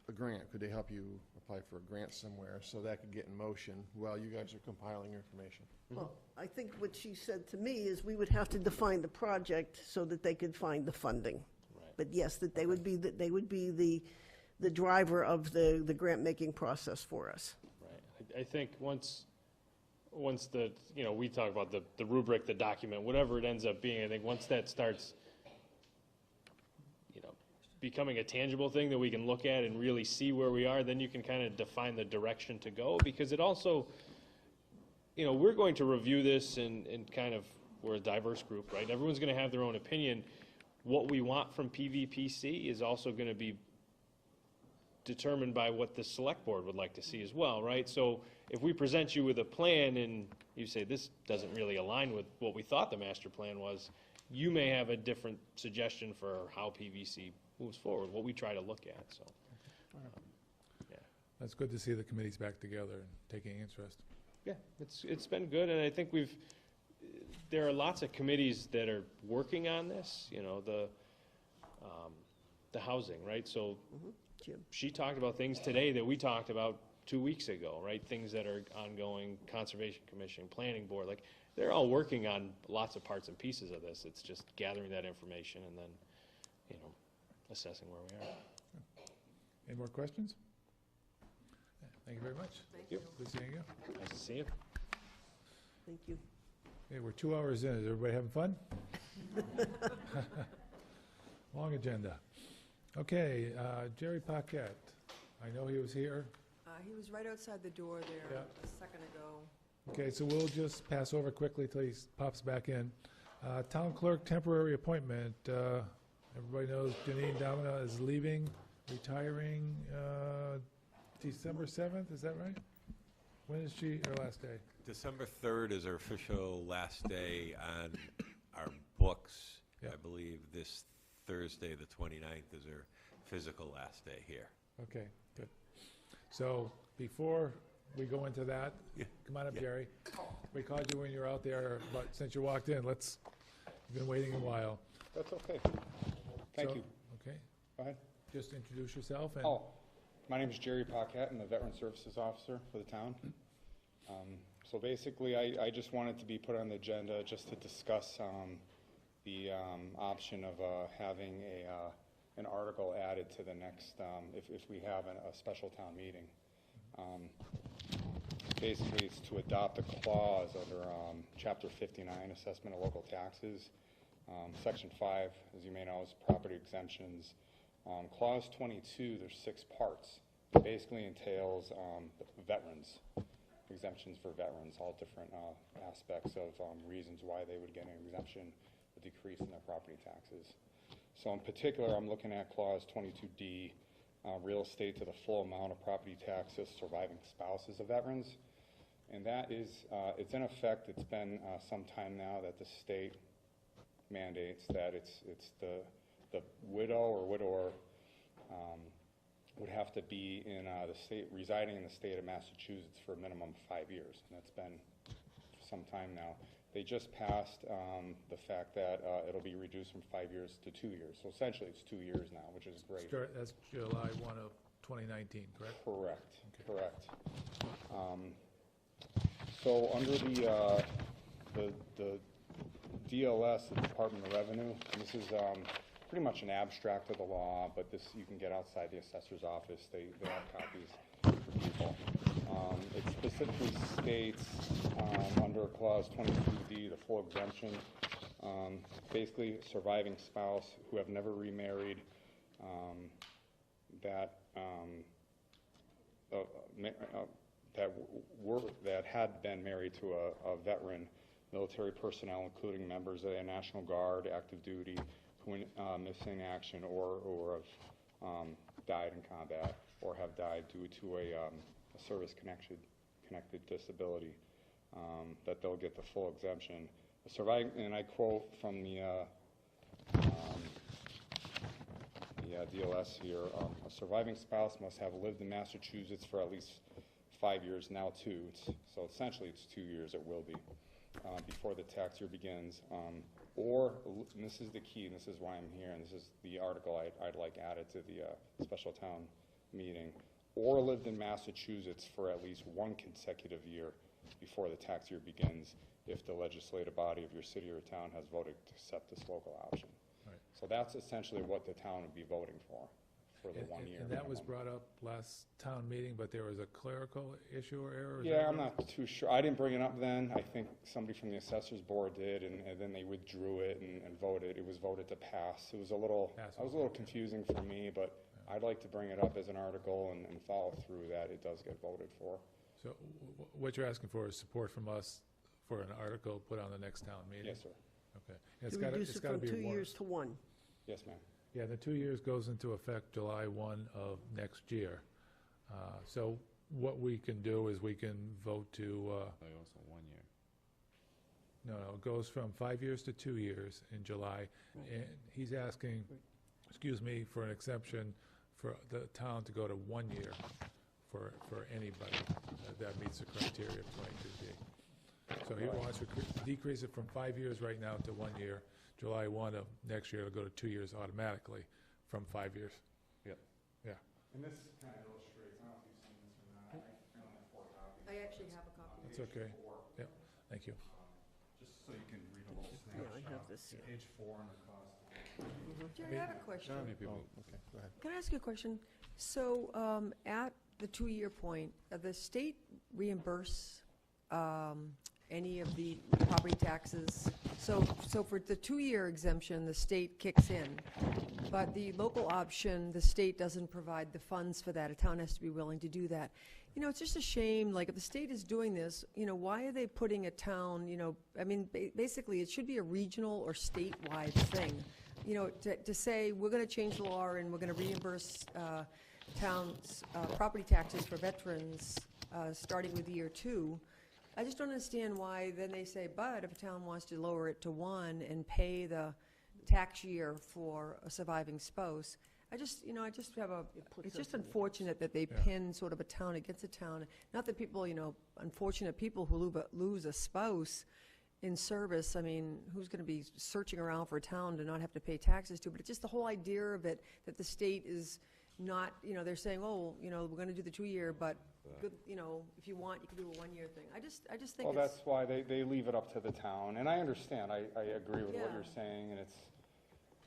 a grant, could they help you apply for a grant somewhere so that could get in motion while you guys are compiling your information? Well, I think what she said to me is we would have to define the project so that they could find the funding. Right. But yes, that they would be, the driver of the grant-making process for us. Right. I think once the, we talk about the rubric, the document, whatever it ends up being, I think once that starts, becoming a tangible thing that we can look at and really see where we are, then you can kind of define the direction to go, because it also, we're going to review this and kind of, we're a diverse group, right? Everyone's going to have their own opinion. What we want from PVPC is also going to be determined by what the select board would like to see as well, right? So if we present you with a plan and you say this doesn't really align with what we thought the master plan was, you may have a different suggestion for how PVC moves forward, what we try to look at, so. Yeah. That's good to see the committee's back together and taking interest. Yeah, it's been good, and I think there are lots of committees that are working on this, the housing, right? So Jim. she talked about things today that we talked about 2 weeks ago, right? Things that are ongoing, Conservation Commission, Planning Board, like, they're all working on lots of parts and pieces of this. It's just gathering that information and then, assessing where we are. Any more questions? Thank you very much. Thank you. Good seeing you. Nice to see you. Thank you. Okay, we're 2 hours in. Is everybody having fun? Long agenda. Okay, Jerry Paquette. I know he was here. He was right outside the door there Yeah. a second ago. Okay, so we'll just pass over quickly till he pops back in. Town clerk temporary appointment. Everybody knows Janine Domina is leaving, retiring December 7th, is that right? When is her last day? December 3rd is our official last day on our books. Yeah. I believe this Thursday, the 29th, is her physical last day here. Okay, good. So before we go into that, come on up, Jerry. We called you when you were out there, but since you walked in, you've been waiting a while. That's okay. Thank you. Okay, Go ahead. just introduce yourself and. Oh, my name is Jerry Paquette. I'm the Veteran Services Officer for the town. So basically, I just wanted to be put on the agenda just to discuss the option of having an article added to the next, if we have a special town meeting. Basically, it's to adopt a clause under Chapter 59, Assessment of Local Taxes. Section 5, as you may know, is property exemptions. Clause 22, there's 6 parts. It basically entails veterans, exemptions for veterans, all different aspects of reasons why they would get an exemption, a decrease in their property taxes. So in particular, I'm looking at Clause 22D, real estate to the full amount of property taxes surviving spouses of veterans. And that is, it's in effect, it's been some time now that the state mandates that it's the widow or widower would have to be in the state, residing in the state of Massachusetts for a minimum of 5 years, and that's been some time now. They just passed the fact that it'll be reduced from 5 years to 2 years. So essentially, it's 2 years now, which is great. That's July 1 of 2019, correct? Correct. Okay. Correct. So under the DLS, the Department of Revenue, and this is pretty much an abstract of the law, but this you can get outside the assessor's office. They have copies for people. It specifically states under Clause 22D, the full exemption, basically surviving spouse who have never remarried, that had been married to a veteran military personnel, including members of the National Guard, active duty, who missing action or have died in combat or have died due to a service-connected disability, that they'll get the full exemption. Surviving, and I quote from the DLS here, a surviving spouse must have lived in Massachusetts for at least 5 years, now 2. So essentially it's 2 years, it will be. before the tax year begins, or, and this is the key, and this is why I'm here, and this is the article I'd like added to the special town meeting, or lived in Massachusetts for at least one consecutive year before the tax year begins, if the legislative body of your city or town has voted to accept this local option. Right. So that's essentially what the town would be voting for the And- 1 year. And that was minimum. brought up last town meeting, but there was a clerical issue or error? is that Yeah, I'm right? not too sure. I didn't bring it up then. I think somebody from the assessors board did, and then they withdrew it and voted. It was voted to pass. It was a little, Pass it was a little confusing for me, but I'd like to bring it up as an article and follow through that it does get voted for. So what you're asking for is support from us for an article put on the next town meeting? Yes, sir. Okay. And it's To gotta- reduce it's it gotta from be 2 warned. years to 1. Yes, ma'am. Yeah, the 2 years goes into effect July 1 of next year. So what we can do is we can vote to, Also 1 year. no, it goes from 5 years to 2 years in July. And he's asking, excuse me, for an exemption for the town to go to 1 year for anybody that meets the criteria of 22D. So he wants to decrease it from 5 years right now to 1 year. July 1 of next year, it'll go to 2 years automatically from 5 years. Yep. Yeah. And this kind of illustrates, I don't know if you've seen this or not, I only have 4 copies. I actually have a copy. That's okay. Yeah, thank you. Just so you can read a little Yeah, I have this, yeah. Page 4 on the cost. Jerry, I have a question. How many people? Okay, go ahead. Can I ask you a question? So, at the 2-year point, the state reimburse any of the property taxes? So for the 2-year exemption, the state kicks in, but the local option, the state doesn't provide the funds for that. A town has to be willing to do that. You know, it's just a shame, like, if the state is doing this, you know, why are they putting a town, you know, I mean, basically, it should be a regional or statewide thing. You know, to say, we're gonna change the law and we're gonna reimburse towns' property taxes for veterans, starting with year 2. I just don't understand why then they say, but if a town wants to lower it to 1 and pay the tax year for a surviving spouse, I just have it's just unfortunate that they pin sort of a town against a town. Not that people, you know, unfortunate people who lose a spouse in service, I mean, who's going to be searching around for a town to not have to pay taxes to? But it's just the whole idea of it, that the state is not, you know, they're saying, oh, you know, we're going to do the 2-year, but, good, you know, if you want, you can do a 1-year thing. I just think Well, it's... that's why they leave it up to the town, and I understand, I agree with what Yeah. you're saying, and it's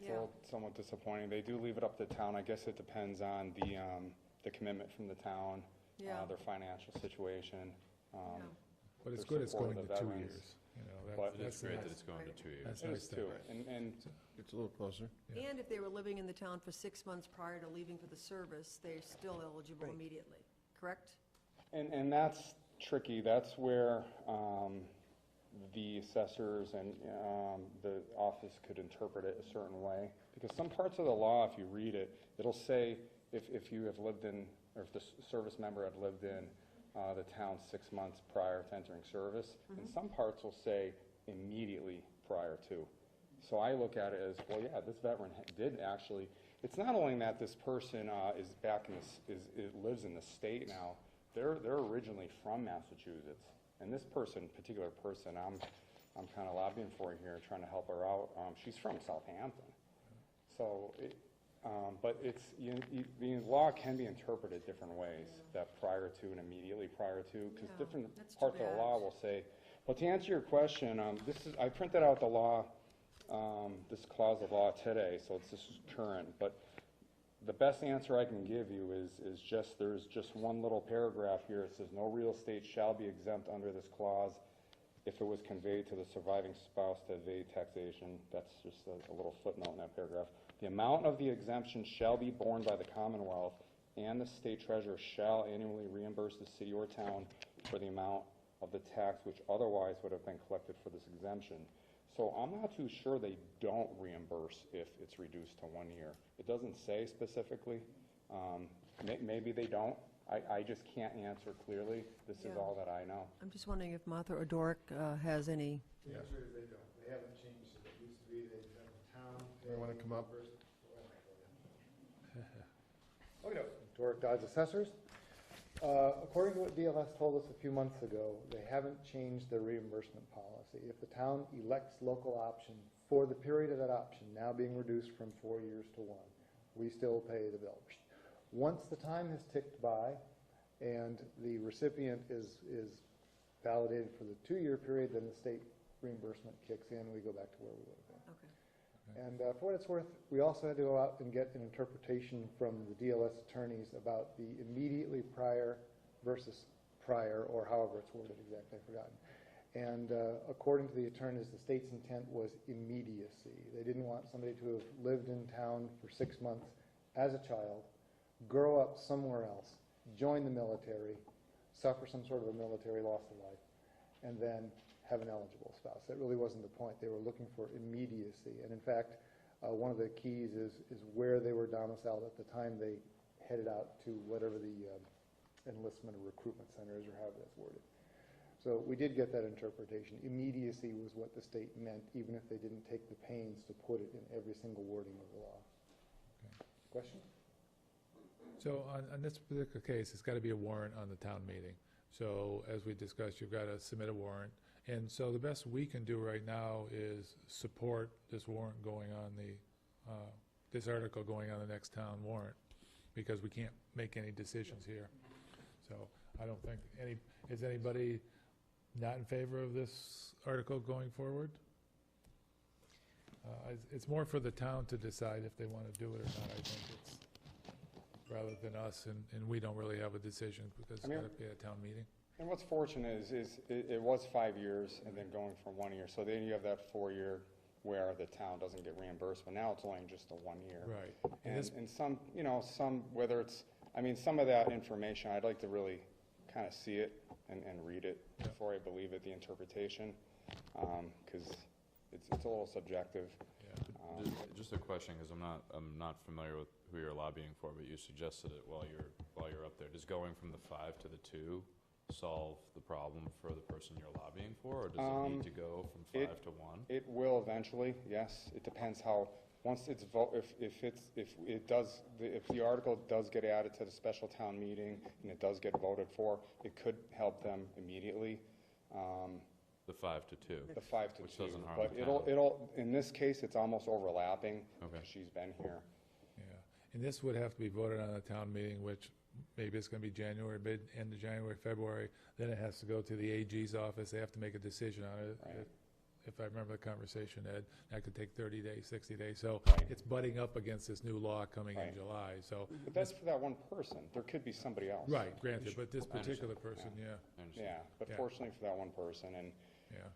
a Yeah. little somewhat disappointing. They do leave it up to the town. I guess it depends on the commitment from the town, Yeah. their financial situation. But it's their good it's support going of to the 2 veterans. years. You know, But It is great that nice- it's going to 2 years. That's It nice is thing. too, and It's a little closer. Yeah. And if they were living in the town for 6 months prior to leaving for the service, they're still eligible immediately, correct? And that's tricky. That's where the assessors and the office could interpret it a certain way. Because some parts of the law, if you read it, it'll say if you have lived in, or if the service member had lived in the town 6 months prior to entering service. And some parts will say immediately prior to. So I look at it as, well, yeah, this veteran did actually, it's not only that this person is back in lives in the state now, they're originally from Massachusetts. And this particular person, I'm kind of lobbying for here, trying to help her out. She's from Southampton. So, but the law can be interpreted different ways, that prior to and immediately prior to, because Yeah, different that's too parts of the bad. law will say. But to answer your question, I printed out the law, this clause of law today, so this is current. But the best answer I can give you is there's just one little paragraph here. It says, no real estate shall be exempt under this clause if it was conveyed to the surviving spouse to evade taxation. That's just a little footnote in that paragraph. The amount of the exemption shall be borne by the Commonwealth, and the state treasurer shall annually reimburse the city or town for the amount of the tax which otherwise would have been collected for this exemption. So I'm not too sure they don't reimburse if it's reduced to 1 year. It doesn't say specifically. Maybe they don't. I just can't answer clearly. This is Yeah. all that I know. I'm just wondering if Martha or Doric has any... The answer is they don't. They haven't changed it. It used to be they'd have the town. They want to come up? Okay, Doric Dodds Assessors. According to what DLS told us a few months ago, they haven't changed their reimbursement policy. If the town elects local option for the period of that option, now being reduced from 4 years to 1, we still pay the bill. Once the time has ticked by and the recipient is validated for the 2-year period, then the state reimbursement kicks in, we go back to where we would have been. Okay. And for what it's worth, we also had to go out and get an interpretation from the DLS attorneys about the immediately prior versus prior, or however it's worded exactly, I've forgotten. And according to the attorneys, the state's intent was immediacy. They didn't want somebody to have lived in town for 6 months as a child, grow up somewhere else, join the military, suffer some sort of a military loss of life, and then have an eligible spouse. That really wasn't the point. They were looking for immediacy. And in fact, one of the keys is where they were domiciled at the time they headed out to whatever the enlistment or recruitment center is, or however that's worded. So we did get that interpretation. Immediacy was what the state meant, even if they didn't take the pains to put it in every single wording of the law. Okay. Question? So on this particular case, it's got to be a warrant on the town meeting. So as we discussed, you've got to submit a warrant. And so the best we can do right now is support this warrant going on this article going on the next town warrant, because we can't make any decisions here. So I don't think is anybody not in favor of this article going forward? It's more for the town to decide if they want to do it or not, I think, it's rather than us, and we don't really have a decision because it's got to be at a town meeting. And what's fortunate is it was 5 years and then going from 1 year. So then you have that 4-year where the town doesn't get reimbursed, but now it's only just a 1 year. Right. And some, whether it's, some of that information, I'd like to really kind of see it and read it before I believe it, the interpretation, because it's a little subjective. Yeah. Just a question, because I'm not familiar with who you're lobbying for, but you suggested it while you're up there. Does going from the 5 to the 2 solve the problem for the person you're lobbying for, or does it need to go from 5 to 1? It will eventually, yes. It depends how. Once it's if the article does get added to the special town meeting and it does get voted for, it could help them immediately. The 5 to 2. The 5 to 2. Which doesn't harm But the town. it'll in this case it's almost overlapping. Okay. Because she's been here. Yeah, and this would have to be voted on at a town meeting, which maybe it's going to be January, end of January, February. Then it has to go to the AG's office. They have to make a decision on it. Right. If I remember the conversation, Ed, that could take 30 days, 60 days. So Right. it's butting up against this new law coming in Right. July. So But that's for that one person. There could be somebody else. right, granted, but this I understand. particular person, yeah, I understand. Yeah, but Yeah. fortunately for that one person, and yeah.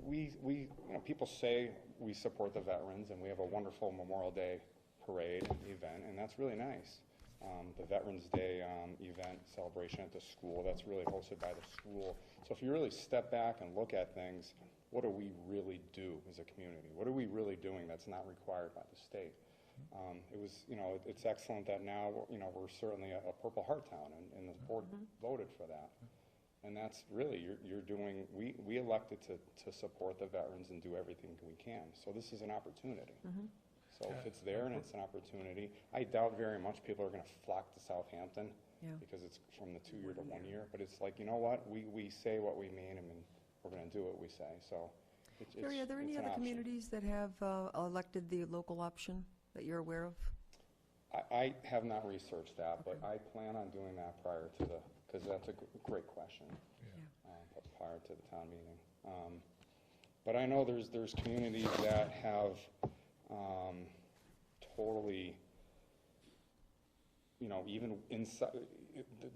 we people say we support the veterans, and we have a wonderful Memorial Day parade event, and that's really nice. The Veterans Day event celebration at the school, that's really hosted by the school. So if you really step back and look at things, what do we really do as a community? What are we really doing that's not required by the state? It's excellent that now, we're certainly a Purple Heart town, and the board voted for that. And that's really, you're doing, we elected to support the veterans and do everything we can. So this is an opportunity. So if it's there and it's an opportunity, I doubt very much people are going to flock to Southampton because it's from the 2-year to 1 year. But it's like, you know what? We say what we mean, and we're going to do what we say. So Jerry, are there any other communities that have elected the local option that you're aware of? I have not researched that, but I plan on doing that prior to because that's a great question. Prior to the town meeting. But I know there's communities that have totally, even inside,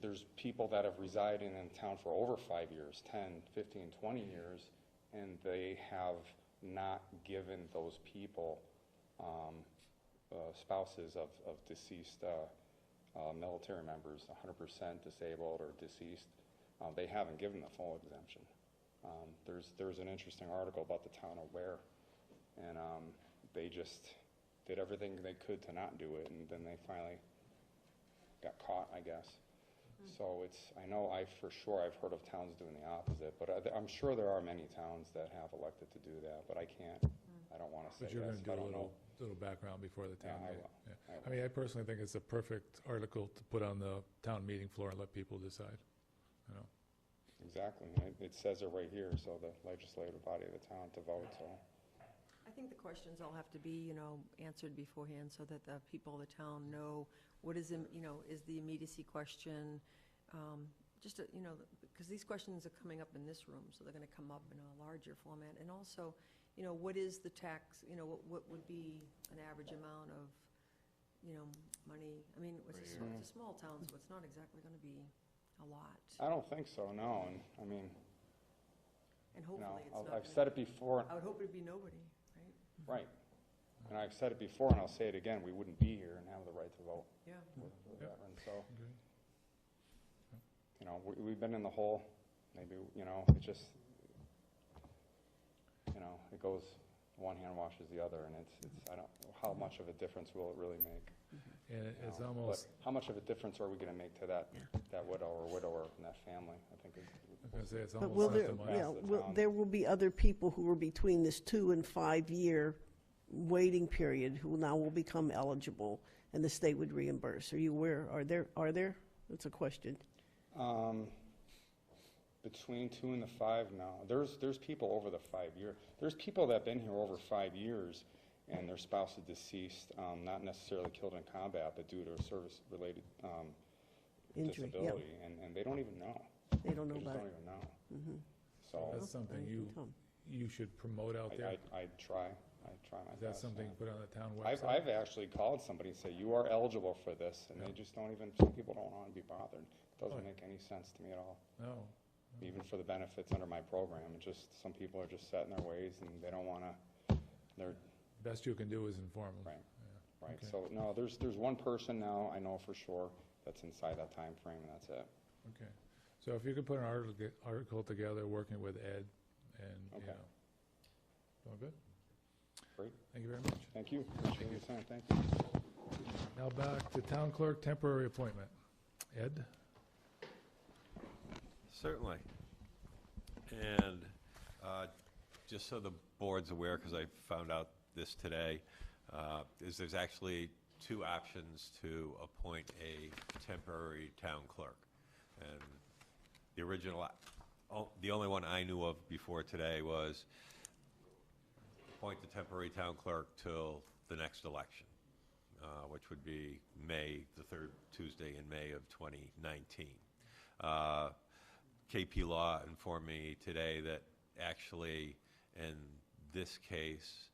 there's people that have resided in town for over 5 years, 10, 15, 20 years, and they have not given those people spouses of deceased military members, 100% disabled or deceased. They haven't given the full exemption. There's an interesting article about the town of Ware, and they just did everything they could to not do it, and then they finally got caught, I guess. So I've heard of towns doing the opposite, but I'm sure there are many towns that have elected to do that, but I don't want to say But you're this, going to do I a don't know. little background before the town Yeah, I meeting. will. Yeah. I I mean, I personally think it's a perfect article to put on the town meeting floor and let people decide, you know. Exactly. It says it right here, so the legislative body of the town to vote, so. I think the questions all have to be, answered beforehand so that the people of the town know what is, is the immediacy question. Because these questions are coming up in this room, so they're going to come up in a larger format. And also, what is the tax, what would be an average amount of, money? I mean, it's a small town, so it's not exactly going to be a lot. I don't think so, no, and, I mean, And hopefully it's not. I've said it before, I would hope it'd be nobody, right? right, and I've said it before, and I'll say it again, we wouldn't be here and have the right to vote Yeah. with Yep. veterans, so, Okay. we've been in the hole, maybe, it just, it goes, one hand washes the other, and it's, I don't, how much of a difference will it really make? And it's But almost, how much of a difference are we gonna make to that widow or widower and that family, I think is. I was going to say, it's But almost will not there, the money. yeah, Pass the will, town. there will be other people who are between this 2 and 5 year waiting period who now will become eligible, and the state would reimburse. Are you aware? Are there? That's a question. Between 2 and the 5 now. There's people over the 5 year. There's people that have been here over 5 years and their spouse is deceased, not necessarily killed in combat, but due to a service-related Injury, yeah. disability, and they don't even know. They don't know They just about don't it. even know. Mhm. So That's something Thank you Tom. should promote out there. I try my Is that best. something yeah. you put on the town I've website? actually called somebody and say, you are eligible for this, and Yeah. they just don't even, some people don't want to be bothered. It doesn't Oh. make any sense to me at all. No. Even for the benefits under my program. It just, some people are just set in their ways and they don't want to, they're, Best you can do is inform them. right, Yeah. right. Okay. So, no, there's one person now, I know for sure, that's inside that time frame, and that's it. Okay. So if you could put an article together, working with Ed, and, Okay. all good? Great. Thank you very much. Thank you. Appreciate your time. Thank you. Now back to town clerk temporary appointment. Ed? Certainly. And just so the board's aware, because I found out this today, is there's actually 2 options to appoint a temporary town clerk. And the original, the only one I knew of before today was appoint the temporary town clerk till the next election, which would be May, the 3rd Tuesday in May of 2019. KP Law informed me today that actually, in this case,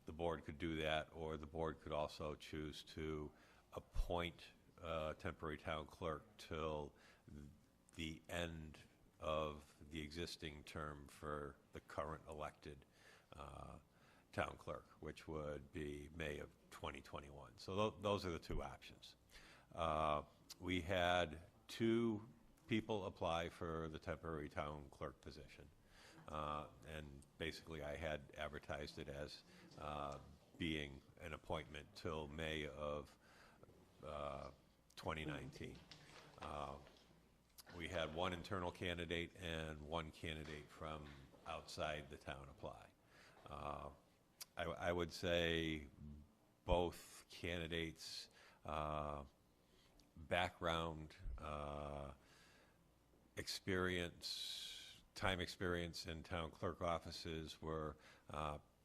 the board could do that, or the board could also choose to appoint a temporary town clerk till the end of the existing term for the current elected town clerk, which would be May of 2021. So those are the 2 options. We had 2 people apply for the temporary town clerk position. And basically, I had advertised it as being an appointment till May of 2019. We had 1 internal candidate and 1 candidate from outside the town apply. I would say both candidates' background, time experience in town clerk offices were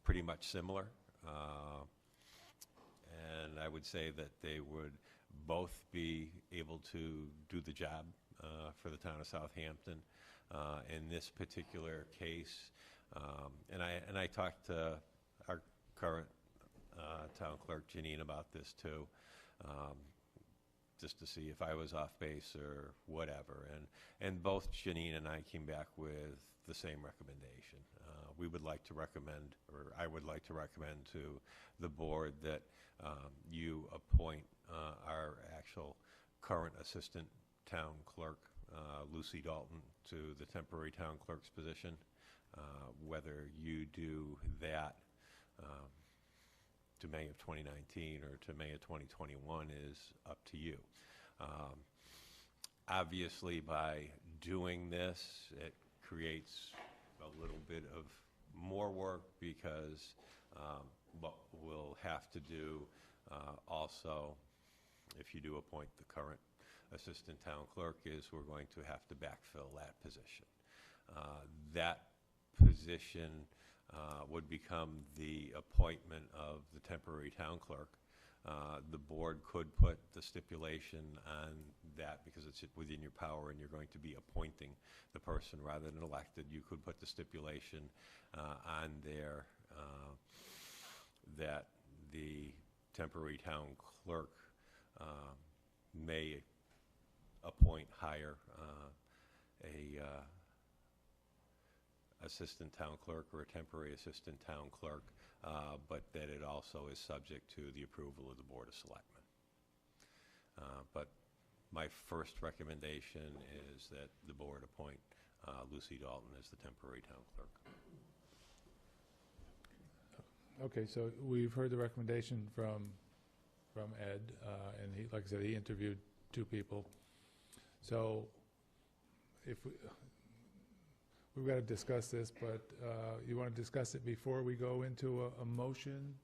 pretty much similar. And I would say that they would both be able to do the job for the town of Southampton. In this particular case, and I talked to our current town clerk, Janine, about this too, just to see if I was off base or whatever. And both Janine and I came back with the same recommendation. We would like to recommend, or I would like to recommend to the board that you appoint our actual current assistant town clerk, Lucy Dalton, to the temporary town clerk's position. Whether you do that to May of 2019 or to May of 2021 is up to you. Obviously, by doing this, it creates a little bit of more work because what we'll have to do also, if you do appoint the current assistant town clerk, is we're going to have to backfill that position. That position would become the appointment of the temporary town clerk. The board could put the stipulation on that because it's within your power and you're going to be appointing the person rather than elected. You could put the stipulation on there that the temporary town clerk may hire a assistant town clerk or a temporary assistant town clerk, but that it also is subject to the approval of the Board of Selectmen. But my first recommendation is that the board appoint Lucy Dalton as the temporary town clerk. Okay, so we've heard the recommendation from Ed, and he, like I said, he interviewed 2 people. So if we've got to discuss this, but you want to discuss it before we go into a motion?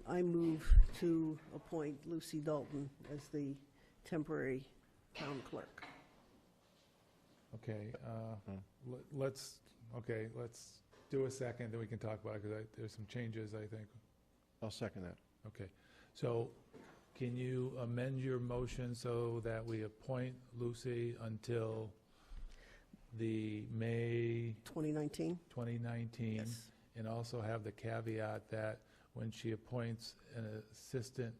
I move to appoint Lucy Dalton as the temporary town clerk. Okay, let's do a second, then we can talk about it, because there's some changes, I think. I'll second that. Okay, so can you amend your motion so that we appoint Lucy until the May 2019? 2019? Yes. And also have the caveat that when she appoints an assistant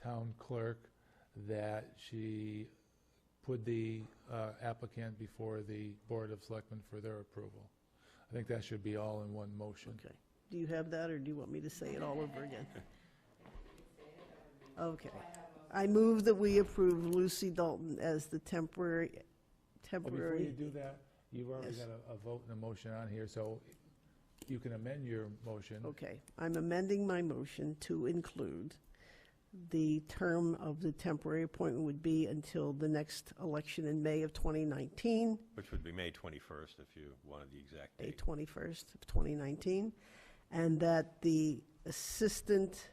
town clerk, that she put the applicant before the Board of Selectmen for their approval. I think that should be all in one motion. Okay. Do you have that, or do you want me to say it all over again? Okay. I move that we approve Lucy Dalton as the temporary. Well, before you do that, you've already Yes. got a vote and a motion on here, so you can amend your motion. Okay. I'm amending my motion to include the term of the temporary appointment would be until the next election in May of 2019, Which would be May 21st if you wanted the exact May date. 21st of 2019, and that the assistant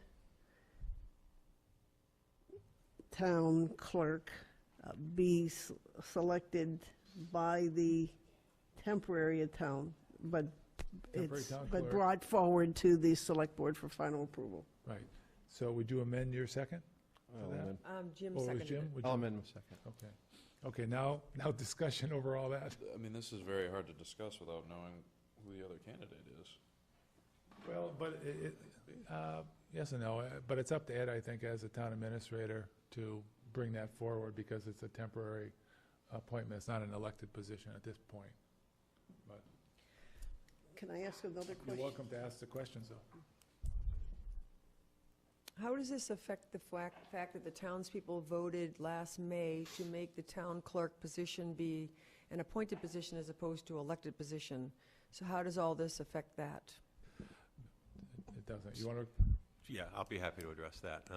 town clerk be selected by the temporary town, but Temporary town but clerk. brought forward to the select board for final approval. Right. So would you amend your second to that? Jim Or was seconded Jim? it. Would I'll you- amend my second. Okay. Okay, now discussion over all that. I mean, this is very hard to discuss without knowing who the other candidate is. Well, but yes and no, but it's up to Ed, I think, as a town administrator, to bring that forward, because it's a temporary appointment. It's not an elected position at this point. But Can I ask another you're question? welcome to ask the questions, though. How does this affect the fact that the townspeople voted last May to make the town clerk position be an appointed position as opposed to elected position? So how does all this affect that? It doesn't. You want to? Yeah, I'll be happy to address that.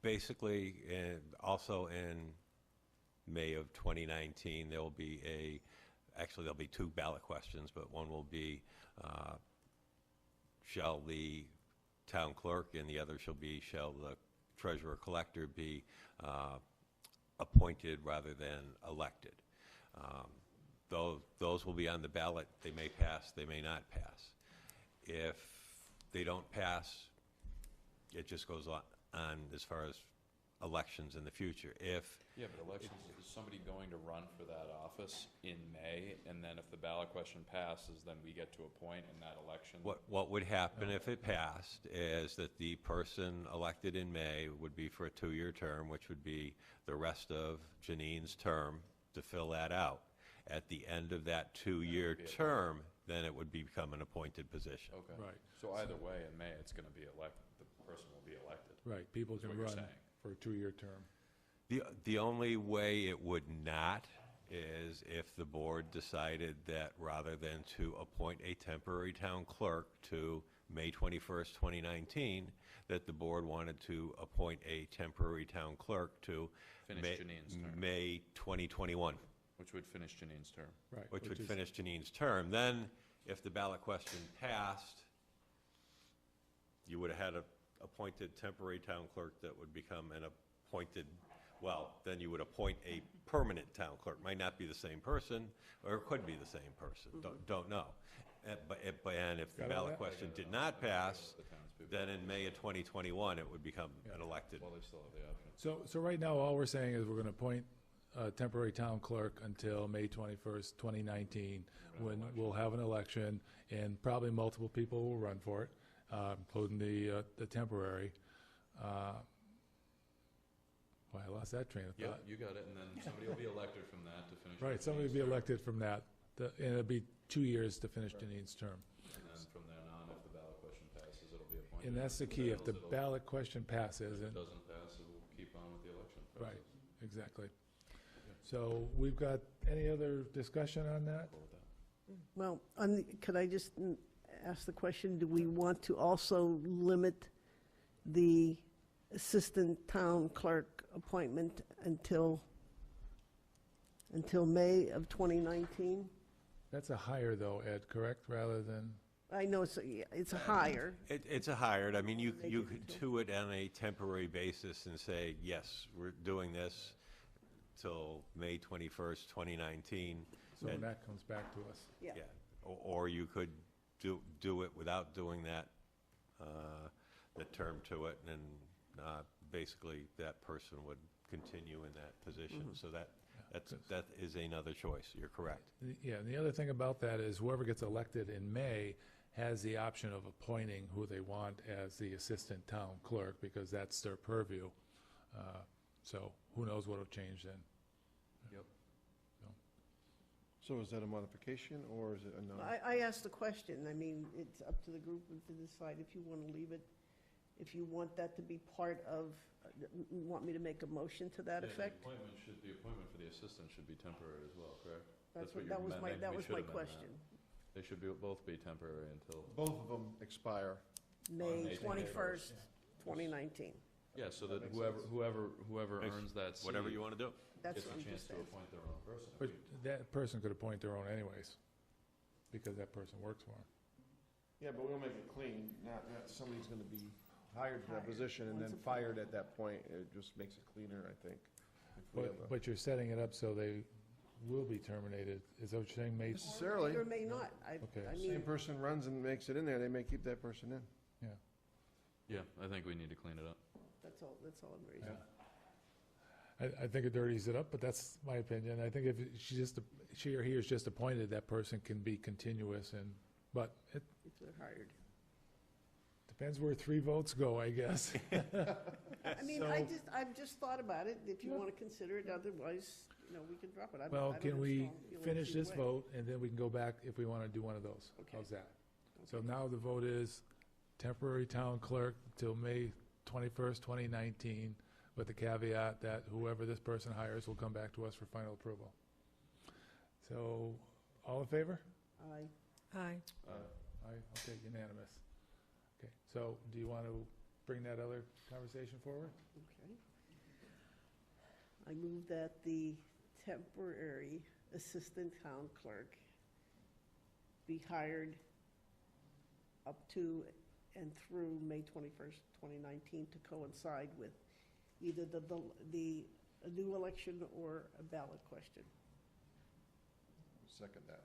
Basically, also in May of 2019, there will be there'll be 2 ballot questions, but one will be, shall the town clerk, and the other shall the treasurer collector be appointed rather than elected. Those will be on the ballot. They may pass, they may not pass. If they don't pass, it just goes on as far as elections in the future. Yeah, but elections, is somebody going to run for that office in May, and then if the ballot question passes, then we get to appoint in that election? What would happen if it passed is that the person elected in May would be for a 2-year term, which would be the rest of Janine's term to fill that out. At the end of that 2-year term, then it would become an appointed position. Okay. Right. So either way, in May, it's going to be elected, the person will be elected. Right, people Is can what you're run saying. for a 2-year term. The only way it would not is if the board decided that rather than to appoint a temporary town clerk to May 21st, 2019, that the board wanted to appoint a temporary town clerk to Finish Janine's term. May 2021. Which would finish Janine's term. Right. Which would is- finish Janine's term. Then, if the ballot question passed, you would have had a appointed temporary town clerk that would become an appointed, well, then you would appoint a permanent town clerk. Might not be the same person, or it could be the same person, don't know. And if the ballot question did not pass, then in May of 2021, it would become an elected. Well, they still have the option. So right now, all we're saying is we're going to appoint a temporary town clerk until May 21st, 2019, when we'll have an election, and probably multiple people will run for it, including the temporary. Well, I lost that train of Yeah, thought. you got it, and then somebody will be elected from that to finish. Right, somebody will be elected from that, and it'll be 2 years to finish Janine's term. And then from then on, if the ballot question passes, it'll be appointed. And that's the key, if the It'll- ballot question passes, If it and, doesn't pass, it will keep on with the election process. right, exactly. So we've got, any other discussion on that? Cool with that. Well, could I just ask the question, do we want to also limit the assistant town clerk appointment until May of 2019? That's a hire though, Ed, correct, rather than, I know it's a hire. It's a hired, I mean, you Make it could do it on a temporary basis and say, yes, we're doing this till May 21st, 2019. so when And- that comes back to us. Yeah. Yeah, or you could do it without doing that, the term to it, and basically that person would continue in that position. So that is another choice, you're correct. Yeah, and the other thing about that is whoever gets elected in May has the option of appointing who they want as the assistant town clerk, because that's their purview. So who knows what'll change then. Yep. So is that a modification, or is it a no? I asked the question, I mean, it's up to the group to decide if you want to leave it, if you want that to be part of, want me to make a motion to that effect? The appointment for the assistant should be temporary as well, correct? That's what what, you that was meant. my, that We was should my have meant that. question. They should both be temporary until, Both of them expire. May May 21st, 2019. yeah, so that makes whoever Makes- earns that seat. Whatever you want to do. That's Gets what a I'm chance just to asking. appoint their own person. But that person could appoint their own anyways, because that person works for them. Yeah, but we'll make it clean, not somebody's gonna be hired for that Hired, position and then once fired at that point. It just makes it cleaner, I think. If we have a- But you're setting it up so they will be terminated. Is that what you're saying, May? Necessarily, Or may not, Okay. I same mean, person runs and makes it in there, they may keep that person in. Yeah, I think we need to clean it up. that's all I'm raising. I think it dirties it up, but that's my opinion. I think if she or he is just appointed, that person can be continuous and, but it If they're hired. depends where 3 votes go, I guess. I mean, So- I've just thought about it, if you want to consider it, otherwise, we can drop it. I Well, don't can have we strong feelings finish either this way. vote, and then we can go back if we want to do one of those? Okay. How's that? So now the vote is temporary town clerk till May 21st, 2019, with the caveat that whoever this person hires will come back to us for final approval. So, all in favor? Aye. Aye. Aye, okay, unanimous. Okay, so do you want to bring that other conversation forward? Okay. I move that the temporary assistant town clerk be hired up to and through May 21st, 2019, to coincide with either a new election or a ballot question. Second that.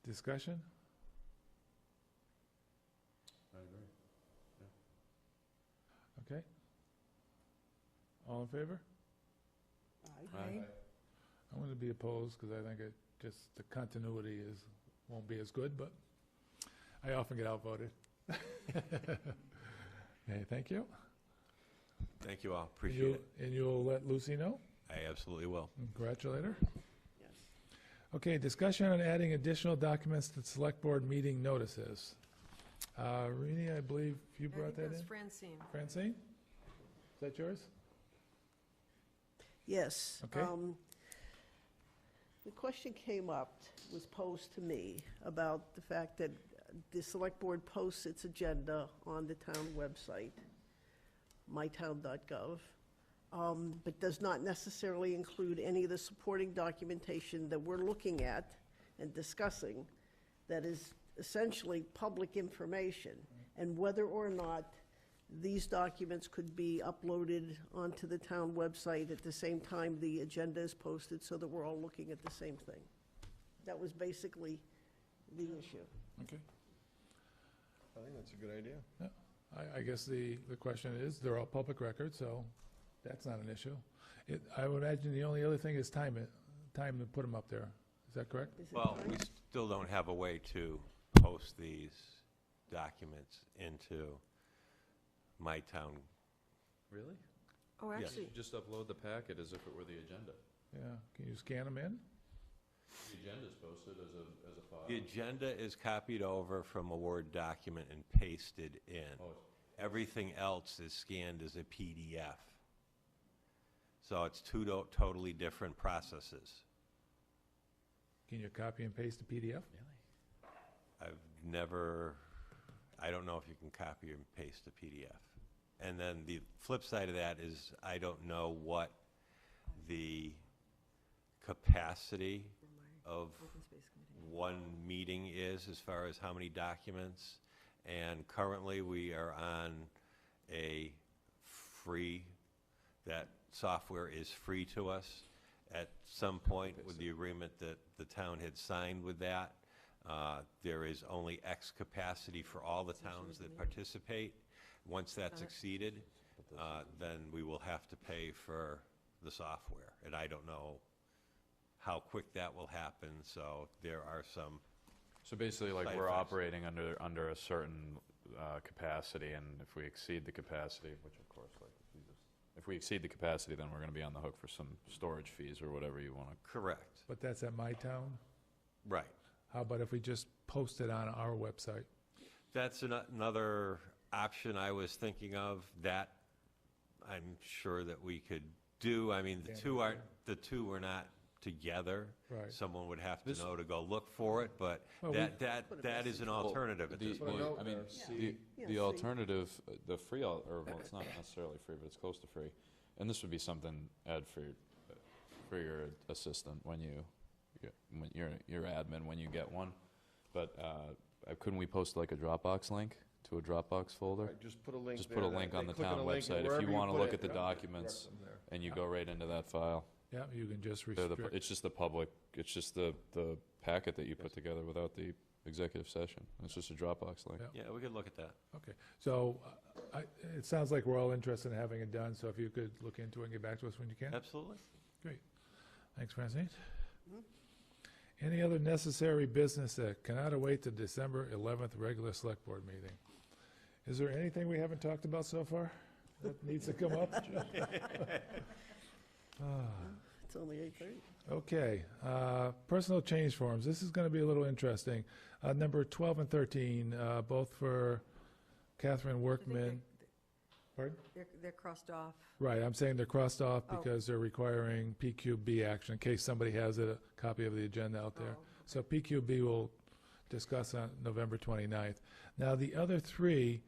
Discussion? I agree. Okay. All in favor? Aye. I'm going to be opposed because I think the continuity won't be as good, but I often get outvoted. Okay, thank you. Thank you all, appreciate it. And you'll let Lucy know? I absolutely will. Congratulate her. Yes. Okay, discussion on adding additional documents to select board meeting notices. Rini, I believe you brought that I think in? that's Francine. Francine? Is that yours? Yes. Okay. The question came up, was posed to me, about the fact that the select board posts its agenda on the town website, mytown.gov, but does not necessarily include any of the supporting documentation that we're looking at and discussing that is essentially public information, and whether or not these documents could be uploaded onto the town website at the same time the agenda is posted, so that we're all looking at the same thing. That was basically the issue. Okay. I think that's a good idea. Yeah. I guess the question is, they're all public records, so that's not an issue. I would imagine the only other thing is time to put them up there. Is that correct? Is it Well, fine? we still don't have a way to post these documents into my town. Really? Oh, Yes. actually, Just upload the packet as if it were the agenda. Yeah. Can you scan them in? The agenda's posted as a file. The agenda is copied over from a Word document and pasted in. Oh, Everything else is scanned as a PDF. So it's two totally different processes. Can you copy and paste a PDF? I've never, I don't know if you can copy and paste a PDF. And then the flip side of that is I don't know what the capacity of Open Space Committee. one meeting is as far as how many documents. And currently, we are on a free, that software is free to us. At some point with the agreement that the town had signed with that, there is only X capacity for all the towns that participate. Once that's exceeded, then we will have to pay for the software. And I don't know how quick that will happen, so there are some. So basically, like, Side we're effects. operating under a certain capacity, and if we exceed the capacity, which of course, like, if we exceed the capacity, then we're gonna be on the hook for some storage fees or whatever you wanna. Correct. But that's at my town? Right. How about if we just post it on our website? That's another option I was thinking of, that I'm sure that we could do. I mean, the two are not together. Right. Someone would have to This- know to go look for it, but Well, that is an alternative at this The- point. I mean, Yeah, the see. alternative, the free, or, well, it's not necessarily free, but it's close to free. And this would be something, Ed, for your assistant when your admin, when you get one. But couldn't we post like a Dropbox link to a Dropbox folder? Right, just put a link Just there. put a that link they on the click town a link, and website. If wherever you wanna put look it, at the yeah, documents, direct them there. and you go right into that file. Yeah, you can just They're restrict. it's just the public, it's just the packet that you put together without the executive session. It's just a Dropbox link. Yeah. Yeah, we could look at that. Okay, so it sounds like we're all interested in having it done, so if you could look into it and get back to us when you can. Absolutely. Great. Thanks, Francine. Any other necessary business that cannot await the December 11th regular select board meeting? Is there anything we haven't talked about so far that needs to come up? it's only 8:30. Okay, personal change forms. This is going to be a little interesting. Number 12 and 13, both for Catherine Workman. Pardon? They're crossed off. Right, I'm saying they're crossed off Oh. because they're requiring PQB action, in case somebody has a copy of the agenda out there. Oh, So PQB will discuss on November 29th. Now, the other three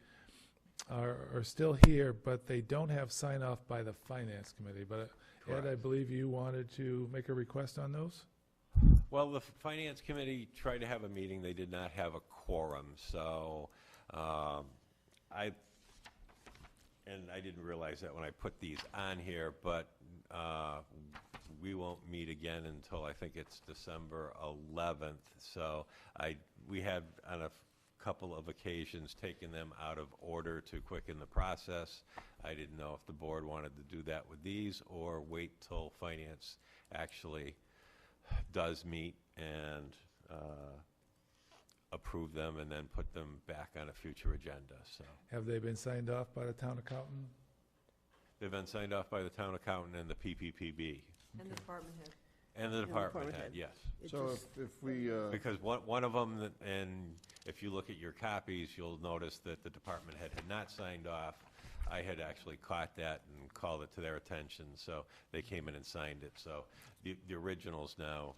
are still here, but they don't have sign-off by the Finance Committee. But Ed, I Correct. believe you wanted to make a request on those? Well, the Finance Committee tried to have a meeting. They did not have a quorum, so I didn't realize that when I put these on here, but we won't meet again until I think it's December 11th. So we had on a couple of occasions taken them out of order to quicken the process. I didn't know if the board wanted to do that with these or wait till Finance actually does meet and approve them and then put them back on a future agenda. So Have they been signed off by the town accountant? they've been signed off by the town accountant and the PPPB And the department head. and the department department head, head. yes. It So just- if we, Because one of them, and if you look at your copies, you'll notice that the department head had not signed off. I had actually caught that and called it to their attention, so they came in and signed it. So the originals now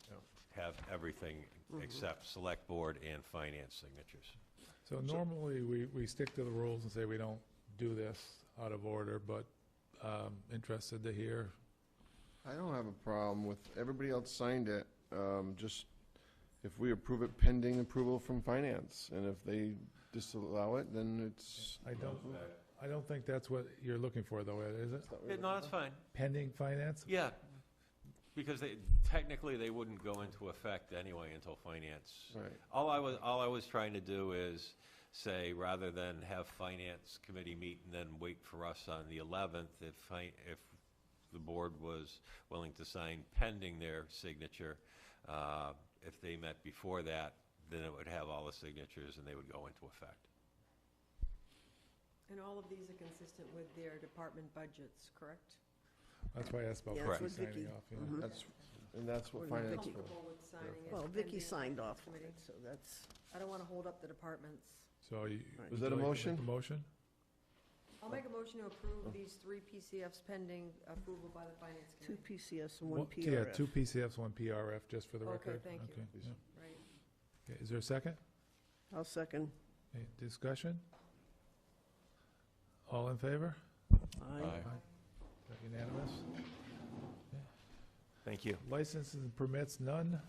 have everything except select board and finance signatures. So normally, we stick to the rules and say we don't do this out of order, but interested to hear. I don't have a problem with, everybody else signed it, just, if we approve it pending approval from finance, and if they disallow it, then it's. I don't think that's what you're looking for, though, Ed, is it? No, that's fine. Pending finance? Yeah, because technically, they wouldn't go into effect anyway until finance. Right. All I was trying to do is say, rather than have finance committee meet and then wait for us on the 11th, if the board was willing to sign pending their signature, if they met before that, then it would have all the signatures and they would go into effect. And all of these are consistent with their department budgets, correct? That's why I asked about Yeah, Vicky that's what signing Vicky- off. Yeah. That's what Or finance. Vicky. Comfortable with signing it? Well, Vicky pending signed finance off on committee? it, so that's, I don't want to hold up the departments. So you. Right. would Was that you a like to make motion? a motion? I'll make a motion to approve these 3 PCFs pending approval by the finance 2 committee. PCS and 1 Well, PRF. Yeah, 2 PCFs, 1 PRF, just for the Okay, record. thank you. yeah. Right. Okay, is there a second? I'll second. Okay, discussion? All in favor? Aye. That unanimous? Thank you. Licenses and permits, none.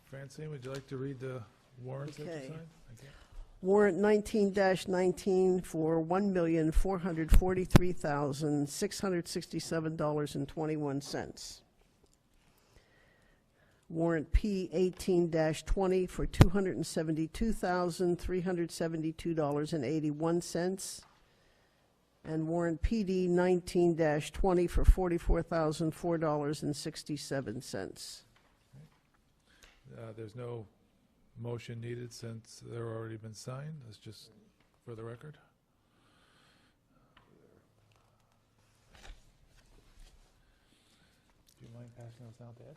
Francine, would you like to read the warrants that you Okay. signed? Okay. Warrant 19-19 for $1,443,667.21. Warrant P 18-20 for $272,372.81. And warrant PD 19-20 for $44,004.67. There's no motion needed since they're already been signed. That's just for the record. Do you mind passing those out to Ed?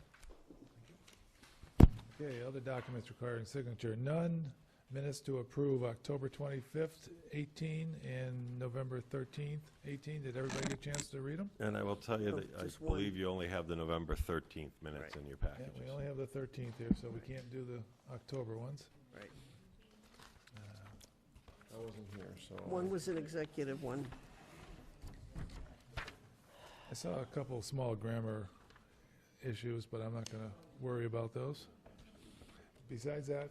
Okay, other documents requiring signature, none. Minutes to approve October 25th, 18, and November 13th, 18. Did everybody get a chance to read them? And I will tell you Oh, that I just one. believe you only have the November 13th minutes in your Yeah, packages. we only have the 13th here, so we can't do the October ones. Right. I wasn't here, so. One was an executive one. I saw a couple of small grammar issues, but I'm not going to worry about those. Besides that,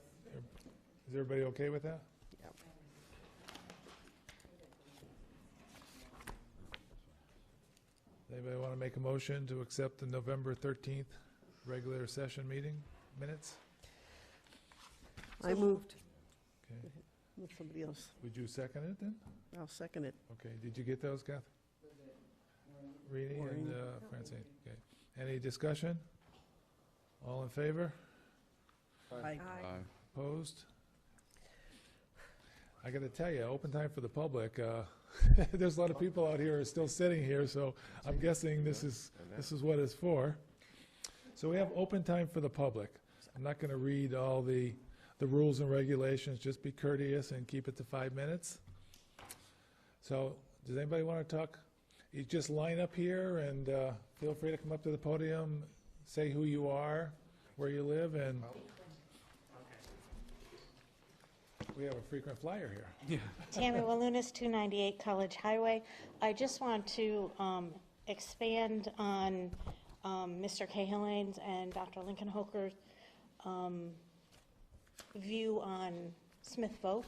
is everybody okay with that? Yep. Anybody want to make a motion to accept the November 13th regular session meeting minutes? I moved. Okay. With somebody else. Would you second it then? I'll second it. Okay, did you get those, Kath? Reading and Maureen. Francine, okay. Any discussion? All in favor? Aye. Opposed? I got to tell you, open time for the public, there's a lot of people out here who are still sitting here, so I'm guessing this is what it's for. So we have open time for the public. I'm not going to read all the rules and regulations, just be courteous and keep it to 5 minutes. So, does anybody want to talk? You just line up here and feel free to come up to the podium, say who you are, where you live, and we have a frequent flyer here. Tammy Walunas, 298 College Highway. I just want to expand on Mr. Cahillane and Dr. Lincoln Hoker's view on Smith Folk.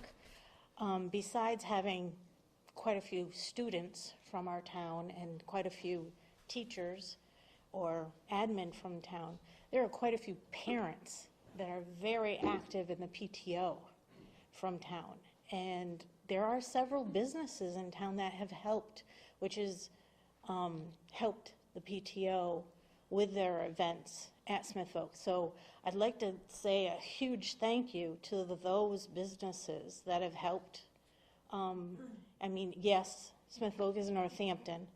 Besides having quite a few students from our town and quite a few teachers or admin from town, there are quite a few parents that are very active in the PTO from town. And there are several businesses in town that have helped, which has helped the PTO with their events at Smith Folk. So I'd like to say a huge thank you to those businesses that have helped. I mean, yes, Smith Folk is Northampton,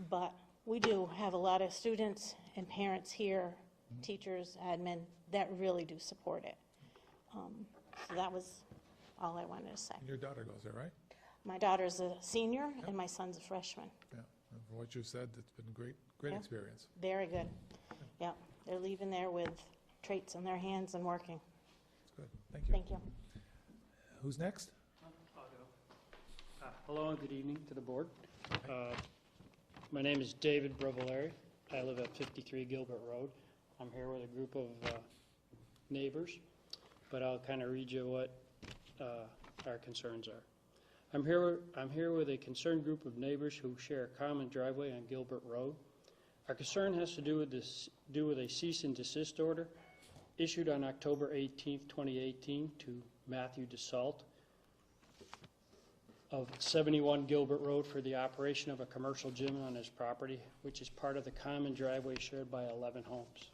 but we do have a lot of students and parents here, teachers, admin, that really do support it. So that was all I wanted to say. And your daughter goes there, right? My daughter's a senior and my son's a freshman. Yeah, and from what you said, it's been great Yeah. experience. Very good. Yeah, they're leaving there with traits in their hands and working. Good, thank you. Thank you. Who's next? Hello and good evening to the board. My name is David Brevolari. I live at 53 Gilbert Road. I'm here with a group of neighbors, but I'll kind of read you what our concerns are. I'm here with a concerned group of neighbors who share a common driveway on Gilbert Road. Our concern has to do with a cease and desist order issued on October 18th, 2018 to Matthew DeSalt of 71 Gilbert Road for the operation of a commercial gym on his property, which is part of the common driveway shared by 11 homes.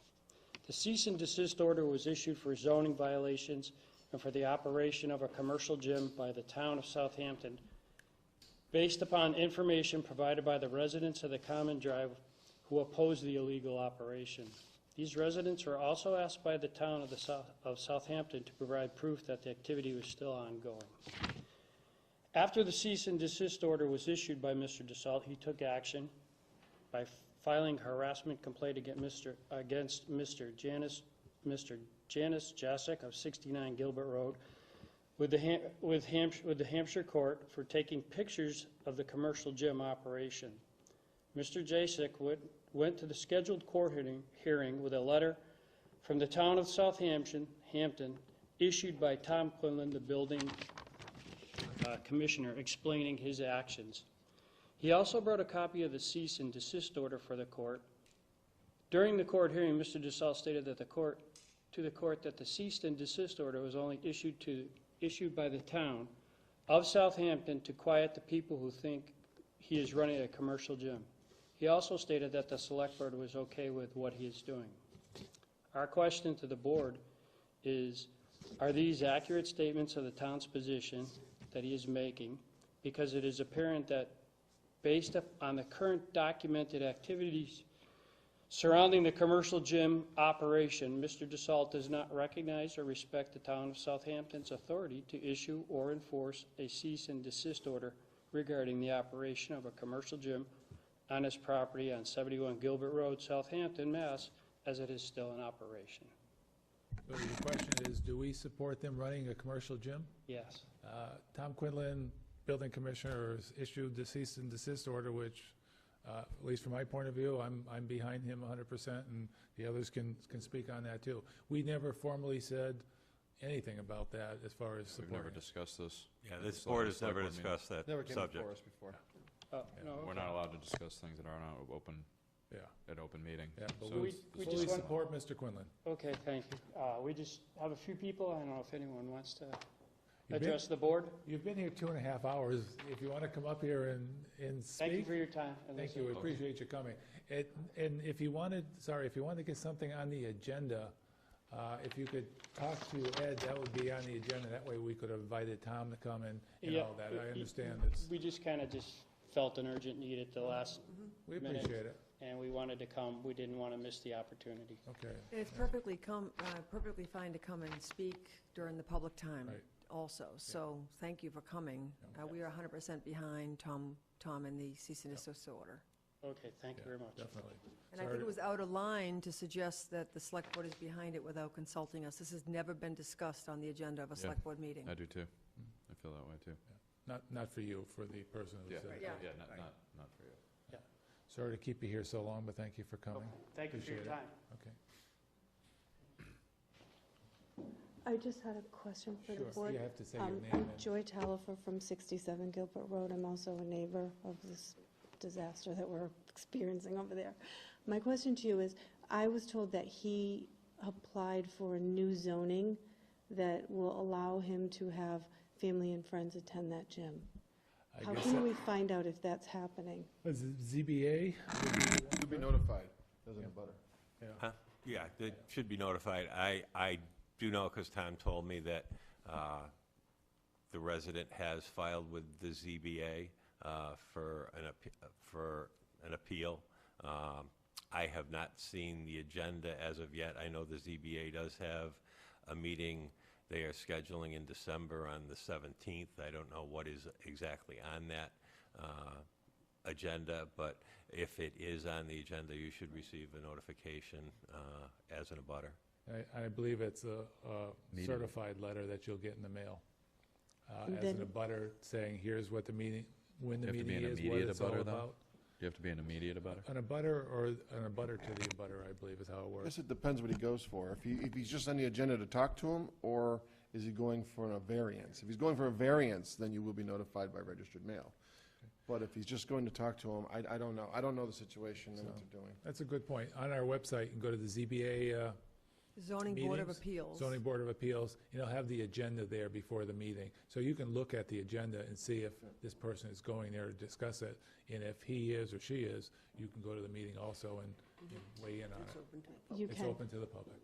The cease and desist order was issued for zoning violations and for the operation of a commercial gym by the town of Southampton based upon information provided by the residents of the common drive who opposed the illegal operation. These residents were also asked by the town of Southampton to provide proof that the activity was still ongoing. After the cease and desist order was issued by Mr. DeSalt, he took action by filing a harassment complaint against Mr. Janice Jacek of 69 Gilbert Road with the Hampshire Court for taking pictures of the commercial gym operation. Mr. Jacek went to the scheduled court hearing with a letter from the town of Southampton issued by Tom Quinlan, the building commissioner, explaining his actions. He also brought a copy of the cease and desist order for the court. During the court hearing, Mr. DeSalt stated that to the court that the cease and desist order was only issued by the town of Southampton to quiet the people who think he is running a commercial gym. He also stated that the select board was okay with what he is doing. Our question to the board is, are these accurate statements of the town's position that he is making? Because it is apparent that based on the current documented activities surrounding the commercial gym operation, Mr. DeSalt does not recognize or respect the town of Southampton's authority to issue or enforce a cease and desist order regarding the operation of a commercial gym on his property on 71 Gilbert Road, Southampton, Mass., as it is still in operation. So the question is, do we support them running a commercial gym? Yes. Tom Quinlan, building commissioner, has issued the cease and desist order, which, at least from my point of view, I'm behind him 100%, and the others can speak on that too. We never formally said anything about that as far as supporting. We've never discussed this. Yeah, this board has never discussed that Never came subject. before us before. Yeah, We're not allowed to discuss things that are not open, Yeah, at open meeting. yeah, but So we it's- we fully just want- support Mr. Quinlan. Okay, thank you. We just have a few people. I don't know if anyone wants to You've been- address the board. You've been here 2.5 hours. If you want to come up here and speak. Thank you for your time. and Thank listening. you, we appreciate you coming. And if you wanted to get something on the agenda, if you could talk to Ed, that would be on the agenda. That way we could have invited Tom to come and Yeah, all that. I y- understand it's, We just kind of felt an urgent need at the last we minute, appreciate it. and we wanted to come. We didn't want to miss the opportunity. Okay. It's perfectly fine to come and speak during the public time Right. also. So thank you for coming. We are 100% behind Tom in the cease and desist order. Okay, thank you very much. Definitely. And I think it was out of line to suggest that the select board is behind it without consulting us. This has never been discussed on the agenda of a Yeah. select board meeting. I do too. I feel that way too. Not for you, for the person who Yeah, said it. Yeah. yeah, not for you. Sorry to keep you here so long, but thank you for coming. Thank you for your Appreciate it. time. Okay. I just had a question for the Sure. board. You have to say your name I'm and- Joy Talafer from 67 Gilbert Road. I'm also a neighbor of this disaster that we're experiencing over there. My question to you is, I was told that he applied for a new zoning that will allow him to have family and friends attend that gym. I How guess can that- we find out if that's happening? Was it ZBA? You'll be notified, doesn't it, butter? Huh? Yeah, they should be notified. I do know, because Tom told me that the resident has filed with the ZBA for an appeal. I have not seen the agenda as of yet. I know the ZBA does have a meeting they are scheduling in December on the 17th. I don't know what is exactly on that agenda, but if it is on the agenda, you should receive a notification as an abutter. I believe it's a Meeting. certified letter that you'll get in the mail. And As an then- abutter saying, here's what the meeting, when the You have to be meeting an is, what immediate it's all abutter, though? about. You have to be an immediate abutter? An abutter or an abutter to the abutter, I believe is how it I works. guess it depends what he goes for. If he's just on the agenda to talk to him, or is he going for a variance? If he's going for a variance, then you will be notified by registered mail. But if he's just going to talk to him, I don't know. I don't know the situation and what they're doing. That's a good point. On our website, you can go to the ZBA Zoning Board of meetings, Appeals. Zoning Board of Appeals, and it'll have the agenda there before the meeting. So you can look at the agenda and see if this person is going there to discuss it. And if he is or she is, you can go to the meeting also and weigh in on It's it. open to the public. You It's can. open to the public.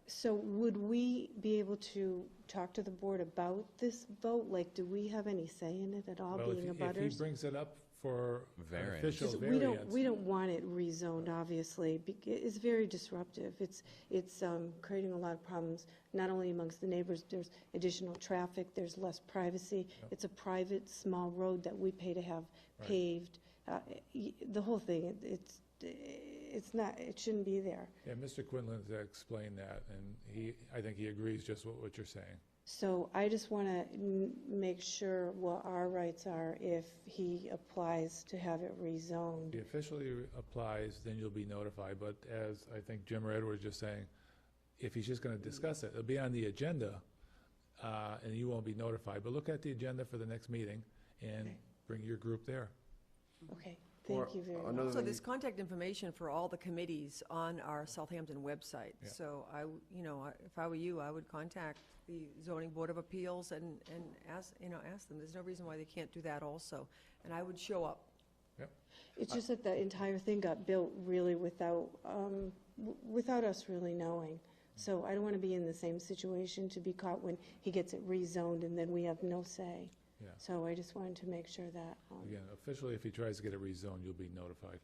So would we be able to talk to the board about this vote? Like, do we have any say in it at all, Well, being if he abutters? brings it up for an Variance. official Because variance. we don't want it rezoned, obviously. It's very disruptive. It's creating a lot of problems, not only amongst the neighbors, there's additional traffic, there's less privacy. Yep. It's a private, small road that we pay to have Right. paved. The whole thing, it's not, it shouldn't be there. Yeah, Mr. Quinlan's explained that, and I think he agrees just with what you're saying. So I just want to make sure what our rights are if he applies to have it rezoned. If he officially applies, then you'll be notified, but as I think Jim or Edward was just saying, if he's just gonna discuss it, it'll be on the agenda, and you won't be notified, but look at the agenda for the next meeting and bring your group there. Okay, Or thank you very much. another So thing- there's contact information for all the committees on our Southampton website. Yeah. So if I were you, I would contact the Zoning Board of Appeals and ask them. There's no reason why they can't do that also. And I would show up. It's just that the entire thing got built really without us really knowing. So I don't want to be in the same situation to be caught when he gets it rezoned and then we have no say. Yeah. So I just wanted to make sure that, Again, officially, if he tries to get it rezoned, you'll be notified.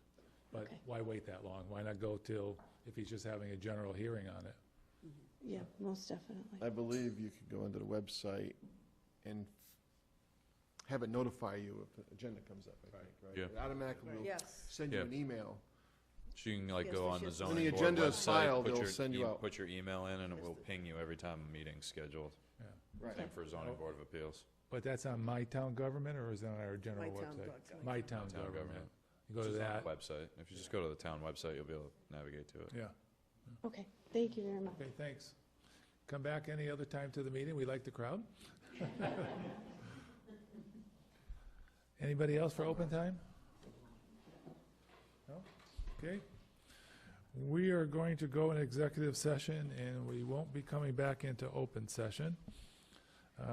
But Okay. why wait that long? Why not go till, if he's just having a general hearing on it? yeah, most definitely. I believe you could go into the website and have it notify you if the agenda comes up, I think, right? Yeah. It automatically will Yes. send you Yeah. an email. So you can like Yes, go they on the should. zoning When the board agenda is website, filed, put they'll your send you out. Put your email in and it will ping you every time a meeting's scheduled. Right. Same for zoning board of appeals. But that's on My Town Government, or is it on our general MyTown website? dot My Town Town Government. Government. You go to It's just on that, the website. If you just go to the town website, you'll be able to navigate to it. yeah. Okay, thank you very much. Okay, thanks. Come back any other time to the meeting, we like the crowd. Anybody else for open time? No? Okay. We are going to go in executive session, and we won't be coming back into open session.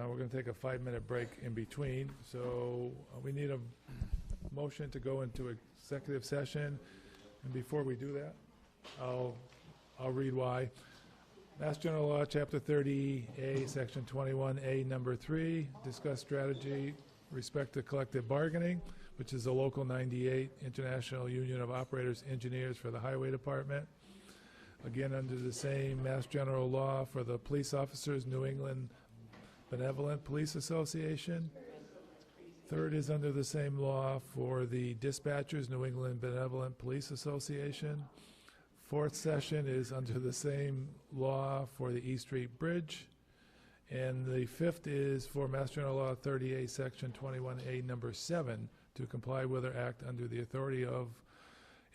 We're going to take a 5-minute break in between, so we need a motion to go into executive session. And before we do that, I'll read why. Mass General Law, Chapter 30A, Section 21A, Number 3, discuss strategy respect to collective bargaining, which is the Local 98 International Union of Operators Engineers for the Highway Department. Again, under the same Mass General Law for the police officers, New England Benevolent Police Association. Third is under the same law for the dispatchers, New England Benevolent Police Association. Fourth session is under the same law for the East Street Bridge. And the fifth is for Mass General Law 38, Section 21A, Number 7, to comply with or act under the authority of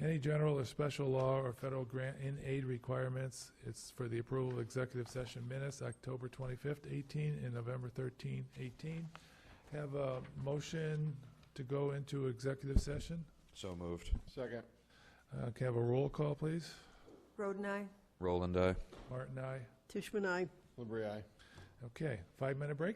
any general or special law or federal grant in aid requirements. It's for the approval of executive session minutes, October 25th, 18, and November 13th, 18. Have a motion to go into executive session. So moved. Second. Can I have a roll call, please? Roden, aye. Roland, aye. Martin, aye. Tishman, aye. Labrie, aye. Okay, 5-minute break?